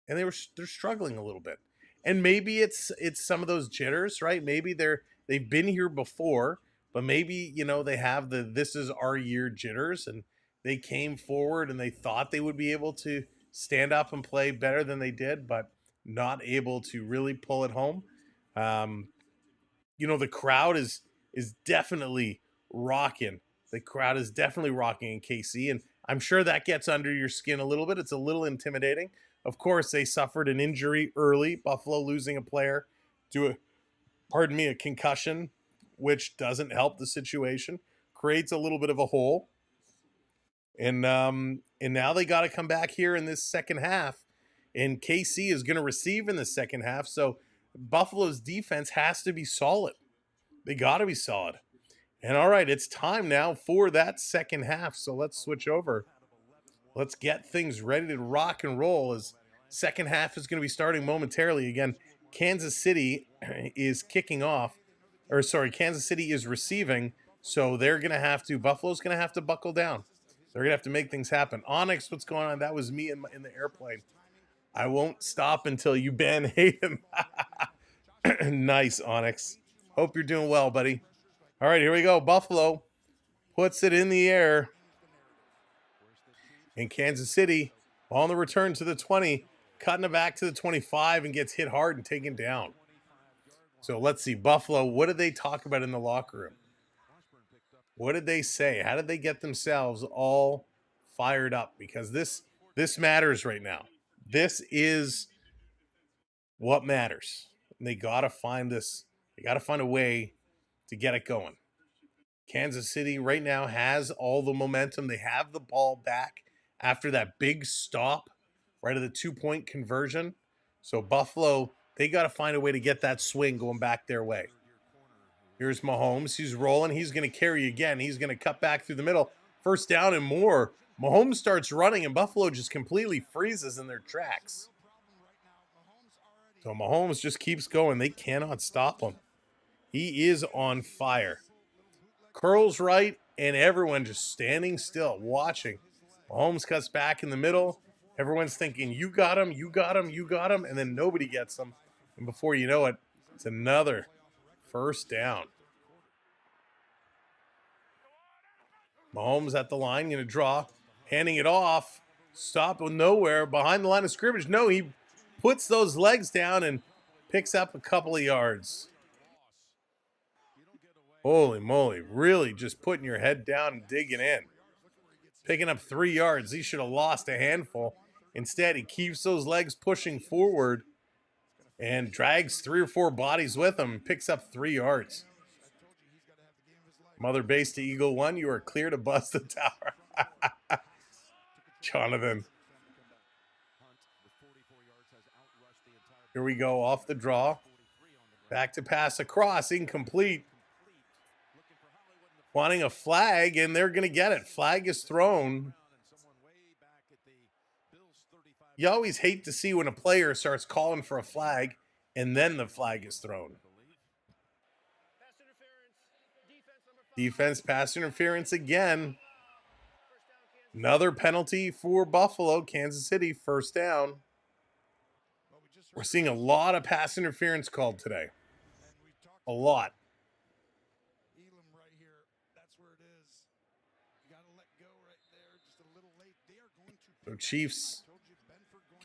they're struggling a little bit. And maybe it's some of those jitters, right? Maybe they've been here before, but maybe, they have the this is our year jitters, and they came forward and they thought they would be able to stand up and play better than they did, but not able to really pull it home. The crowd is definitely rocking. The crowd is definitely rocking in KC, and I'm sure that gets under your skin a little bit. It's a little intimidating. Of course, they suffered an injury early, Buffalo losing a player to a concussion, which doesn't help the situation, creates a little bit of a hole. And now they got to come back here in this second half, and KC is going to receive in the second half. So Buffalo's defense has to be solid. They got to be solid. And all right, it's time now for that second half. So let's switch over. Let's get things ready to rock and roll, as second half is going to be starting momentarily. Again, Kansas City is kicking off, Kansas City is receiving. So Buffalo's going to have to buckle down. They're going to have to make things happen. Onyx, what's going on? That was me in the airplane. I won't stop until you ban Hayden. Nice, Onyx. Hope you're doing well, buddy. All right, here we go. Buffalo puts it in the air. And Kansas City on the return to the 20, cutting it back to the 25 and gets hit hard and taken down. So let's see. Buffalo, what did they talk about in the locker room? What did they say? How did they get themselves all fired up? Because this matters right now. This is what matters. And they got to find this. They got to find a way to get it going. Kansas City right now has all the momentum. They have the ball back after that big stop right at the 2-point conversion. So Buffalo, they got to find a way to get that swing going back their way. Here's Mahomes. He's rolling. He's going to carry again. He's going to cut back through the middle. First down and more. Mahomes starts running, and Buffalo just completely freezes in their tracks. So Mahomes just keeps going. They cannot stop him. He is on fire. Curls right, and everyone just standing still, watching. Mahomes cuts back in the middle. Everyone's thinking, you got him, you got him, you got him, and then nobody gets him. And before you know it, it's another first down. Mahomes at the line, going to draw, handing it off. Stop with nowhere, behind the line of scrimmage. No, he puts those legs down and picks up a couple of yards. Holy moly, really just putting your head down and digging in. Picking up 3 yards. He should have lost a handful. Instead, he keeps those legs pushing forward and drags 3 or 4 bodies with him and picks up 3 yards. Mother base to Eagle 1, you are clear to bust the tower. Jonathan. Here we go, off the draw. Back to pass across, incomplete. Wanting a flag, and they're going to get it. Flag is thrown. You always hate to see when a player starts calling for a flag, and then the flag is thrown. Defense pass interference again. Another penalty for Buffalo. Kansas City, first down. We're seeing a lot of pass interference called today. A lot. So Chiefs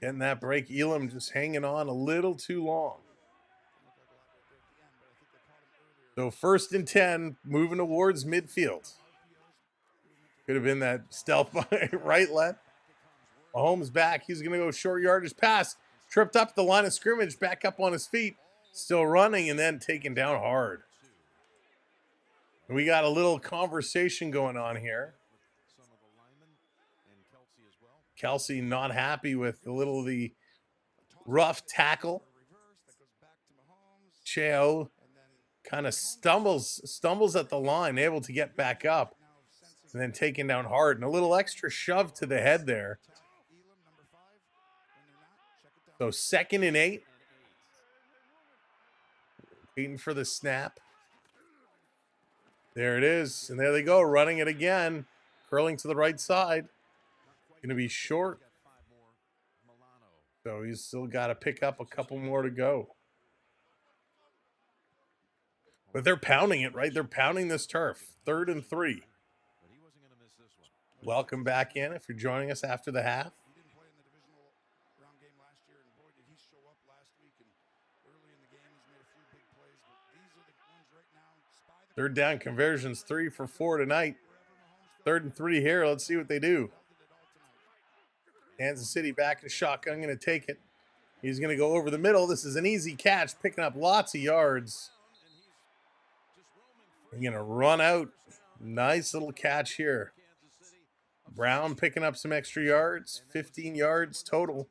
getting that break. Elam just hanging on a little too long. So 1st and 10, moving towards midfield. Could have been that stealth by right left. Mahomes back. He's going to go short yardage pass. Tripped up the line of scrimmage, back up on his feet. Still running and then taken down hard. We got a little conversation going on here. Kelsey not happy with the rough tackle. Cheo kind of stumbles at the line, able to get back up, and then taken down hard. And a little extra shove to the head there. So 2nd and 8. Waiting for the snap. There it is. And there they go, running it again. Curling to the right side. Going to be short. So he's still got to pick up a couple more to go. But they're pounding it, right? They're pounding this turf. 3rd and 3. Welcome back in if you're joining us after the half. Third down conversions, 3 for 4 tonight. 3rd and 3 here. Let's see what they do. Kansas City back in shotgun, going to take it. He's going to go over the middle. This is an easy catch, picking up lots of yards. We're going to run out. Nice little catch here. Brown picking up some extra yards, 15 yards total.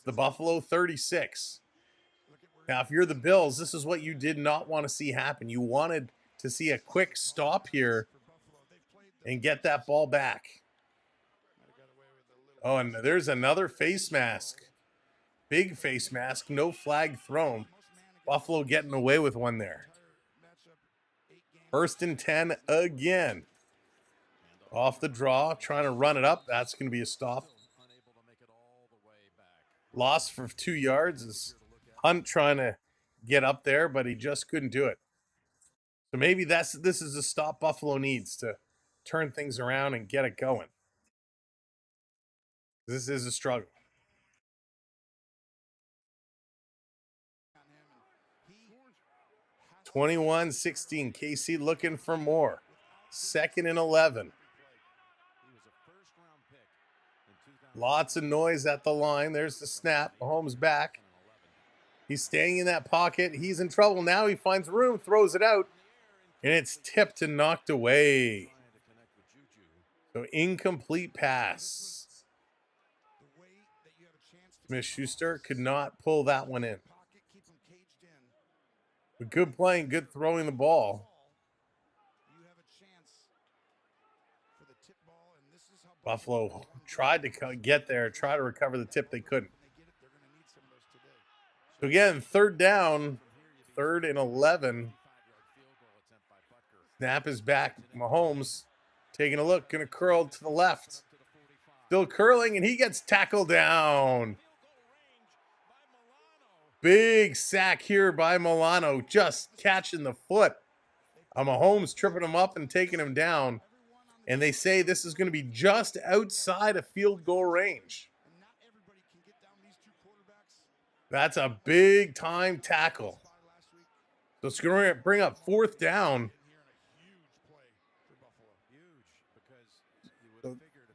The Buffalo 36. Now, if you're the Bills, this is what you did not want to see happen. You wanted to see a quick stop here and get that ball back. Oh, and there's another face mask. Big face mask, no flag thrown. Buffalo getting away with one there. 1st and 10 again. Off the draw, trying to run it up. That's going to be a stop. Loss for 2 yards is Hunt trying to get up there, but he just couldn't do it. So maybe this is a stop Buffalo needs to turn things around and get it going. This is a struggle. (21-16). KC looking for more. 2nd and 11. Lots of noise at the line. There's the snap. Mahomes back. He's staying in that pocket. He's in trouble now. He finds room, throws it out, and it's tipped and knocked away. So incomplete pass. Smith-Schuster could not pull that one in. But good playing, good throwing the ball. Buffalo tried to get there, try to recover the tip. They couldn't. So again, 3rd down, 3rd and 11. Snap is back. Mahomes taking a look, going to curl to the left. Still curling, and he gets tackled down. Big sack here by Milano, just catching the foot. Mahomes tripping him up and taking him down. And they say this is going to be just outside of field goal range. That's a big time tackle. So it's going to bring up 4th down.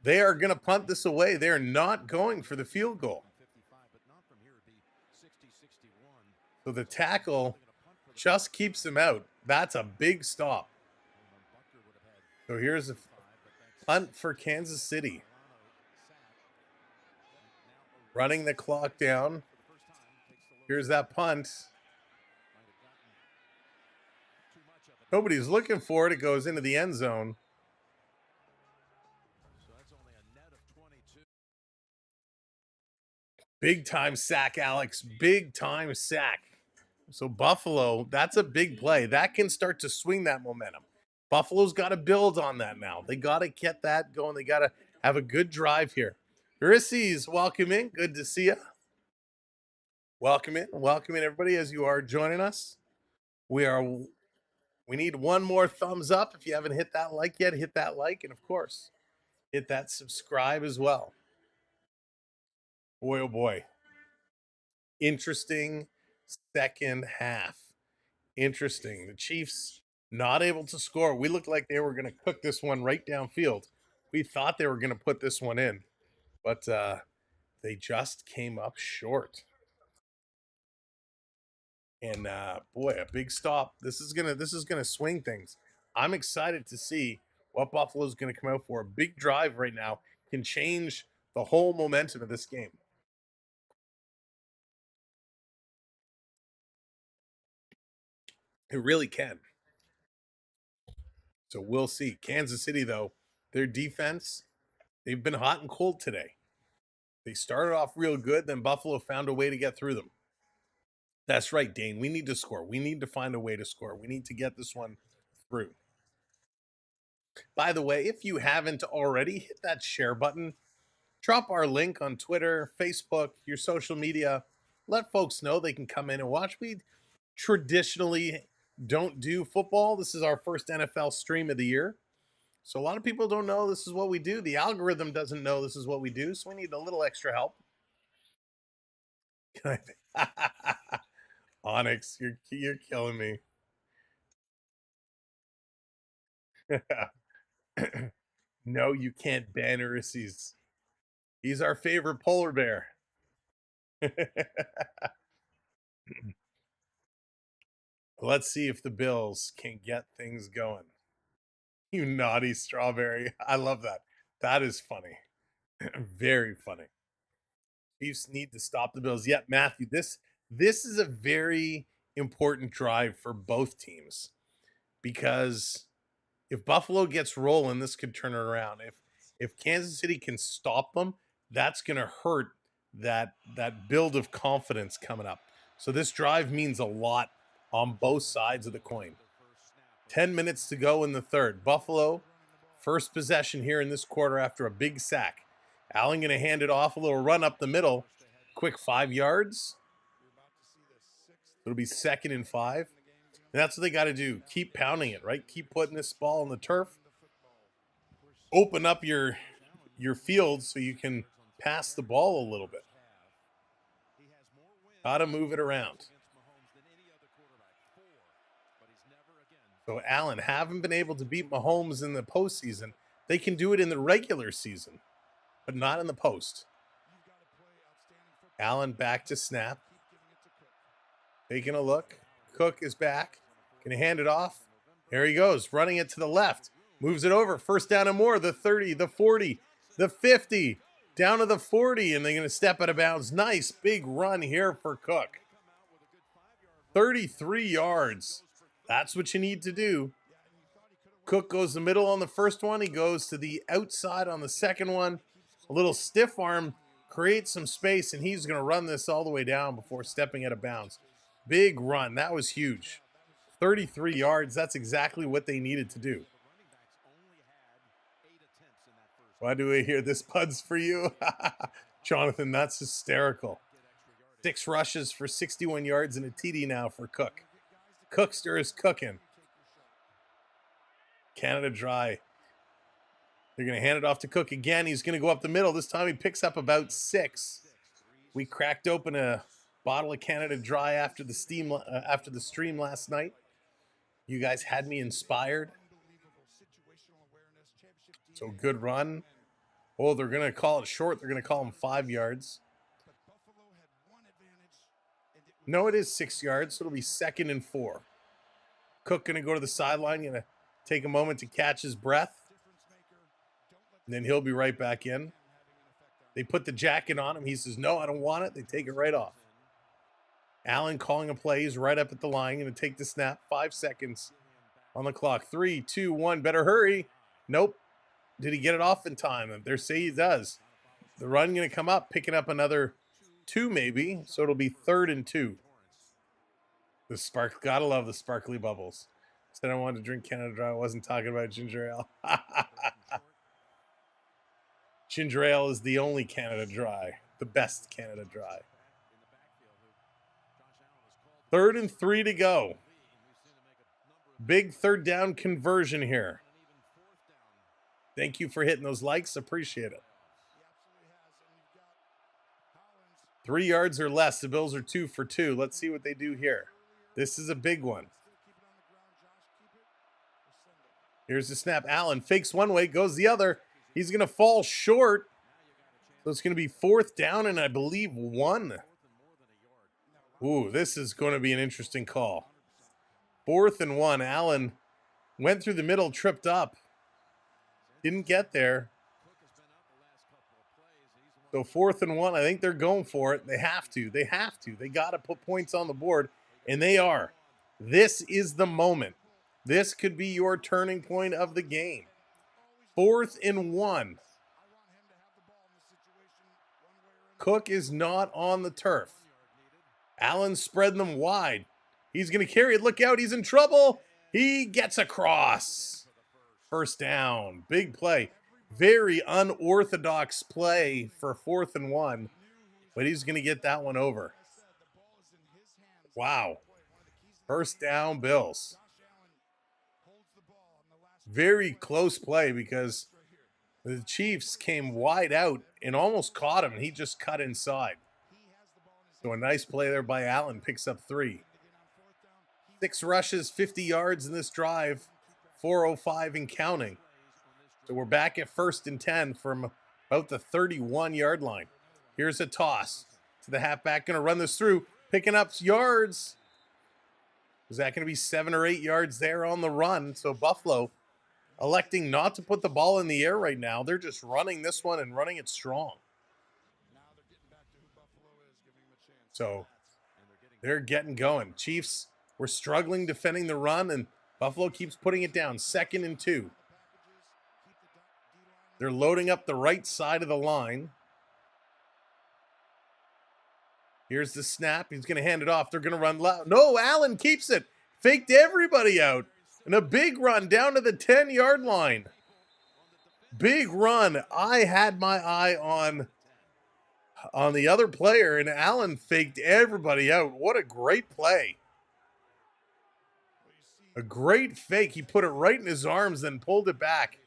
They are going to punt this away. They're not going for the field goal. So the tackle just keeps him out. That's a big stop. So here's a punt for Kansas City. Running the clock down. Here's that punt. Nobody's looking for it. It goes into the end zone. Big time sack, Alex. Big time sack. So Buffalo, that's a big play. That can start to swing that momentum. Buffalo's got to build on that now. They got to get that going. They got to have a good drive here. Urises, welcome in. Good to see you. Welcome in. Welcome in, everybody, as you are joining us. We need one more thumbs up. If you haven't hit that like yet, hit that like. And, of course, hit that subscribe as well. Boy, oh boy. Interesting second half. Interesting. The Chiefs not able to score. We looked like they were going to cook this one right downfield. We thought they were going to put this one in, but they just came up short. And boy, a big stop. This is gonna swing things. I'm excited to see what Buffalo's going to come out for. A big drive right now can change the whole momentum of this game. It really can. So we'll see. Kansas City, though, their defense, they've been hot and cold today. They started off real good, then Buffalo found a way to get through them. That's right, Dane. We need to score. We need to find a way to score. We need to get this one through. By the way, if you haven't already, hit that share button. Drop our link on Twitter, Facebook, your social media. Let folks know they can come in and watch. We traditionally don't do football. This is our first NFL stream of the year. So a lot of people don't know this is what we do. The algorithm doesn't know this is what we do, so we need a little extra help. Onyx, you're killing me. No, you can't ban Urises. He's our favorite polar bear. Let's see if the Bills can get things going. You naughty strawberry. I love that. That is funny. Very funny. Chiefs need to stop the Bills. Yet, Matthew, this is a very important drive for both teams because if Buffalo gets rolling, this could turn it around. If Kansas City can stop them, that's going to hurt that build of confidence coming up. So this drive means a lot on both sides of the coin. 10 minutes to go in the third. Buffalo, first possession here in this quarter after a big sack. Allen going to hand it off, a little run up the middle. Quick 5 yards. It'll be 2nd and 5. And that's what they got to do. Keep pounding it, right? Keep putting this ball on the turf. Open up your field so you can pass the ball a little bit. Got to move it around. So Allen haven't been able to beat Mahomes in the postseason. They can do it in the regular season, but not in the post. Allen back to snap. Taking a look. Cook is back. Going to hand it off. There he goes, running it to the left. Moves it over. First down and more. The 30, the 40, the 50. Down to the 40, and they're going to step out of bounds. Nice big run here for Cook. 33 yards. That's what you need to do. Cook goes the middle on the first one. He goes to the outside on the second one. A little stiff arm creates some space, and he's going to run this all the way down before stepping out of bounds. Big run. That was huge. 33 yards. That's exactly what they needed to do. Why do we hear this buzz for you? Jonathan, that's hysterical. 6 rushes for 61 yards and a TD now for Cook. Cookster is cooking. Canada Dry. They're going to hand it off to Cook again. He's going to go up the middle. This time he picks up about 6. We cracked open a bottle of Canada Dry after the stream last night. You guys had me inspired. So good run. Oh, they're going to call it short. They're going to call him 5 yards. No, it is 6 yards, so it'll be 2nd and 4. Cook going to go to the sideline, going to take a moment to catch his breath. And then he'll be right back in. They put the jacket on him. He says, no, I don't want it. They take it right off. Allen calling a play. He's right up at the line. Going to take the snap. 5 seconds on the clock. 3, 2, 1. Better hurry. Nope. Did he get it off in time? They say he does. The run going to come up, picking up another 2 maybe. So it'll be 3rd and 2. The spark. Gotta love the sparkly bubbles. Said I wanted to drink Canada Dry. I wasn't talking about ginger ale. Ginger ale is the only Canada Dry. The best Canada Dry. 3rd and 3 to go. Big 3rd down conversion here. Thank you for hitting those likes. Appreciate it. 3 yards or less. The Bills are 2 for 2. Let's see what they do here. This is a big one. Here's the snap. Allen fakes one way, goes the other. He's going to fall short. So it's going to be 4th down and I believe 1. Ooh, this is going to be an interesting call. 4th and 1. Allen went through the middle, tripped up. Didn't get there. So 4th and 1. I think they're going for it. They have to. They have to. They got to put points on the board. And they are. This is the moment. This could be your turning point of the game. 4th and 1. Cook is not on the turf. Allen's spreading them wide. He's going to carry it. Look out. He's in trouble. He gets across. 1st down. Big play. Very unorthodox play for 4th and 1. But he's going to get that one over. Wow. 1st down, Bills. Very close play because the Chiefs came wide out and almost caught him. And he just cut inside. So a nice play there by Allen. Picks up 3. 6 rushes, 50 yards in this drive. 4:05 and counting. So we're back at 1st and 10 from about the 31-yard line. Here's a toss to the halfback. Going to run this through. Picking up yards. Is that going to be 7 or 8 yards there on the run? So Buffalo electing not to put the ball in the air right now. They're just running this one and running it strong. So they're getting going. Chiefs were struggling defending the run, and Buffalo keeps putting it down. 2nd and 2. They're loading up the right side of the line. Here's the snap. He's going to hand it off. They're going to run loud. No, Allen keeps it. Faked everybody out. And a big run down to the 10-yard line. Big run. I had my eye on the other player, and Allen faked everybody out. What a great play. A great fake. He put it right in his arms, then pulled it back.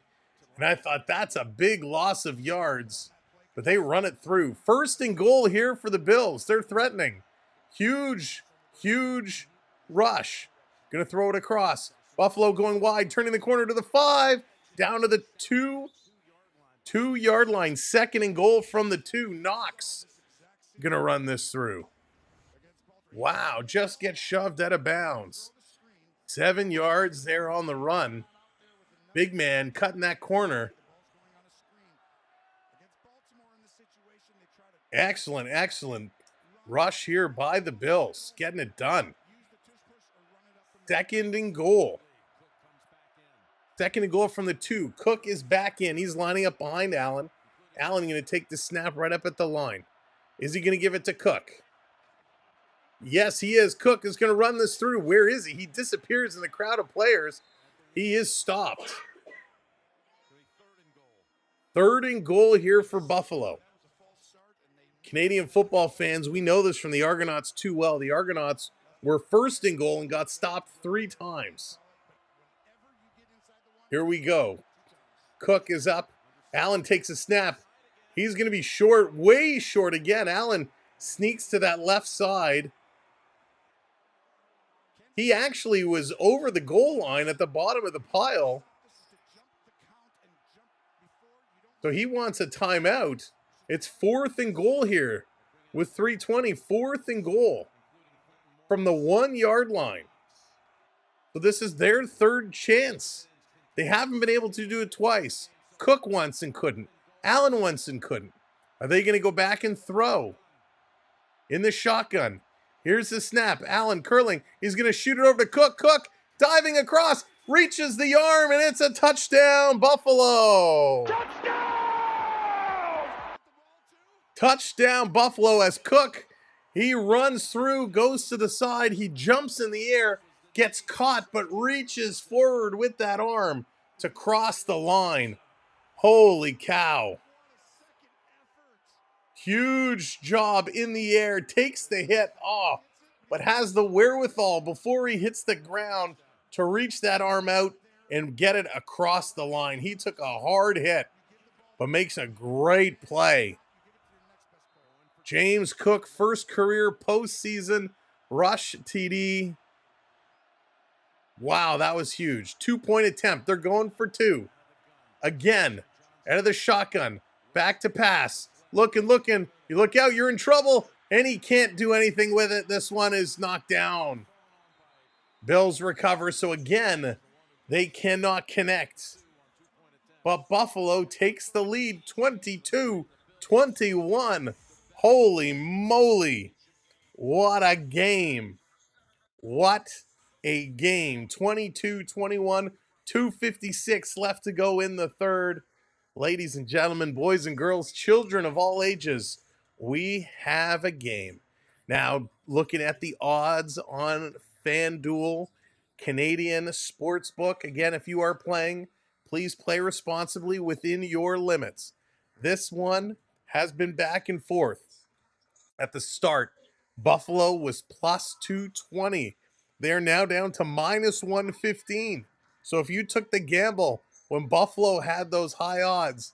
And I thought that's a big loss of yards. But they run it through. 1st and goal here for the Bills. They're threatening. Huge, huge rush. Going to throw it across. Buffalo going wide, turning the corner to the 5. Down to the 2-yard line. 2nd and goal from the 2. Knox going to run this through. Wow, just gets shoved out of bounds. 7 yards there on the run. Big man cutting that corner. Excellent, excellent rush here by the Bills. Getting it done. 2nd and goal. 2nd and goal from the 2. Cook is back in. He's lining up behind Allen. Allen going to take the snap right up at the line. Is he going to give it to Cook? Yes, he is. Cook is going to run this through. Where is he? He disappears in the crowd of players. He is stopped. 3rd and goal here for Buffalo. Canadian football fans, we know this from the Argonauts too well. The Argonauts were 1st and goal and got stopped 3 times. Here we go. Cook is up. Allen takes a snap. He's going to be short, way short again. Allen sneaks to that left side. He actually was over the goal line at the bottom of the pile. So he wants a timeout. It's 4th and goal here with 3:20. 4th and goal from the 1-yard line. So this is their 3rd chance. They haven't been able to do it twice. Cook once and couldn't. Allen once and couldn't. Are they going to go back and throw in the shotgun? Here's the snap. Allen curling. He's going to shoot it over to Cook. Cook diving across. Reaches the arm, and it's a touchdown, Buffalo. Touchdown, Buffalo, as Cook, he runs through, goes to the side. He jumps in the air, gets caught, but reaches forward with that arm to cross the line. Holy cow. Huge job in the air, takes the hit off, but has the wherewithal before he hits the ground to reach that arm out and get it across the line. He took a hard hit, but makes a great play. James Cook, first career postseason rush TD. Wow, that was huge. 2-point attempt. They're going for 2. Again, out of the shotgun, back to pass. Looking. You look out, you're in trouble, and he can't do anything with it. This one is knocked down. Bills recover, so again, they cannot connect. But Buffalo takes the lead 22-21. Holy moly. What a game. What a game. 22-21, 2:56 left to go in the third. Ladies and gentlemen, boys and girls, children of all ages, we have a game. Now, looking at the odds on FanDuel, Canadian Sportsbook. Again, if you are playing, please play responsibly within your limits. This one has been back and forth. At the start, Buffalo was plus 220. They're now down to minus 115. So if you took the gamble when Buffalo had those high odds,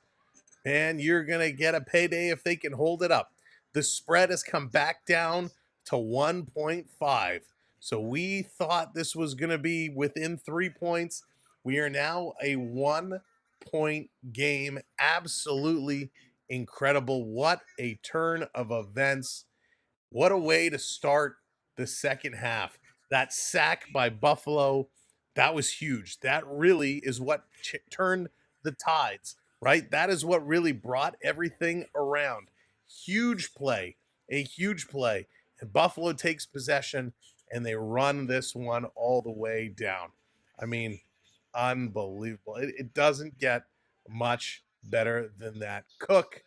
man, you're going to get a payday if they can hold it up. The spread has come back down to 1.5. So we thought this was going to be within 3 points. We are now a 1-point game. Absolutely incredible. What a turn of events. What a way to start the second half. That sack by Buffalo, that was huge. That really is what turned the tides, right? That is what really brought everything around. Huge play, a huge play. And Buffalo takes possession, and they run this one all the way down. I mean, unbelievable. It doesn't get much better than that. Cook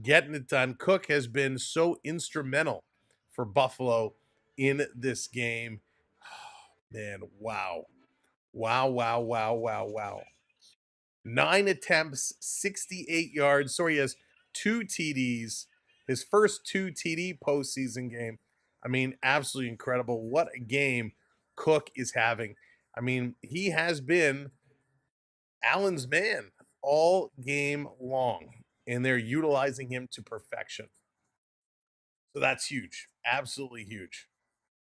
getting it done. Cook has been so instrumental for Buffalo in this game. Man, wow. Wow. 9 attempts, 68 yards. So he has 2 TDs. His first 2 TD postseason game. I mean, absolutely incredible. What a game Cook is having. I mean, he has been Allen's man all game long, and they're utilizing him to perfection. So that's huge. Absolutely huge.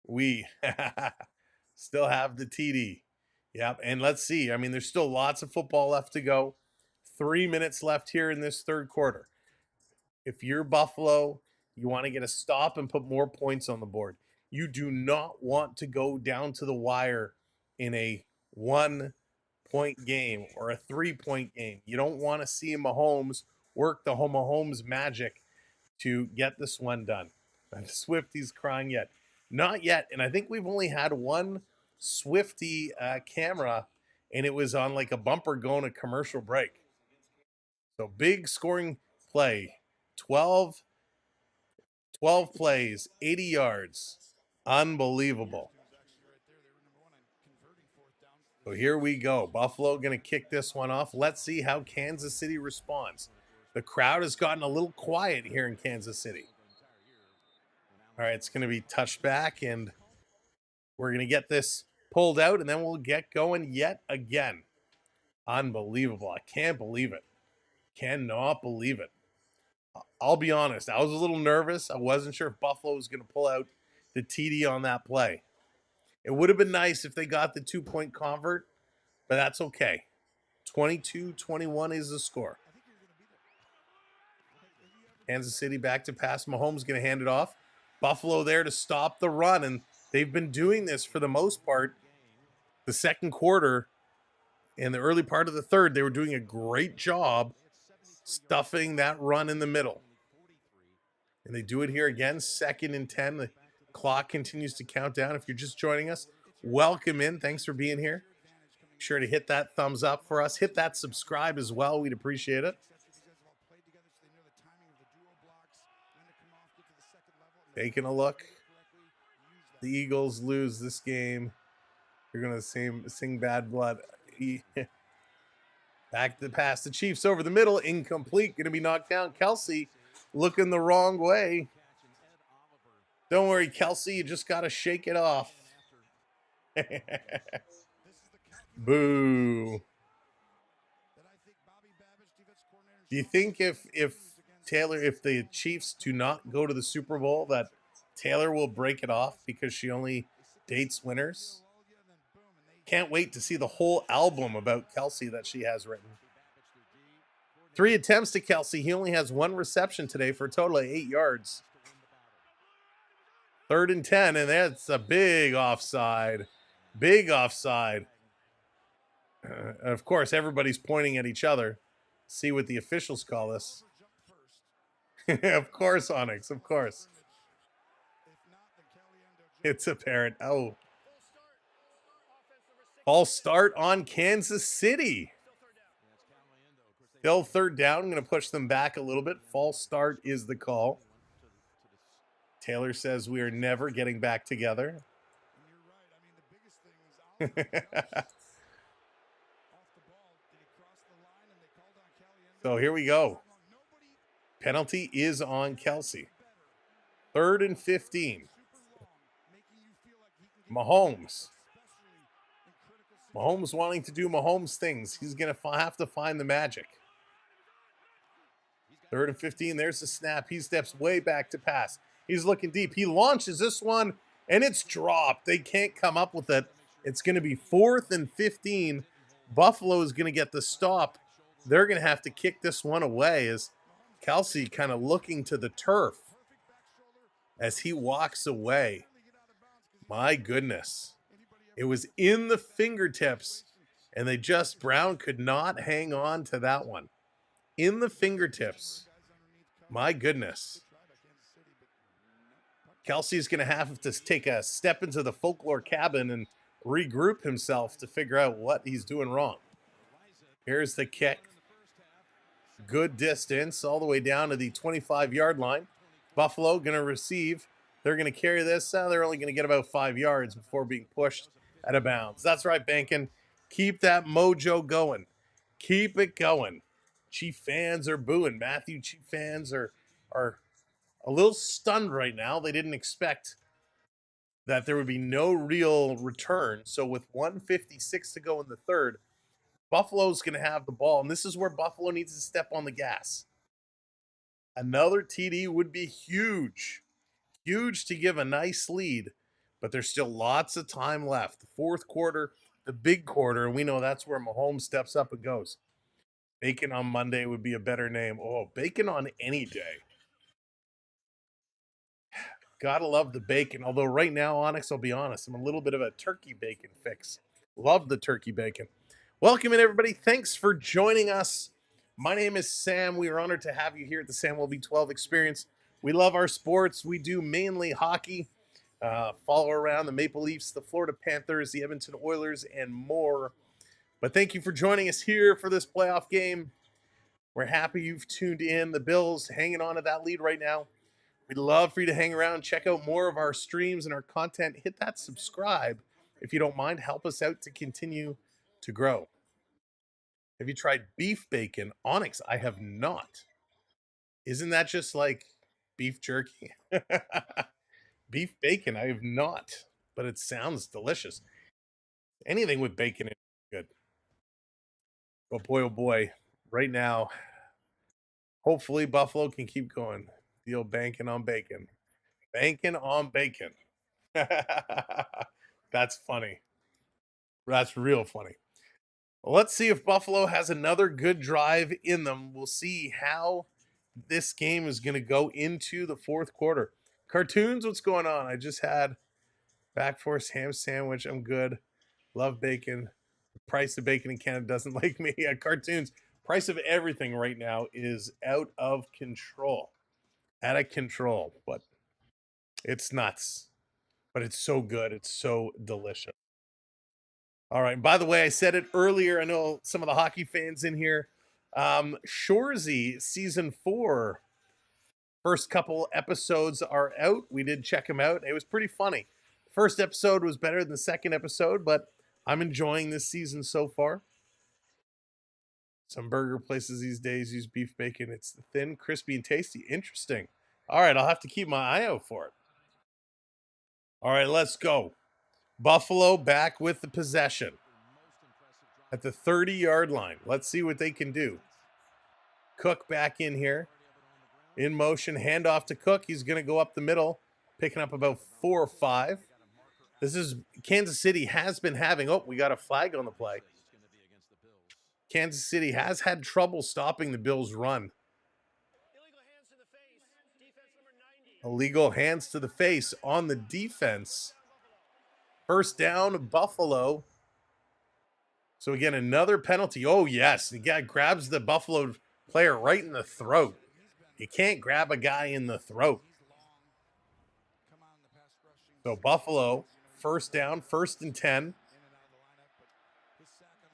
We still have the TD. Yep. And let's see. I mean, there's still lots of football left to go. 3 minutes left here in this third quarter. If you're Buffalo, you want to get a stop and put more points on the board. You do not want to go down to the wire in a 1-point game or a 3-point game. You don't want to see Mahomes work the Mahomes magic to get this one done. And Swifty's crying yet. Not yet. And I think we've only had one Swifty camera, and it was on like a bumper going to commercial break. So big scoring play. 12 plays, 80 yards. Unbelievable. So here we go. Buffalo going to kick this one off. Let's see how Kansas City responds. The crowd has gotten a little quiet here in Kansas City. All right, it's going to be touched back, and we're going to get this pulled out, and then we'll get going yet again. Unbelievable. I can't believe it. Cannot believe it. I'll be honest. I was a little nervous. I wasn't sure if Buffalo was going to pull out the TD on that play. It would have been nice if they got the 2-point convert, but that's okay. 22-21 is the score. Kansas City back to pass. Mahomes going to hand it off. Buffalo there to stop the run, and they've been doing this for the most part. The second quarter and the early part of the third, they were doing a great job stuffing that run in the middle. And they do it here again, 2nd and 10. The clock continues to count down. If you're just joining us, welcome in. Thanks for being here. Be sure to hit that thumbs up for us. Hit that subscribe as well. We'd appreciate it. Taking a look. The Eagles lose this game. You're going to sing Bad Blood. Back to the pass. The Chiefs over the middle. Incomplete. Going to be knocked down. Kelsey looking the wrong way. Don't worry, Kelsey. You just got to shake it off. Boo. Do you think if the Chiefs do not go to the Super Bowl, that Taylor will break it off because she only dates winners? Can't wait to see the whole album about Kelsey that she has written. 3 attempts to Kelsey. He only has 1 reception today for a total of 8 yards. 3rd and 10, and that's a big offside. Big offside. Of course, everybody's pointing at each other. See what the officials call this. Of course, Onyx, of course. It's apparent. Oh. False start on Kansas City. Still 3rd down. I'm going to push them back a little bit. False start is the call. Taylor says we are never getting back together. So here we go. Penalty is on Kelsey. 3rd and 15. Mahomes. Mahomes wanting to do Mahomes things. He's going to have to find the magic. 3rd and 15. There's the snap. He steps way back to pass. He's looking deep. He launches this one, and it's dropped. They can't come up with it. It's going to be 4th and 15. Buffalo is going to get the stop. They're going to have to kick this one away as Kelsey kind of looking to the turf as he walks away. My goodness. It was in the fingertips, and Brown could not hang on to that one. In the fingertips. My goodness. Kelsey's going to have to take a step into the folklore cabin and regroup himself to figure out what he's doing wrong. Here's the kick. Good distance all the way down to the 25-yard line. Buffalo going to receive. They're going to carry this. They're only going to get about 5 yards before being pushed out of bounds. That's right, Bankin. Keep that mojo going. Keep it going. Chief fans are booing. Matthew, Chief fans are a little stunned right now. They didn't expect that there would be no real return. So with 1:56 to go in the third, Buffalo's going to have the ball, and this is where Buffalo needs to step on the gas. Another TD would be huge. Huge to give a nice lead, but there's still lots of time left. The 4th quarter, the big quarter, and we know that's where Mahomes steps up and goes. Bacon on Monday would be a better name. Oh, bacon on any day. Gotta love the bacon. Although right now, Onyx, I'll be honest, I'm a little bit of a turkey bacon fix. Love the turkey bacon. Welcome in, everybody. Thanks for joining us. My name is Sam. We are honored to have you here at the Samuel B12 Experience. We love our sports. We do mainly hockey. Follow around the Maple Leafs, the Florida Panthers, the Edmonton Oilers, and more. But thank you for joining us here for this playoff game. We're happy you've tuned in. The Bills hanging on to that lead right now. We'd love for you to hang around, check out more of our streams and our content. Hit that subscribe if you don't mind. Help us out to continue to grow. Have you tried beef bacon? Onyx, I have not. Isn't that just like beef jerky? Beef bacon, I have not, but it sounds delicious. Anything with bacon is good. But oh boy, right now, hopefully Buffalo can keep going. Deal banking on bacon. Banking on bacon. That's funny. That's real funny. Well, let's see if Buffalo has another good drive in them. We'll see how this game is going to go into the fourth quarter. Cartoons, what's going on? I just had back force ham sandwich. I'm good. Love bacon. Price of bacon in Canada doesn't like me. Cartoons. Price of everything right now is out of control. Out of control. But it's nuts. But it's so good. It's so delicious. All right. By the way, I said it earlier. I know some of the hockey fans in here. Shoresy season 4. First couple episodes are out. We did check them out. It was pretty funny. First episode was better than the second episode, but I'm enjoying this season so far. Some burger places these days use beef bacon. It's thin, crispy, and tasty. Interesting. All right, I'll have to keep my eye out for it. All right, let's go. Buffalo back with the possession at the 30-yard line. Let's see what they can do. Cook back in here. In motion, handoff to Cook. He's going to go up the middle, picking up about 4 or 5. This is Kansas City has been having, we got a flag on the play. Kansas City has had trouble stopping the Bills' run. Illegal hands to the face on the defense. First down, Buffalo. So again, another penalty. Oh, yes. The guy grabs the Buffalo player right in the throat. You can't grab a guy in the throat. So Buffalo, first down, 1st and 10.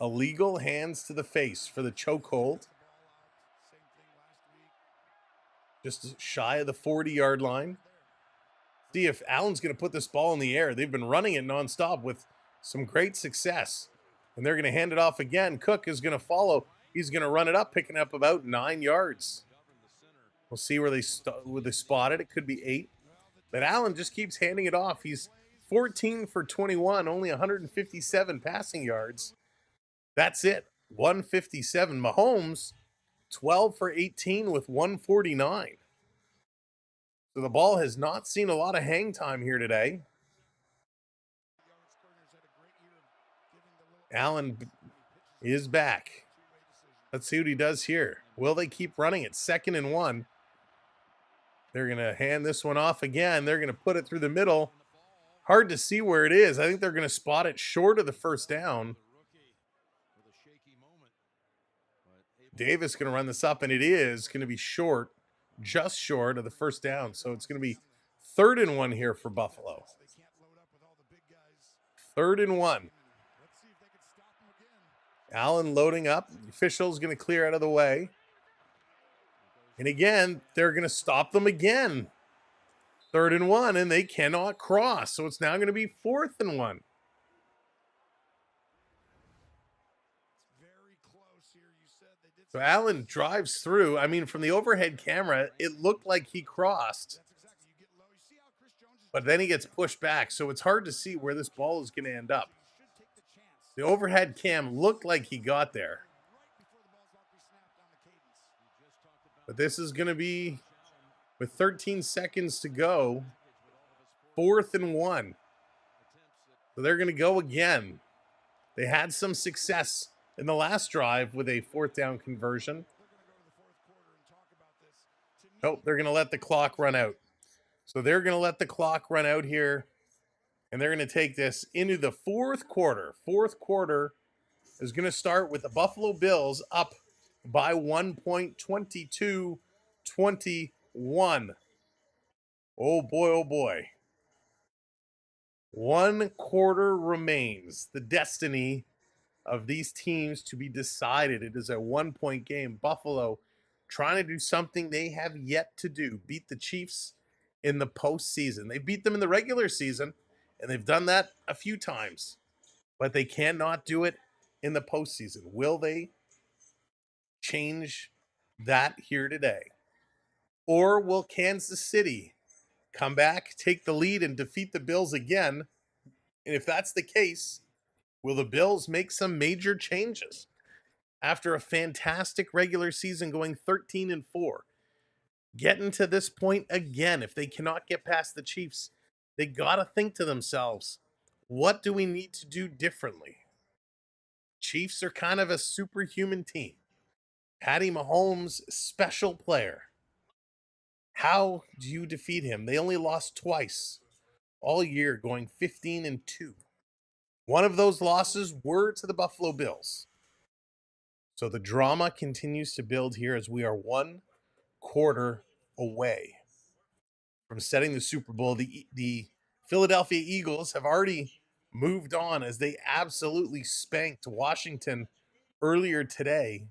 Illegal hands to the face for the chokehold. Just shy of the 40-yard line. See if Allen's going to put this ball in the air. They've been running it nonstop with some great success. And they're going to hand it off again. Cook is going to follow. He's going to run it up, picking up about 9 yards. We'll see where they spot it. It could be 8. But Allen just keeps handing it off. He's 14 for 21, only 157 passing yards. That's it. 157. Mahomes, 12 for 18 with 149. So the ball has not seen a lot of hang time here today. Allen is back. Let's see what he does here. Will they keep running it? 2nd and 1. They're going to hand this one off again. They're going to put it through the middle. Hard to see where it is. I think they're going to spot it short of the first down. Davis going to run this up, and it is going to be short, just short of the first down. So it's going to be 3rd and 1 here for Buffalo. 3rd and 1. Allen loading up. The official's going to clear out of the way. And again, they're going to stop them again. 3rd and 1, and they cannot cross. So it's now going to be 4th and 1. So Allen drives through. I mean, from the overhead camera, it looked like he crossed. But then he gets pushed back. So it's hard to see where this ball is going to end up. The overhead cam looked like he got there. But this is going to be, with 13 seconds to go, 4th and 1. So they're going to go again. They had some success in the last drive with a 4th down conversion. Oh, they're going to let the clock run out. So they're going to let the clock run out here. And they're going to take this into the 4th quarter. 4th quarter is going to start with the Buffalo Bills up by 1 point, 22-21. Oh boy, oh boy. 1 quarter remains. The destiny of these teams to be decided. It is a 1-point game. Buffalo trying to do something they have yet to do. Beat the Chiefs in the postseason. They beat them in the regular season, and they've done that a few times. But they cannot do it in the postseason. Will they change that here today? Or will Kansas City come back, take the lead, and defeat the Bills again? And if that's the case, will the Bills make some major changes after a fantastic regular season going 13-4? Getting to this point again, if they cannot get past the Chiefs, they got to think to themselves, what do we need to do differently? Chiefs are kind of a superhuman team. Patty Mahomes, special player. How do you defeat him? They only lost twice all year, going 15-2. One of those losses were to the Buffalo Bills. So the drama continues to build here as we are 1 quarter away from setting the Super Bowl. The Philadelphia Eagles have already moved on as they absolutely spanked Washington earlier today.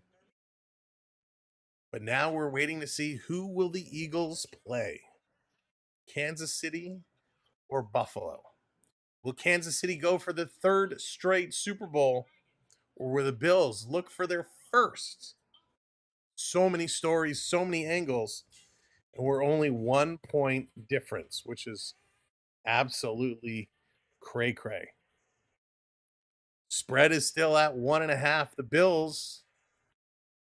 But now we're waiting to see who will the Eagles play. Kansas City or Buffalo? Will Kansas City go for the 3rd straight Super Bowl, or will the Bills look for their first? So many stories, so many angles, and we're only 1 point difference, which is absolutely cray-cray. Spread is still at 1.5. The Bills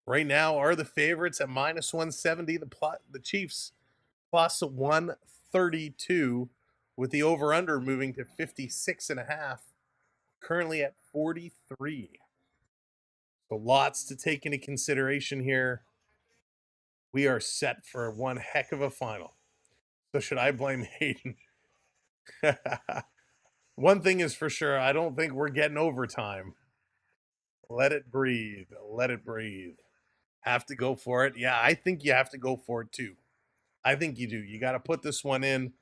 right now are the favorites at -170. The Chiefs +132, with the over-under moving to 56.5, currently at 43. So lots to take into consideration here. We are set for one heck of a final. So should I blame Hayden? One thing is for sure, I don't think we're getting overtime. Let it breathe. Let it breathe. Have to go for it. Yeah, I think you have to go for it too. I think you do. You got to put this one in.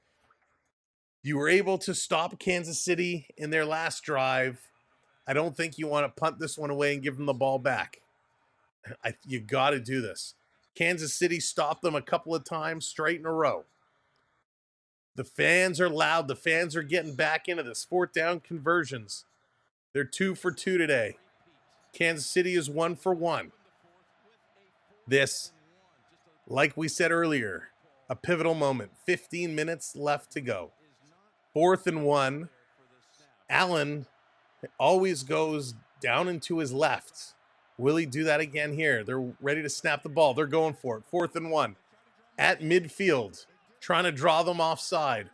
You were able to stop Kansas City in their last drive. I don't think you want to punt this one away and give them the ball back. You got to do this. Kansas City stopped them a couple of times straight in a row. The fans are loud. The fans are getting back into this. 4th down conversions. They're 2 for 2 today. Kansas City is 1 for 1. This, like we said earlier, a pivotal moment. 15 minutes left to go. 4th and 1. Allen always goes down into his left. Will he do that again here? They're ready to snap the ball. They're going for it. 4th and 1. At midfield, trying to draw them offside.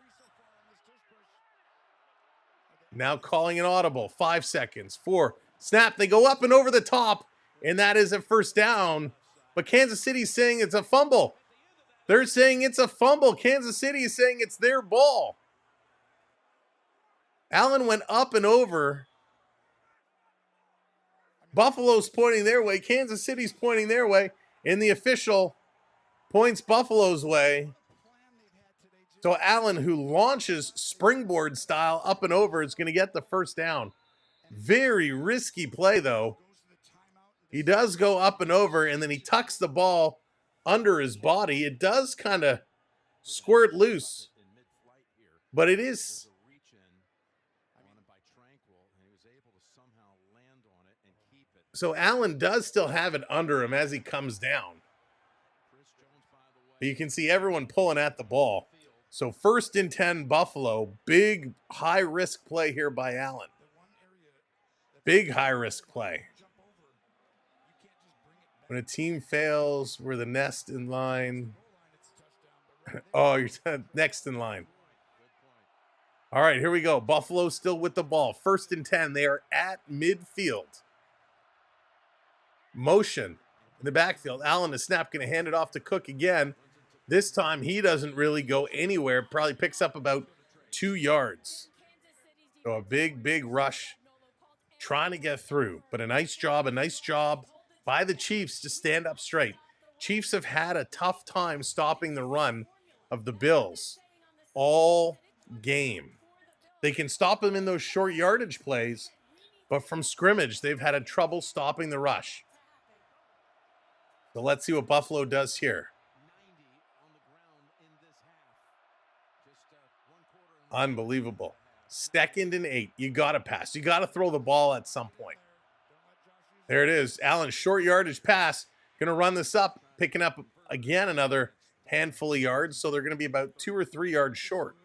Now calling an audible. 5 seconds. 4. Snap. They go up and over the top, and that is a 1st down. But Kansas City's saying it's a fumble. They're saying it's a fumble. Kansas City is saying it's their ball. Allen went up and over. Buffalo's pointing their way. Kansas City's pointing their way. And the official points Buffalo's way. So Allen, who launches springboard style up and over, is going to get the 1st down. Very risky play, though. He does go up and over, and then he tucks the ball under his body. It does kind of squirt loose, but it is. So Allen does still have it under him as he comes down. But you can see everyone pulling at the ball. So 1st and 10 Buffalo. Big high-risk play here by Allen. Big high-risk play. When a team fails, we're the next in line. Oh, you're next in line. All right, here we go. Buffalo still with the ball. 1st and 10. They are at midfield. Motion in the backfield. Allen, the snap, going to hand it off to Cook again. This time, he doesn't really go anywhere. Probably picks up about 2 yards. So a big, big rush trying to get through. But a nice job by the Chiefs to stand up straight. Chiefs have had a tough time stopping the run of the Bills all game. They can stop them in those short yardage plays, but from scrimmage, they've had a trouble stopping the rush. So let's see what Buffalo does here. Unbelievable. 2nd and 8. You got to pass. You got to throw the ball at some point. There it is. Allen, short yardage pass. Going to run this up, picking up again another handful of yards. So they're going to be about 2 or 3 yards short.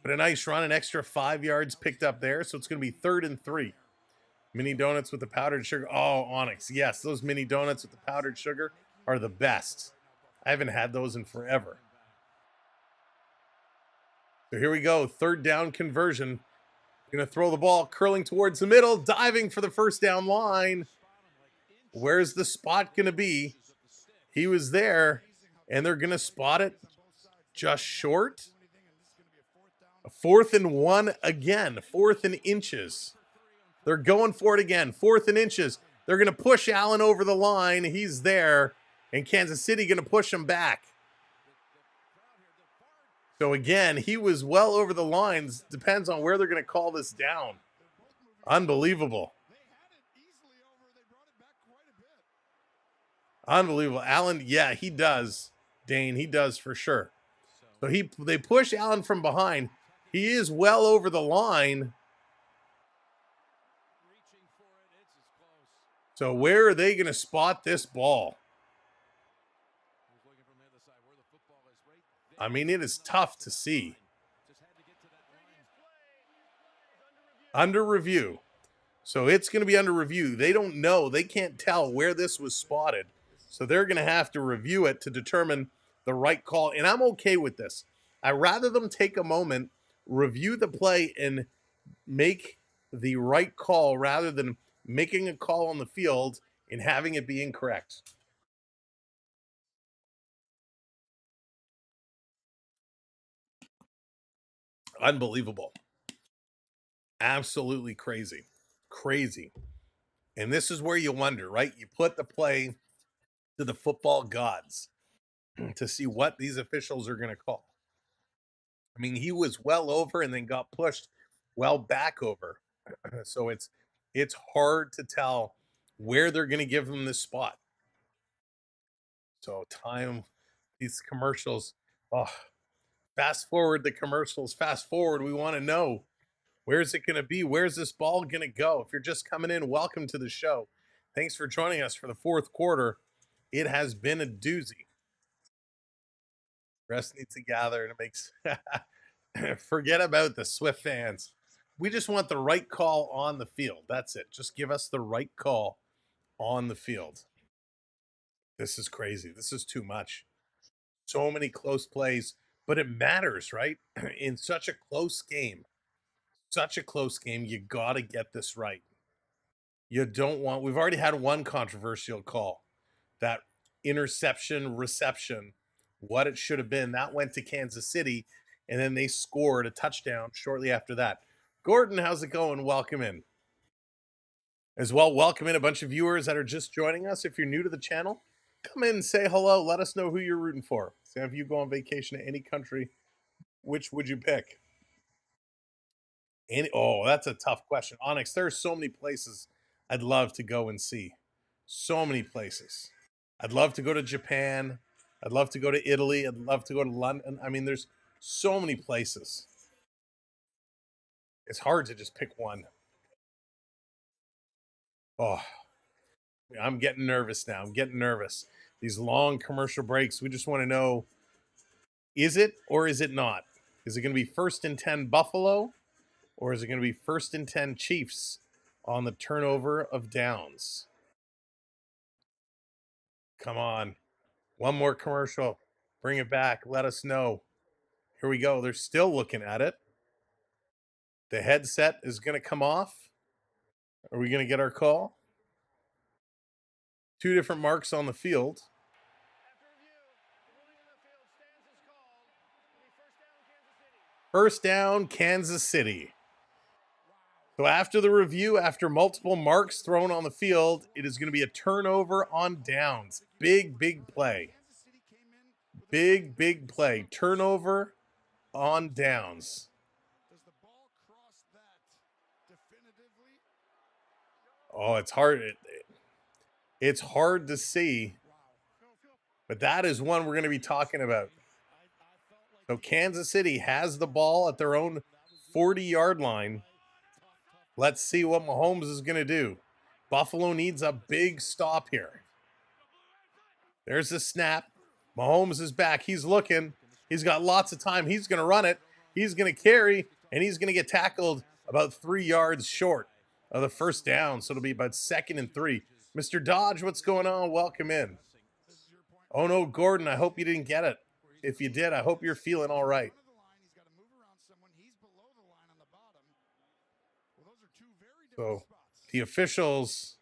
But a nice run, an extra 5 yards picked up there. So it's going to be 3rd and 3. Mini donuts with the powdered sugar. Oh, Onyx. Yes, those mini donuts with the powdered sugar are the best. I haven't had those in forever. So here we go. 3rd down conversion. Going to throw the ball, curling towards the middle, diving for the 1st down line. Where's the spot going to be? He was there, and they're going to spot it just short. A 4th and 1 again, 4th and inches. They're going for it again, 4th and inches. They're going to push Allen over the line. He's there, and Kansas City going to push him back. So again, he was well over the lines. Depends on where they're going to call this down. Unbelievable. Unbelievable. Allen, yeah, he does. Dane, he does for sure. So they push Allen from behind. He is well over the line. So where are they going to spot this ball? I mean, it is tough to see. Under review. So it's going to be under review. They don't know. They can't tell where this was spotted. So they're going to have to review it to determine the right call. And I'm okay with this. I'd rather them take a moment, review the play, and make the right call rather than making a call on the field and having it be incorrect. Unbelievable. Absolutely crazy. Crazy. And this is where you wonder, right? You put the play to the football gods to see what these officials are going to call. I mean, he was well over and then got pushed well back over. So it's hard to tell where they're going to give him this spot. So time, these commercials, oh, fast forward the commercials, fast forward. We want to know, where's it going to be? Where's this ball going to go? If you're just coming in, welcome to the show. Thanks for joining us for the fourth quarter. It has been a doozy. Rest needs to gather, and it makes forget about the Swift fans. We just want the right call on the field. That's it. Just give us the right call on the field. This is crazy. This is too much. So many close plays, but it matters, right? In such a close game, you got to get this right. You don't want, we've already had one controversial call, that interception reception, what it should have been. That went to Kansas City, and then they scored a touchdown shortly after that. Gordon, how's it going? Welcome in. As well, welcome in a bunch of viewers that are just joining us. If you're new to the channel, come in and say hello. Let us know who you're rooting for. So if you go on vacation to any country, which would you pick? Oh, that's a tough question. Onyx, there are so many places I'd love to go and see. So many places. I'd love to go to Japan. I'd love to go to Italy. I'd love to go to London. I mean, there's so many places. It's hard to just pick one. Oh, I'm getting nervous now. I'm getting nervous. These long commercial breaks, we just want to know, is it or is it not? Is it going to be 1st and 10 Buffalo, or is it going to be 1st and 10 Chiefs on the turnover of downs? Come on. One more commercial. Bring it back. Let us know. Here we go. They're still looking at it. The headset is going to come off. Are we going to get our call? Two different marks on the field. First down, Kansas City. So after the review, after multiple marks thrown on the field, it is going to be a turnover on downs. Big play. Big play. Turnover on downs. Oh, it's hard. It's hard to see. But that is one we're going to be talking about. So Kansas City has the ball at their own 40-yard line. Let's see what Mahomes is going to do. Buffalo needs a big stop here. There's the snap. Mahomes is back. He's looking. He's got lots of time. He's going to run it. He's going to carry, and he's going to get tackled about 3 yards short of the first down. So it'll be about 2nd and 3. Mr. Dodge, what's going on? Welcome in. Oh, no, Gordon, I hope you didn't get it. If you did, I hope you're feeling all right. So the officials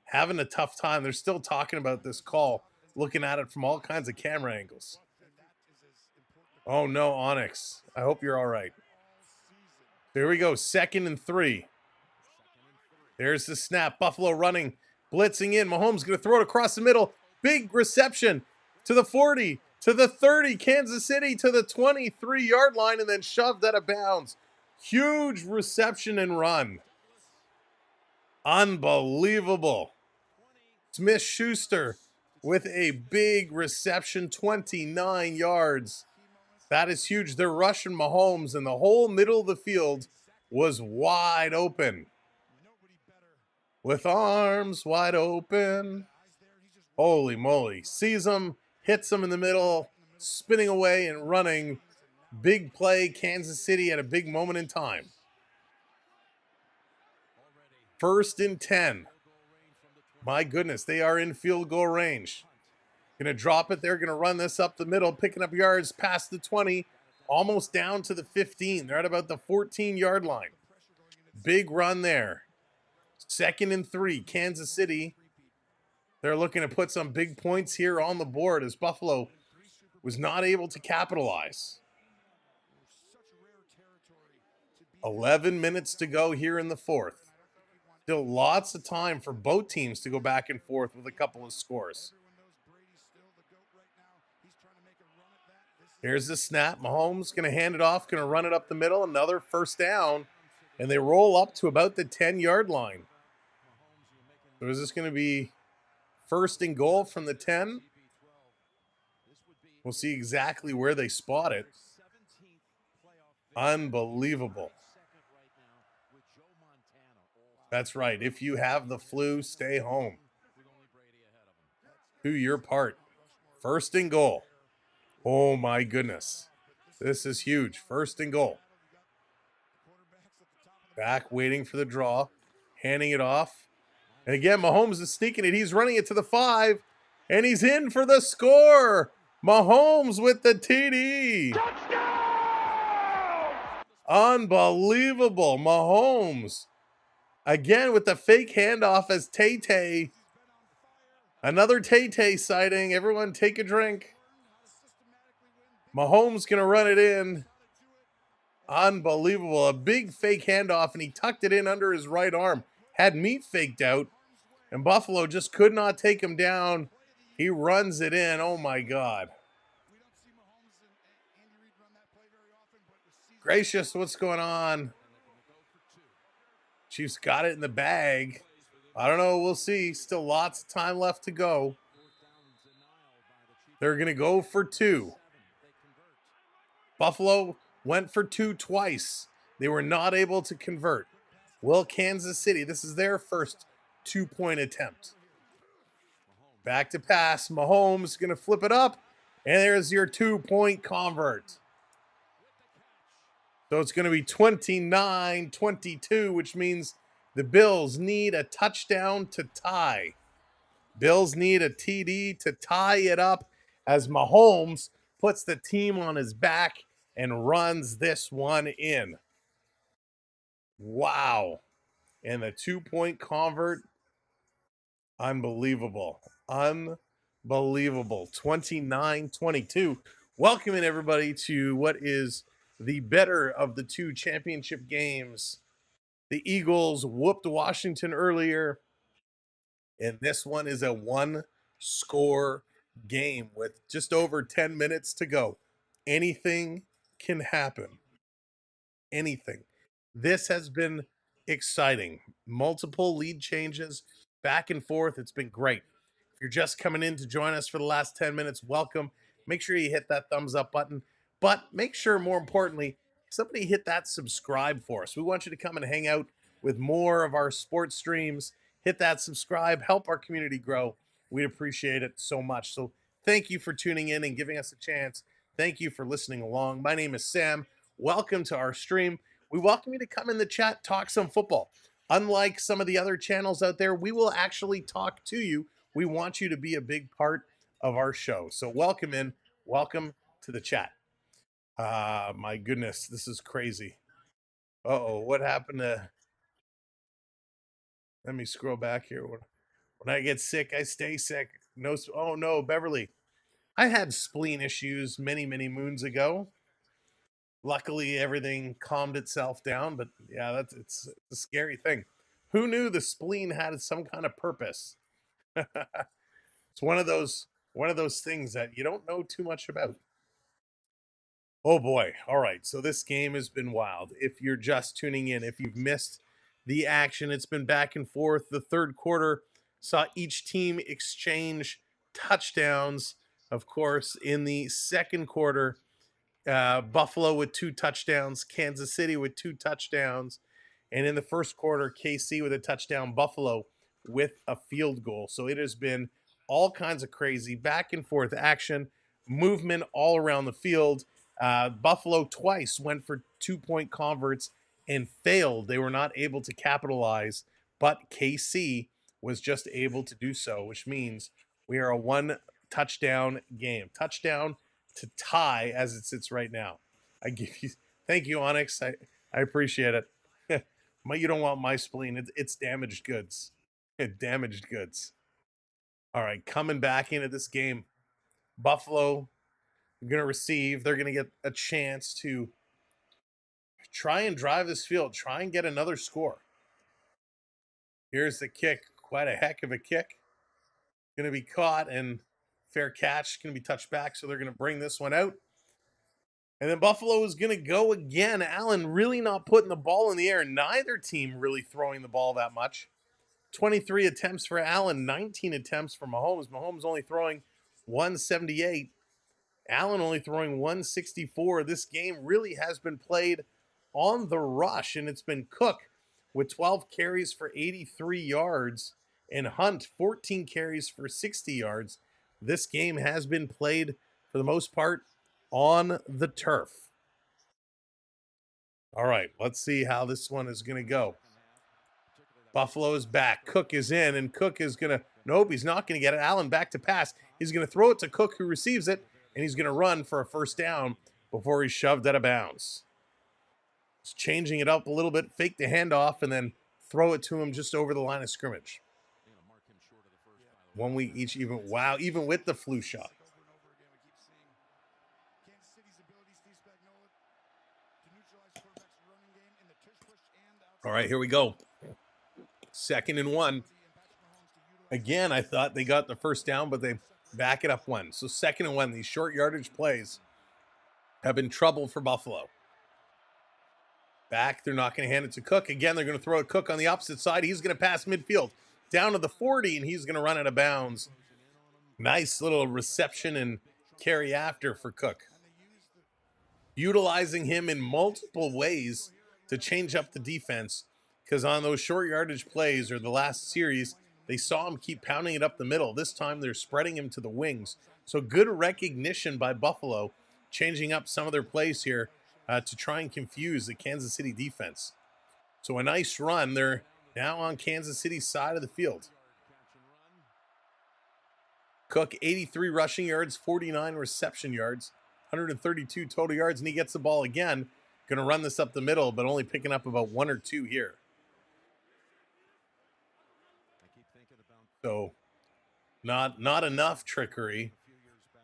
having a tough time. They're still talking about this call. looking at it from all kinds of camera angles. Oh no, Onyx. I hope you're all right. Here we go, 2nd and 3. There's the snap. Buffalo running, blitzing in. Mahomes going to throw it across the middle. Big reception to the 40, to the 30. Kansas City to the 23-yard line and then shoved out of bounds. Huge reception and run. Unbelievable. Smith-Schuster with a big reception, 29 yards. That is huge. They're rushing Mahomes, and the whole middle of the field was wide open. With arms wide open. Holy moly. Sees him, hits him in the middle, spinning away and running. Big play. Kansas City at a big moment in time. 1st and 10. My goodness, they are in field goal range. Going to drop it. They're going to run this up the middle, picking up yards past the 20, almost down to the 15. They're at about the 14-yard line. Big run there. 2nd and 3, Kansas City. They're looking to put some big points here on the board as Buffalo was not able to capitalize. 11 minutes to go here in the 4th. Still lots of time for both teams to go back and forth with a couple of scores. Here's the snap. Mahomes going to hand it off, going to run it up the middle. Another 1st down, and they roll up to about the 10-yard line. So is this going to be 1st and goal from the 10? We'll see exactly where they spot it. Unbelievable. That's right. If you have the flu, stay home. Do your part. 1st and goal. Oh my goodness. This is huge. 1st and goal. Back waiting for the draw. Handing it off. And again, Mahomes is sneaking it. He's running it to the 5. And he's in for the score. Mahomes with the TD. Touchdown! Unbelievable. Mahomes. Again with the fake handoff as Tay-Tay. Another Tay-Tay sighting. Everyone take a drink. Mahomes going to run it in. Unbelievable. A big fake handoff, and he tucked it in under his right arm. Had meat faked out, and Buffalo just could not take him down. He runs it in. Oh, my God. Gracious, what's going on? Chiefs got it in the bag. I don't know. We'll see. Still lots of time left to go. They're going to go for 2. Buffalo went for 2 twice. They were not able to convert. Will Kansas City, this is their first 2-point attempt. Back to pass. Mahomes going to flip it up. And there's your 2-point convert. So it's going to be 29-22, which means the Bills need a touchdown to tie. Bills need a TD to tie it up as Mahomes puts the team on his back and runs this one in. Wow. And the 2-point convert, unbelievable. Unbelievable. 29-22. Welcome in, everybody, to what is the better of the 2 championship games. The Eagles whooped Washington earlier, and this one is a 1-score game with just over 10 minutes to go. Anything can happen. Anything. This has been exciting. Multiple lead changes, back and forth. It's been great. If you're just coming in to join us for the last 10 minutes, welcome. Make sure you hit that thumbs up button. But make sure, more importantly, somebody hit that subscribe for us. We want you to come and hang out with more of our sports streams. Hit that subscribe. Help our community grow. We'd appreciate it so much. So thank you for tuning in and giving us a chance. Thank you for listening along. My name is Sam. Welcome to our stream. We welcome you to come in the chat, talk some football. Unlike some of the other channels out there, we will actually talk to you. We want you to be a big part of our show. So welcome in. Welcome to the chat. My goodness, this is crazy. Uh-oh, what happened to... Let me scroll back here. When I get sick, I stay sick. No. Oh no, Beverly. I had spleen issues many, many moons ago. Luckily, everything calmed itself down. But yeah, it's a scary thing. Who knew the spleen had some kind of purpose? It's one of those things that you don't know too much about. Oh boy. All right. So this game has been wild. If you're just tuning in, if you've missed the action, it's been back and forth. The third quarter saw each team exchange touchdowns. Of course, in the second quarter, Buffalo with 2 touchdowns, Kansas City with 2 touchdowns, and in the first quarter, KC with a touchdown, Buffalo with a field goal. So it has been all kinds of crazy back and forth action, movement all around the field. Buffalo twice went for 2-point converts and failed. They were not able to capitalize, but KC was just able to do so, which means we are a 1 touchdown game. Touchdown to tie as it sits right now. Thank you, Onyx. I appreciate it. You don't want my spleen. It's damaged goods. Damaged goods. All right, coming back into this game, Buffalo going to receive. They're going to get a chance to try and drive this field, try and get another score. Here's the kick. Quite a heck of a kick. Going to be caught and fair catch. Going to be touched back, so they're going to bring this one out. And then Buffalo is going to go again. Allen really not putting the ball in the air. Neither team really throwing the ball that much. 23 attempts for Allen, 19 attempts for Mahomes. Mahomes only throwing 178. Allen only throwing 164. This game really has been played on the rush, and it's been Cook with 12 carries for 83 yards and Hunt 14 carries for 60 yards. This game has been played, for the most part, on the turf. All right, let's see how this one is going to go. Buffalo is back. Cook is in, and Cook is going to, nope, he's not going to get it. Allen back to pass. He's going to throw it to Cook, who receives it, and he's going to run for a first down before he's shoved out of bounds. He's changing it up a little bit, fake the handoff, and then throw it to him just over the line of scrimmage. 1 week each, even, wow, even with the flu shot. All right, here we go. 2nd and 1. Again, I thought they got the first down, but they back it up 1. So 2nd and 1, these short yardage plays have been trouble for Buffalo. Back, they're not going to hand it to Cook. Again, they're going to throw it Cook on the opposite side. He's going to pass midfield down to the 40, and he's going to run out of bounds. Nice little reception and carry after for Cook. Utilizing him in multiple ways to change up the defense, because on those short yardage plays, or the last series, they saw him keep pounding it up the middle. This time they're spreading him to the wings. So good recognition by Buffalo, changing up some of their plays here to try and confuse the Kansas City defense. So a nice run. They're now on Kansas City's side of the field. Cook, 83 rushing yards, 49 reception yards, 132 total yards, and he gets the ball again. Going to run this up the middle, but only picking up about 1 or 2 here. So not enough trickery.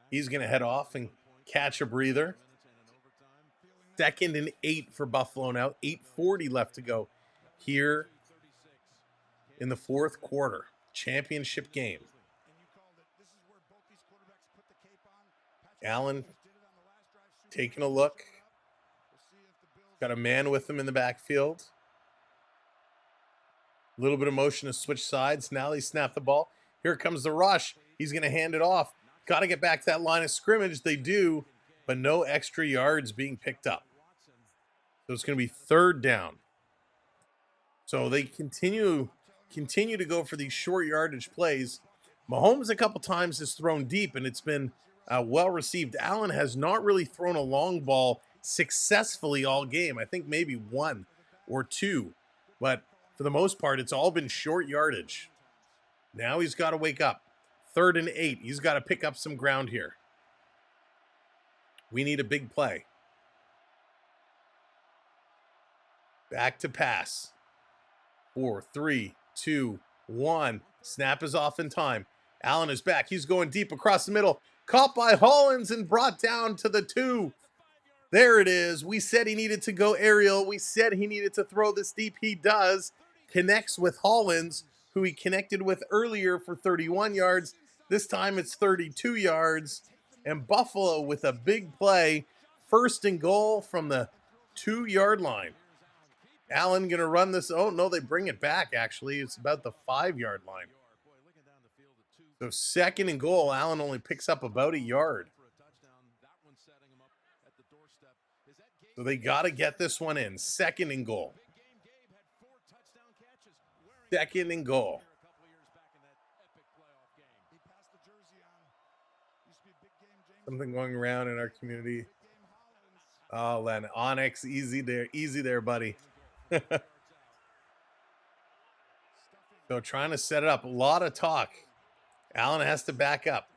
He's going to head off and catch a breather. 2nd and 8 for Buffalo now. 8:40 left to go here in the 4th quarter. Championship game. Allen taking a look. Got a man with him in the backfield. A little bit of motion to switch sides. Now they snap the ball. Here comes the rush. He's going to hand it off. Got to get back to that line of scrimmage. They do, but no extra yards being picked up. So it's going to be 3rd down. So they continue to go for these short yardage plays. Mahomes a couple times has thrown deep, and it's been well received. Allen has not really thrown a long ball successfully all game. I think maybe 1 or 2, but for the most part, it's all been short yardage. Now he's got to wake up. 3rd and 8. He's got to pick up some ground here. We need a big play. Back to pass. 4, 3, 2, 1. Snap is off in time. Allen is back. He's going deep across the middle. Caught by Hollins and brought down to the 2. There it is. We said he needed to go aerial. We said he needed to throw this deep. He does. Connects with Hollins, who he connected with earlier for 31 yards. This time it's 32 yards. And Buffalo with a big play. 1st and goal from the 2-yard line. Allen going to run this. Oh, no, they bring it back, actually. It's about the 5-yard line. So 2nd and goal, Allen only picks up about a yard. So they got to get this one in. 2nd and goal. 2nd and goal. Something going around in our community. Oh, Len, Onyx, easy there, buddy. So trying to set it up. A lot of talk. Allen has to back up.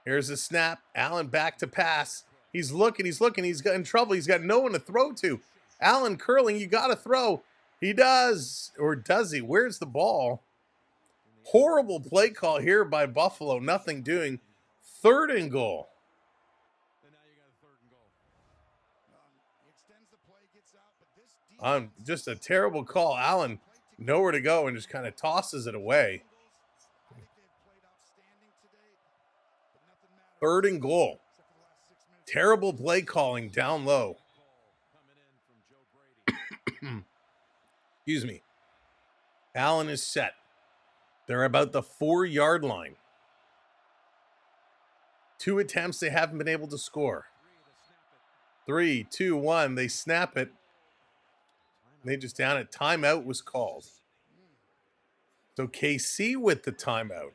Here's a snap. Allen back to pass. He's looking. He's got in trouble. He's got no one to throw to. Allen curling. You got to throw. He does. Or does he? Where's the ball? Horrible play call here by Buffalo. Nothing doing. 3rd and goal. Just a terrible call. Allen nowhere to go and just kind of tosses it away. 3rd and goal. Terrible play calling down low. Excuse me. Allen is set. They're about the 4-yard line. 2 attempts, they haven't been able to score. 3, 2, 1. They snap it. They just down it. Timeout was called. So KC with the timeout.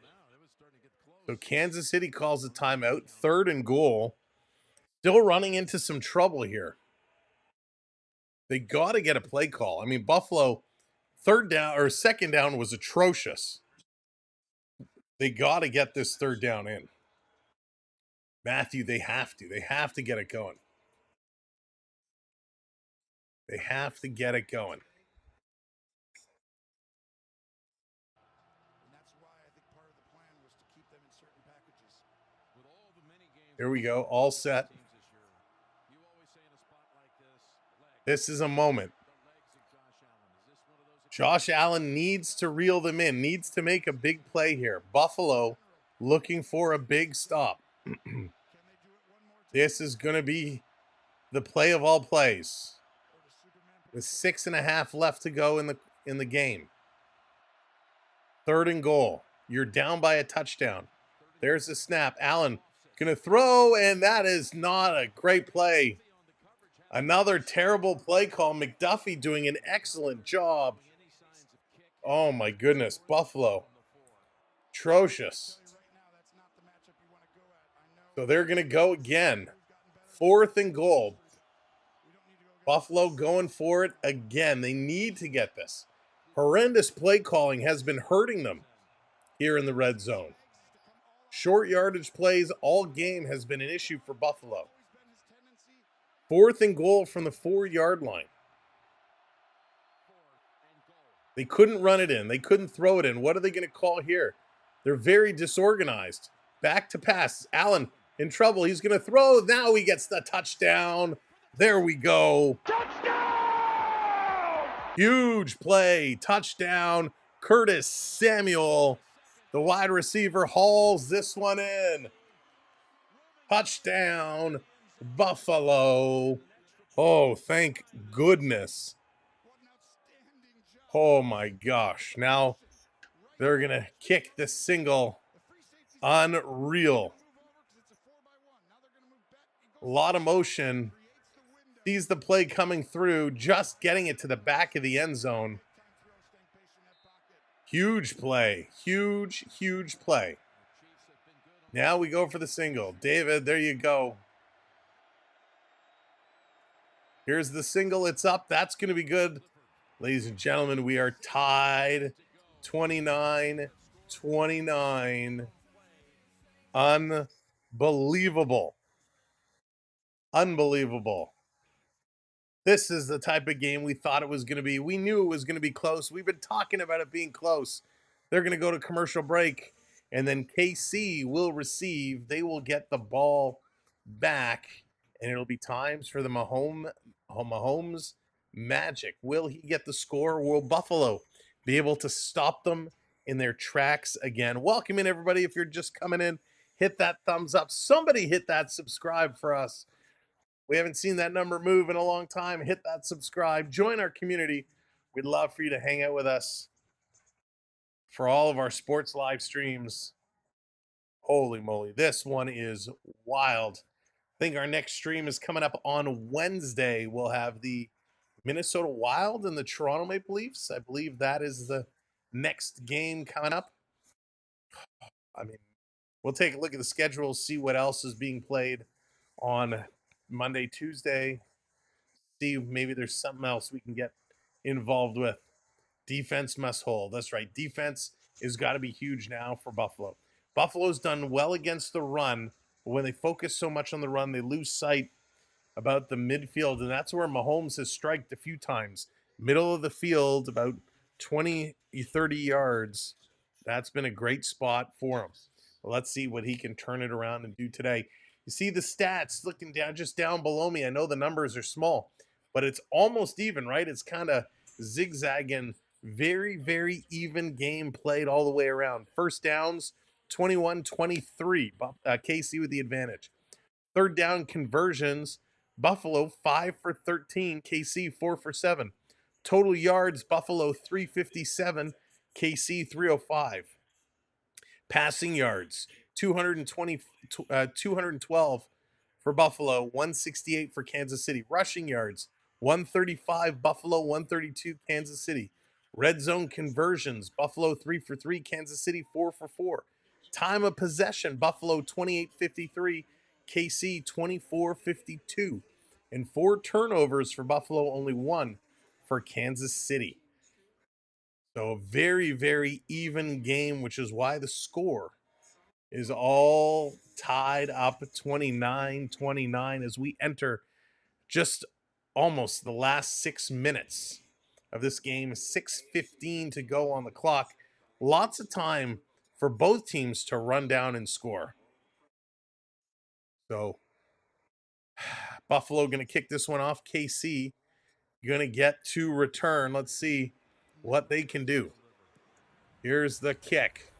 So Kansas City calls a timeout. 3rd and goal. Still running into some trouble here. They got to get a play call. I mean, Buffalo, 2nd down was atrocious. They got to get this 3rd down in. Matthew, they have to. They have to get it going. They have to get it going. Here we go. All set. This is a moment. Josh Allen needs to reel them in. Needs to make a big play here. Buffalo looking for a big stop. This is going to be the play of all plays. With 6.5 left to go in the game. 3rd and goal. You're down by a touchdown. There's the snap. Allen gonna throw, and that is not a great play. Another terrible play call. McDuffie doing an excellent job. Oh my goodness, Buffalo. Atrocious. So they're gonna go again. 4th and goal. Buffalo going for it again. They need to get this. Horrendous play calling has been hurting them here in the red zone. Short yardage plays all game has been an issue for Buffalo. 4th and goal from the 4-yard line. They couldn't run it in. They couldn't throw it in. What are they going to call here? They're very disorganized. Back to pass. Allen in trouble. He's going to throw. Now he gets the touchdown. There we go. Touchdown! Huge play. Touchdown. Curtis Samuel, the wide receiver, hauls this one in. Touchdown, Buffalo. Oh, thank goodness. Oh, my gosh. Now they're going to kick the single. Unreal. A lot of motion. Sees the play coming through, just getting it to the back of the end zone. Huge play. Huge, huge play. Now we go for the single. David, there you go. Here's the single. It's up. That's going to be good. Ladies and gentlemen, we are tied 29-29. Unbelievable. Unbelievable. This is the type of game we thought it was going to be. We knew it was going to be close. We've been talking about it being close. They're going to go to commercial break, and then KC will receive. They will get the ball back, and it'll be times for the Mahomes magic. Will he get the score? Will Buffalo be able to stop them in their tracks again? Welcome in, everybody. If you're just coming in, hit that thumbs up. Somebody hit that subscribe for us. We haven't seen that number move in a long time. Hit that subscribe. Join our community. We'd love for you to hang out with us for all of our sports live streams. Holy moly, this one is wild. I think our next stream is coming up on Wednesday. We'll have the Minnesota Wild and the Toronto Maple Leafs. I believe that is the next game coming up. I mean, we'll take a look at the schedule, see what else is being played on Monday, Tuesday. See, maybe there's something else we can get involved with. Defense must hold. That's right. Defense has got to be huge now for Buffalo. Buffalo's done well against the run, but when they focus so much on the run, they lose sight about the midfield, and that's where Mahomes has striked a few times. Middle of the field, about 20, 30 yards. That's been a great spot for him. Well, let's see what he can turn it around and do today. You see the stats looking down, just down below me. I know the numbers are small, but it's almost even, right? It's kind of zigzagging. Very, very even game played all the way around. First downs, 21-23. KC with the advantage. Third down conversions, Buffalo 5 for 13, KC 4 for 7. Total yards, Buffalo 357, KC 305. Passing yards, 212 for Buffalo, 168 for Kansas City. Rushing yards, 135 Buffalo, 132 Kansas City. Red zone conversions, Buffalo 3 for 3, Kansas City 4 for 4. Time of possession, Buffalo 28-53, KC 24-52. And 4 turnovers for Buffalo, only 1 for Kansas City. So a very, very even game, which is why the score is all tied up 29-29 as we enter just almost the last 6 minutes of this game. 6:15 to go on the clock. Lots of time for both teams to run down and score. So Buffalo going to kick this one off. KC going to get to return. Let's see what they can do. Here's the kick.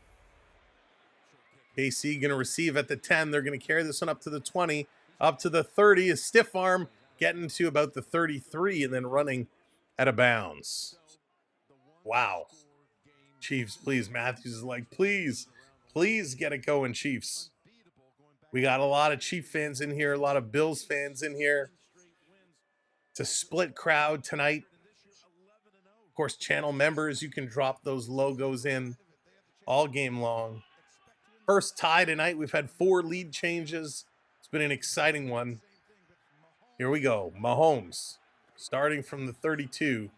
KC going to receive at the 10. They're going to carry this one up to the 20, up to the 30. A stiff arm getting to about the 33 and then running out of bounds. Wow. Chiefs, please. Matthews is like, please get it going, Chiefs. We got a lot of Chief fans in here, a lot of Bills fans in here. It's a split crowd tonight. Of course, channel members, you can drop those logos in all game long. First tie tonight. We've had 4 lead changes. It's been an exciting one. Here we go. Mahomes starting from the 32.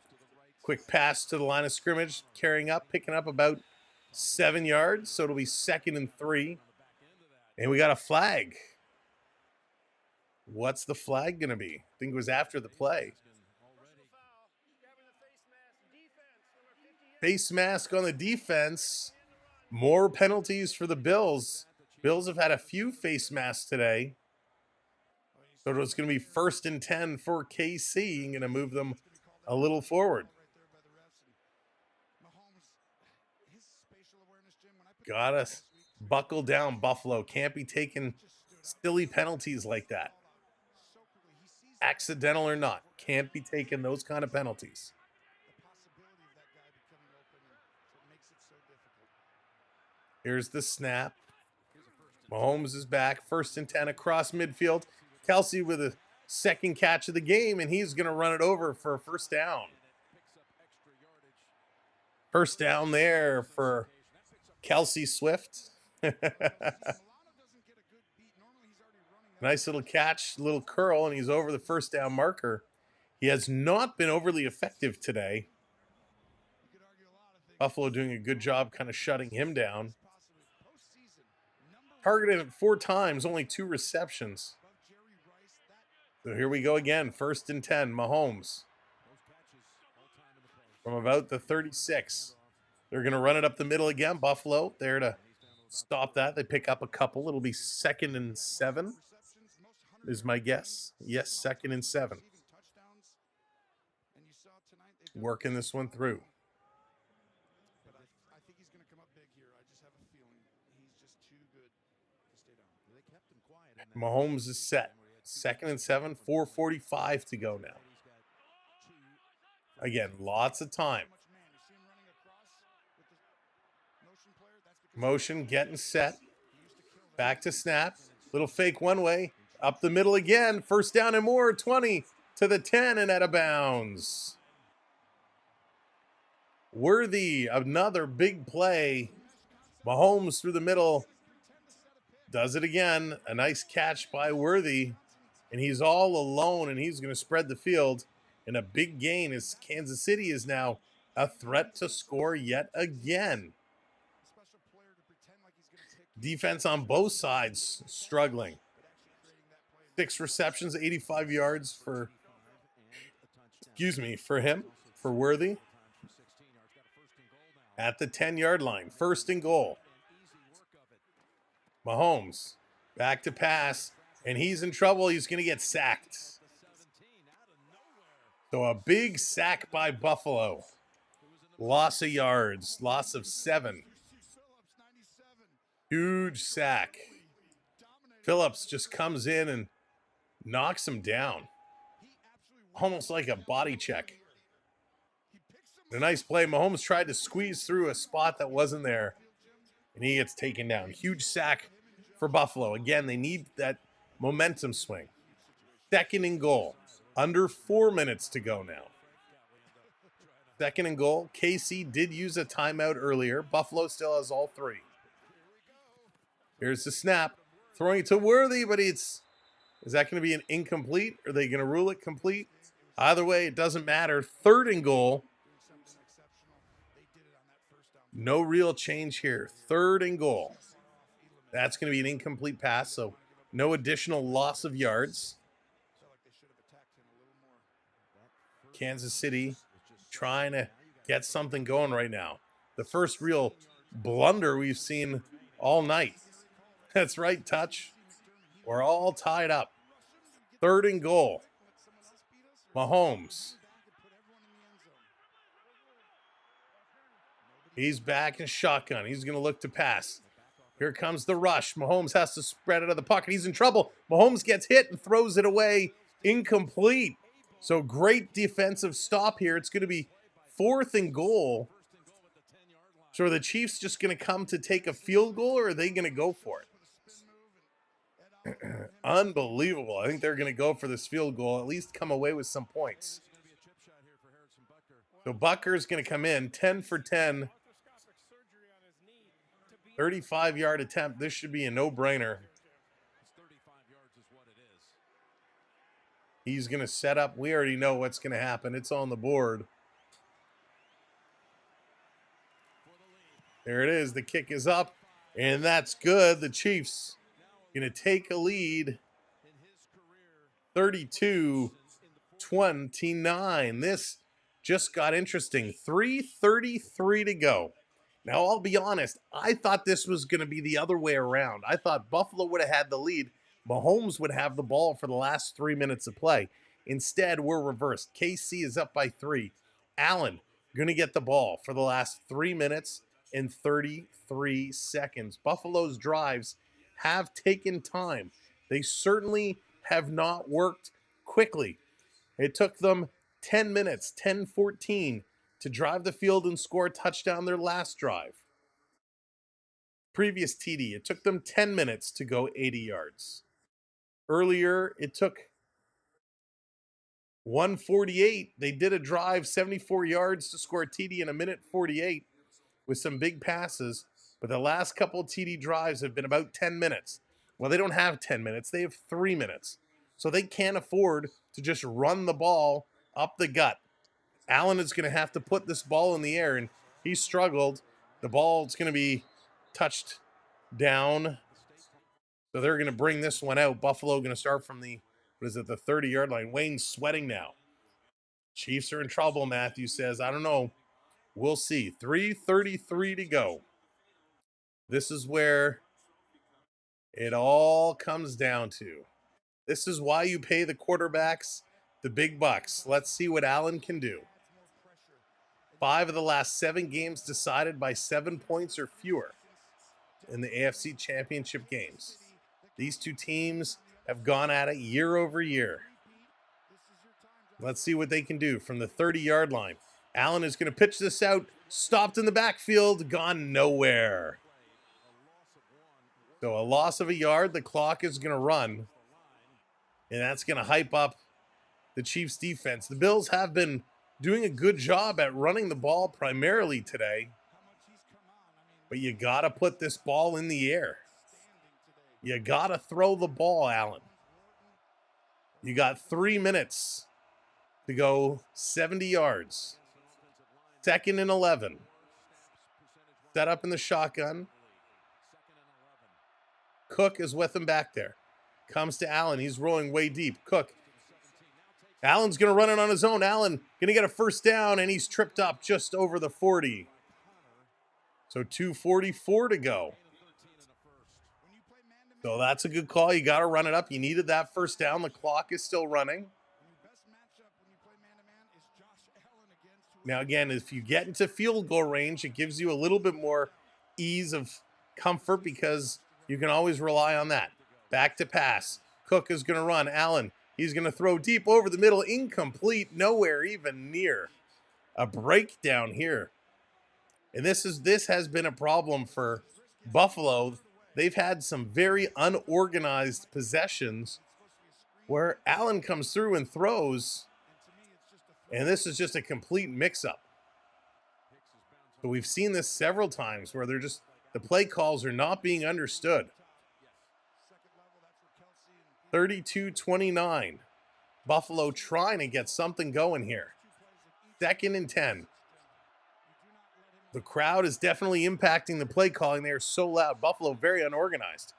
Quick pass to the line of scrimmage, carrying up, picking up about 7 yards. So it'll be 2nd and 3. And we got a flag. What's the flag going to be? I think it was after the play. Face mask on the defense. More penalties for the Bills. Bills have had a few face masks today. So it's going to be 1st and 10 for KC. I'm going to move them a little forward. Gotta buckle down, Buffalo. Can't be taking silly penalties like that. Accidental or not. Can't be taking those kind of penalties. Here's the snap. Mahomes is back. 1st and 10 across midfield. Kelsey with a second catch of the game, and he's going to run it over for a 1st down. 1st down there for Kelsey Swift. Nice little catch, little curl, and he's over the 1st down marker. He has not been overly effective today. Buffalo doing a good job kind of shutting him down. Targeted it 4 times, only 2 receptions. So here we go again. 1st and 10, Mahomes. From about the 36. They're going to run it up the middle again. Buffalo there to stop that. They pick up a couple. It'll be 2nd and 7 is my guess. Yes, 2nd and 7. Working this one through. But I think he's going to come up big here. I just have a feeling he's just too good to stay down. They kept him quiet. Mahomes is set. 2nd and 7, 4:45 to go now. Again, lots of time. Motion getting set. Back to snap. Little fake one way. Up the middle again. First down and more. 20 to the 10 and out of bounds. Worthy, another big play. Mahomes through the middle. Does it again. A nice catch by Worthy. And he's all alone, and he's going to spread the field. And a big gain as Kansas City is now a threat to score yet again. Defense on both sides struggling. 6 receptions, 85 yards for him, for Worthy. At the 10-yard line, 1st and goal. Mahomes back to pass, and he's in trouble. He's going to get sacked. So a big sack by Buffalo. Loss of yards, loss of 7. Huge sack. Phillips just comes in and knocks him down. Almost like a body check. A nice play. Mahomes tried to squeeze through a spot that wasn't there, and he gets taken down. Huge sack for Buffalo. Again, they need that momentum swing. 2nd and goal. Under 4 minutes to go now. 2nd and goal. KC did use a timeout earlier. Buffalo still has all 3. Here's the snap. Throwing it to Worthy, but is that going to be an incomplete? Are they going to rule it complete? Either way, it doesn't matter. 3rd and goal. No real change here. 3rd and goal. That's going to be an incomplete pass, so no additional loss of yards. Kansas City trying to get something going right now. The first real blunder we've seen all night. That's right, Touch. We're all tied up. 3rd and goal. Mahomes. He's back in shotgun. He's going to look to pass. Here comes the rush. Mahomes has to spread it out of the pocket. He's in trouble. Mahomes gets hit and throws it away. Incomplete. So great defensive stop here. It's going to be 4th and goal. So are the Chiefs just going to come to take a field goal, or are they going to go for it? Unbelievable. I think they're going to go for this field goal, at least come away with some points. So Bucker's going to come in 10 for 10. 35-yard attempt. This should be a no-brainer. He's going to set up. We already know what's going to happen. It's on the board. There it is. The kick is up, and that's good. The Chiefs going to take a lead. 32-29. This just got interesting. 3:33 to go. Now, I'll be honest. I thought this was going to be the other way around. I thought Buffalo would have had the lead. Mahomes would have the ball for the last 3 minutes of play. Instead, we're reversed. KC is up by 3. Allen going to get the ball for the last 3 minutes and 33 seconds. Buffalo's drives have taken time. They certainly have not worked quickly. It took them 10 minutes, 10-14, to drive the field and score a touchdown their last drive. Previous TD, it took them 10 minutes to go 80 yards. Earlier, it took 1:48. They did a drive, 74 yards to score a TD in 1:48 with some big passes. But the last couple of TD drives have been about 10 minutes. Well, they don't have 10 minutes. They have 3 minutes. So they can't afford to just run the ball up the gut. Allen is going to have to put this ball in the air, and he struggled. The ball's going to be touched down. So they're going to bring this one out. Buffalo going to start from the 30-yard line. Wayne's sweating now. Chiefs are in trouble, Matthew says. I don't know. We'll see. 3:33 to go. This is where it all comes down to. This is why you pay the quarterbacks the big bucks. Let's see what Allen can do. 5 of the last 7 games decided by 7 points or fewer in the AFC Championship games. These two teams have gone at it year over year. Let's see what they can do from the 30-yard line. Allen is going to pitch this out. Stopped in the backfield. Gone nowhere. So a loss of a yard. The clock is going to run. And that's going to hype up the Chiefs defense. The Bills have been doing a good job at running the ball primarily today. But you got to put this ball in the air. You got to throw the ball, Allen. You got 3 minutes to go 70 yards. 2nd and 11. Set up in the shotgun. Cook is with him back there. Comes to Allen. He's rolling way deep. Cook. Allen's going to run it on his own. Allen going to get a first down, and he's tripped up just over the 40. So 2:44 to go. So that's a good call. You got to run it up. You needed that first down. The clock is still running. Now, again, if you get into field goal range, it gives you a little bit more ease of comfort because you can always rely on that. Back to pass. Cook is going to run. Allen, he's going to throw deep over the middle. Incomplete. Nowhere even near a breakdown here. And this has been a problem for Buffalo. They've had some very unorganized possessions where Allen comes through and throws, and this is just a complete mix-up. So we've seen this several times where the play calls are not being understood. 32-29. Buffalo trying to get something going here. 2nd and 10. The crowd is definitely impacting the play calling. They are so loud. Buffalo very unorganized.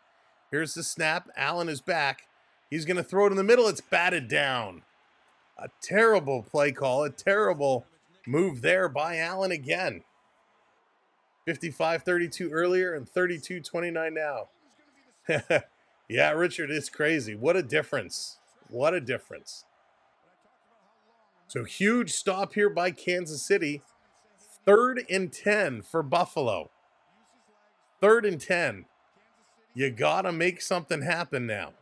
Here's the snap. Allen is back. He's going to throw it in the middle. It's batted down. A terrible play call. A terrible move there by Allen again. 55-32 earlier and 32-29 now. Yeah, Richard, it's crazy. What a difference. What a difference. So huge stop here by Kansas City. 3rd and 10 for Buffalo. 3rd and 10. You got to make something happen now.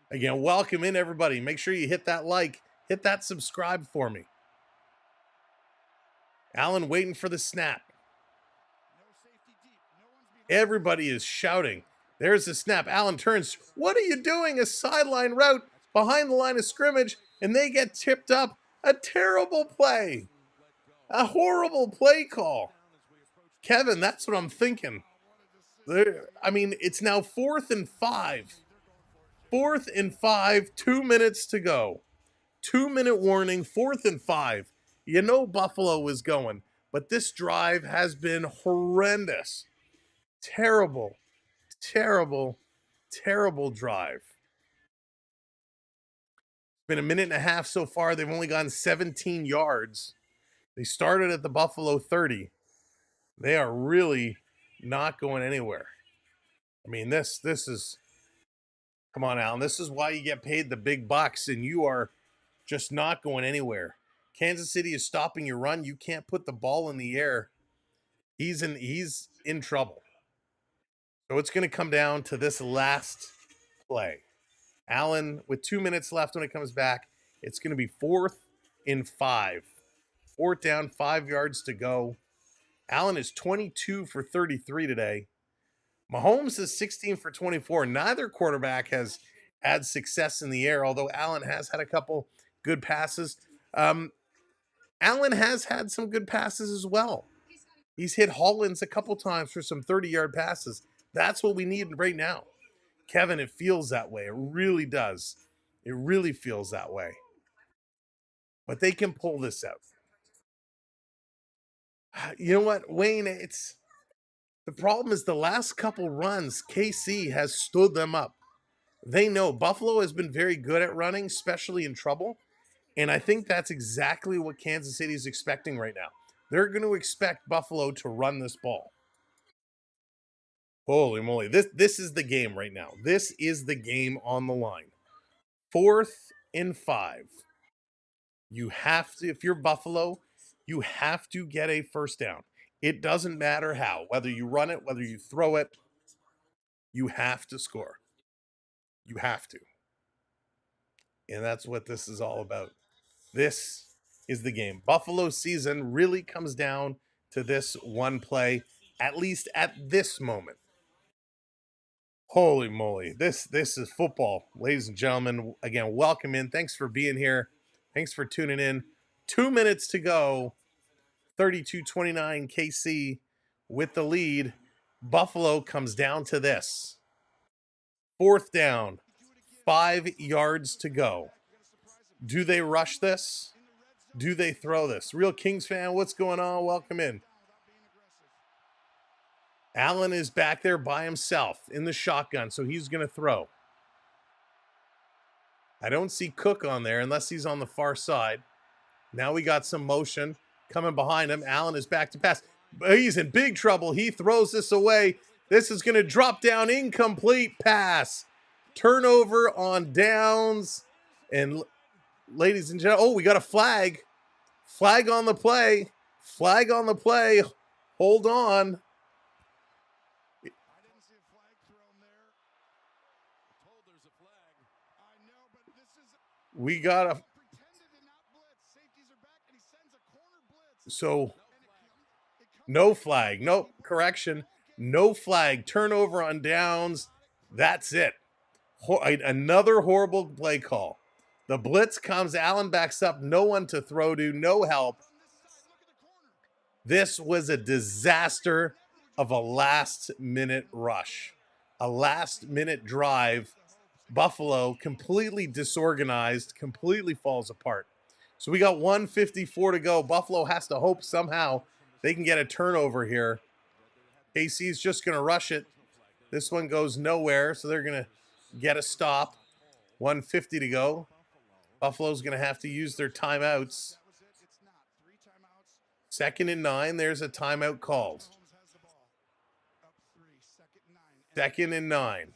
Again, welcome in, everybody. Make sure you hit that like. Hit that subscribe for me. Allen waiting for the snap. Everybody is shouting. There's the snap. Allen turns. What are you doing? A sideline route behind the line of scrimmage, and they get tipped up. A terrible play. A horrible play call. Kevin, that's what I'm thinking. It's now 4th and 5. 4th and 5, 2 minutes to go. 2-minute warning, 4th and 5. You know Buffalo is going, but this drive has been horrendous. Terrible, terrible, terrible drive. It's been a minute and a half so far. They've only gone 17 yards. They started at the Buffalo 30. They are really not going anywhere. I mean, this is, come on, Allen. This is why you get paid the big bucks, and you are just not going anywhere. Kansas City is stopping your run. You can't put the ball in the air. He's in trouble. So it's going to come down to this last play. Allen, with 2 minutes left when it comes back, it's going to be 4th and 5. 4th down, 5 yards to go. Allen is 22 for 33 today. Mahomes is 16 for 24. Neither quarterback has had success in the air, although Allen has had a couple good passes. Allen has had some good passes as well. He's hit Hollins a couple times for some 30-yard passes. That's what we need right now. Kevin, it feels that way. It really does. It really feels that way. But they can pull this out. You know what, Wayne, the problem is the last couple runs, KC has stood them up. They know Buffalo has been very good at running, especially in trouble. And I think that's exactly what Kansas City is expecting right now. They're going to expect Buffalo to run this ball. Holy moly. This is the game right now. This is the game on the line. 4th and 5. You have to, if you're Buffalo, you have to get a first down. It doesn't matter how, whether you run it, whether you throw it, you have to score. You have to. And that's what this is all about. This is the game. Buffalo season really comes down to this one play, at least at this moment. Holy moly. This is football. Ladies and gentlemen, again, welcome in. Thanks for being here. Thanks for tuning in. 2 minutes to go. 32-29 KC with the lead. Buffalo comes down to this. 4th down. 5 yards to go. Do they rush this? Do they throw this? Real Kings fan, what's going on? Welcome in. Allen is back there by himself in the shotgun, so he's going to throw. I don't see Cook on there unless he's on the far side. Now we got some motion coming behind him. Allen is back to pass. He's in big trouble. He throws this away. This is going to drop down. Incomplete pass. Turnover on downs. And ladies and gentlemen, oh, we got a flag. Flag on the play. Flag on the play. Hold on. We got a... So, no flag. Nope. Correction. No flag. Turnover on downs. That's it. Another horrible play call. The blitz comes. Allen backs up. No one to throw to. No help. This was a disaster of a last-minute rush. A last-minute drive. Buffalo completely disorganized, completely falls apart. So we got 1:54 to go. Buffalo has to hope somehow they can get a turnover here. KC's just going to rush it. This one goes nowhere, so they're going to get a stop. 1:50 to go. Buffalo's going to have to use their timeouts. 2nd and 9. There's a timeout called. 2nd and 9.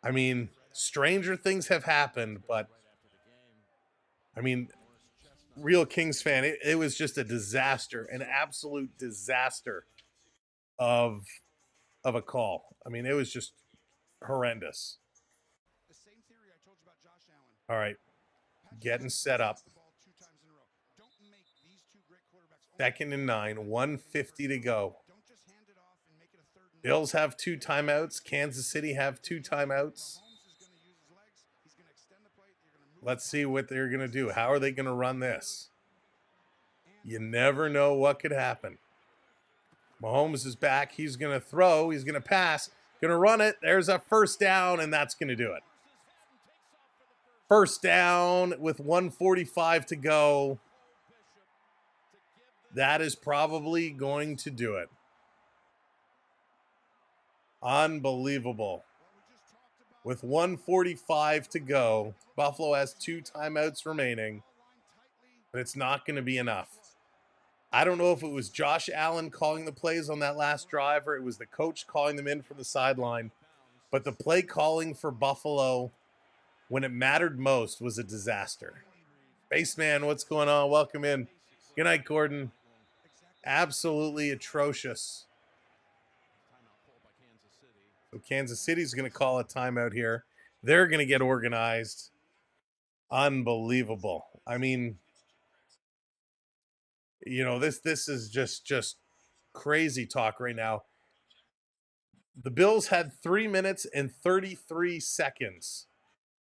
I mean, stranger things have happened, but I mean, real Kings fan, it was just a disaster, an absolute disaster of a call. I mean, it was just horrendous. All right, getting set up. 2nd and 9, 1:50 to go. Bills have 2 timeouts. Kansas City have 2 timeouts. Let's see what they're going to do. How are they going to run this? You never know what could happen. Mahomes is back. He's going to throw. He's going to pass. Going to run it. There's a first down, and that's going to do it. First down with 1:45 to go. That is probably going to do it. Unbelievable. With 1:45 to go, Buffalo has 2 timeouts remaining, but it's not going to be enough. I don't know if it was Josh Allen calling the plays on that last drive or it was the coach calling them in from the sideline, but the play calling for Buffalo when it mattered most was a disaster. Baseman, what's going on? Welcome in. Good night, Gordon. Absolutely atrocious. So Kansas City's going to call a timeout here. They're going to get organized. Unbelievable. I mean, you know, this is just crazy talk right now. The Bills had 3 minutes and 33 seconds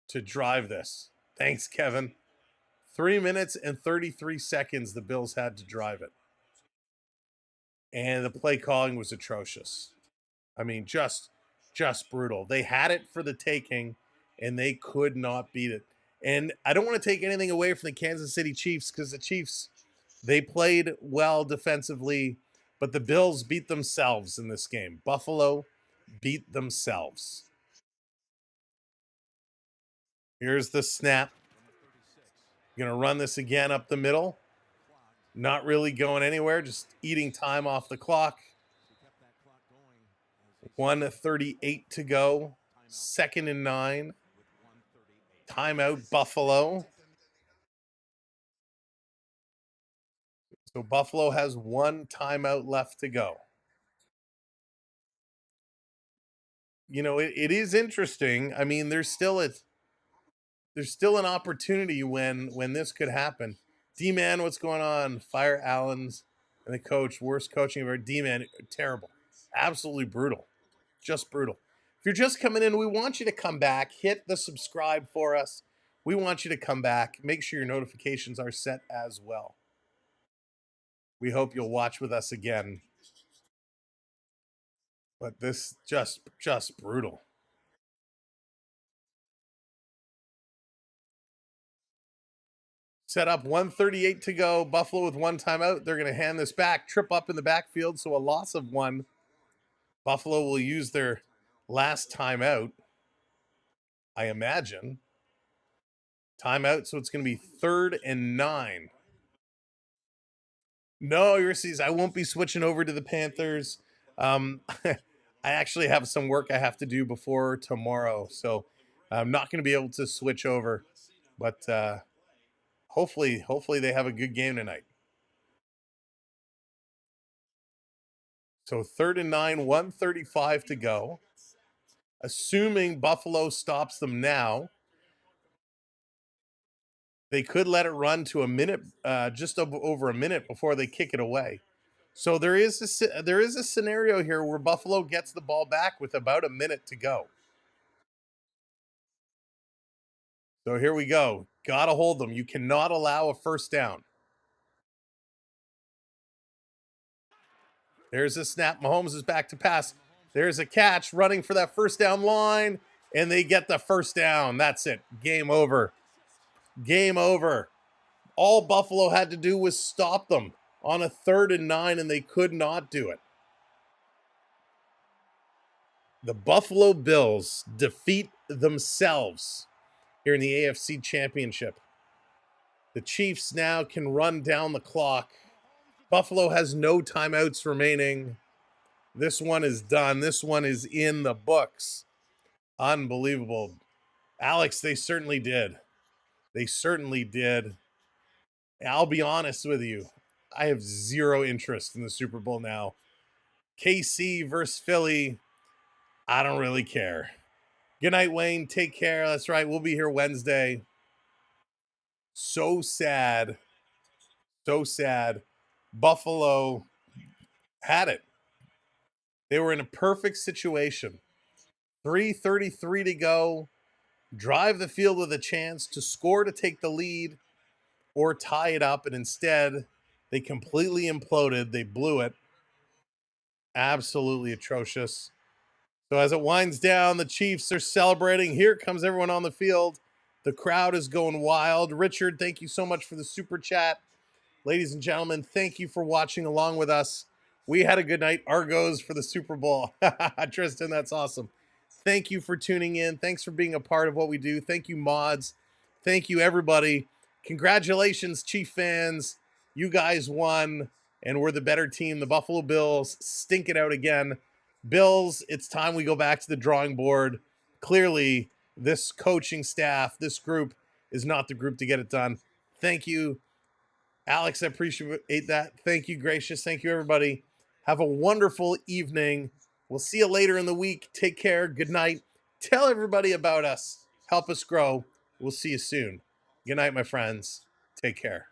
to drive this. Thanks, Kevin. 3 minutes and 33 seconds the Bills had to drive it. And the play calling was atrocious. I mean, just brutal. They had it for the taking, and they could not beat it. And I don't want to take anything away from the Kansas City Chiefs because the Chiefs, they played well defensively, but the Bills beat themselves in this game. Buffalo beat themselves. Here's the snap. Going to run this again up the middle. not really going anywhere, just eating time off the clock. 1:38 to go. 2nd and 9. Timeout, Buffalo. So Buffalo has 1 timeout left to go. You know, it is interesting. I mean, there's still an opportunity when this could happen. D-Man, what's going on? Fire Allen's and the coach. Worst coaching ever. D-Man, terrible. Absolutely brutal. Just brutal. If you're just coming in, we want you to come back. Hit the subscribe for us. We want you to come back. Make sure your notifications are set as well. We hope you'll watch with us again. But this just brutal. Set up, 1:38 to go. Buffalo with 1 timeout. They're going to hand this back, trip up in the backfield, so a loss of 1. Buffalo will use their last timeout, I imagine. Timeout, so it's going to be 3rd and 9. No, Ulysses, I won't be switching over to the Panthers. I actually have some work I have to do before tomorrow, so I'm not going to be able to switch over. But hopefully they have a good game tonight. So 3rd and 9, 1:35 to go. Assuming Buffalo stops them now, they could let it run to a minute, just over a minute before they kick it away. So there is a scenario here where Buffalo gets the ball back with about a minute to go. So here we go. Got to hold them. You cannot allow a first down. There's a snap. Mahomes is back to pass. There's a catch, running for that first down line, and they get the first down. That's it. Game over. Game over. All Buffalo had to do was stop them on a 3rd and 9, and they could not do it. The Buffalo Bills defeat themselves here in the AFC Championship. The Chiefs now can run down the clock. Buffalo has no timeouts remaining. This one is done. This one is in the books. Unbelievable. Alex, they certainly did. They certainly did. I'll be honest with you. I have zero interest in the Super Bowl now. KC versus Philly, I don't really care. Good night, Wayne. Take care. That's right. We'll be here Wednesday. So sad. So sad. Buffalo had it. They were in a perfect situation. 3:33 to go. Drive the field with a chance to score to take the lead or tie it up. And instead, they completely imploded. They blew it. Absolutely atrocious. So as it winds down, the Chiefs are celebrating. Here comes everyone on the field. The crowd is going wild. Richard, thank you so much for the super chat. Ladies and gentlemen, thank you for watching along with us. We had a good night. Argos for the Super Bowl. Tristan, that's awesome. Thank you for tuning in. Thanks for being a part of what we do. Thank you, mods. Thank you, everybody. Congratulations, Chief fans. You guys won, and we're the better team. The Buffalo Bills stink it out again. Bills, it's time we go back to the drawing board. Clearly, this coaching staff, this group, is not the group to get it done. Thank you, Alex. I appreciate that. Thank you, Gracious. Thank you, everybody. Have a wonderful evening. We'll see you later in the week. Take care. Good night. Tell everybody about us. Help us grow. We'll see you soon. Good night, my friends. Take care.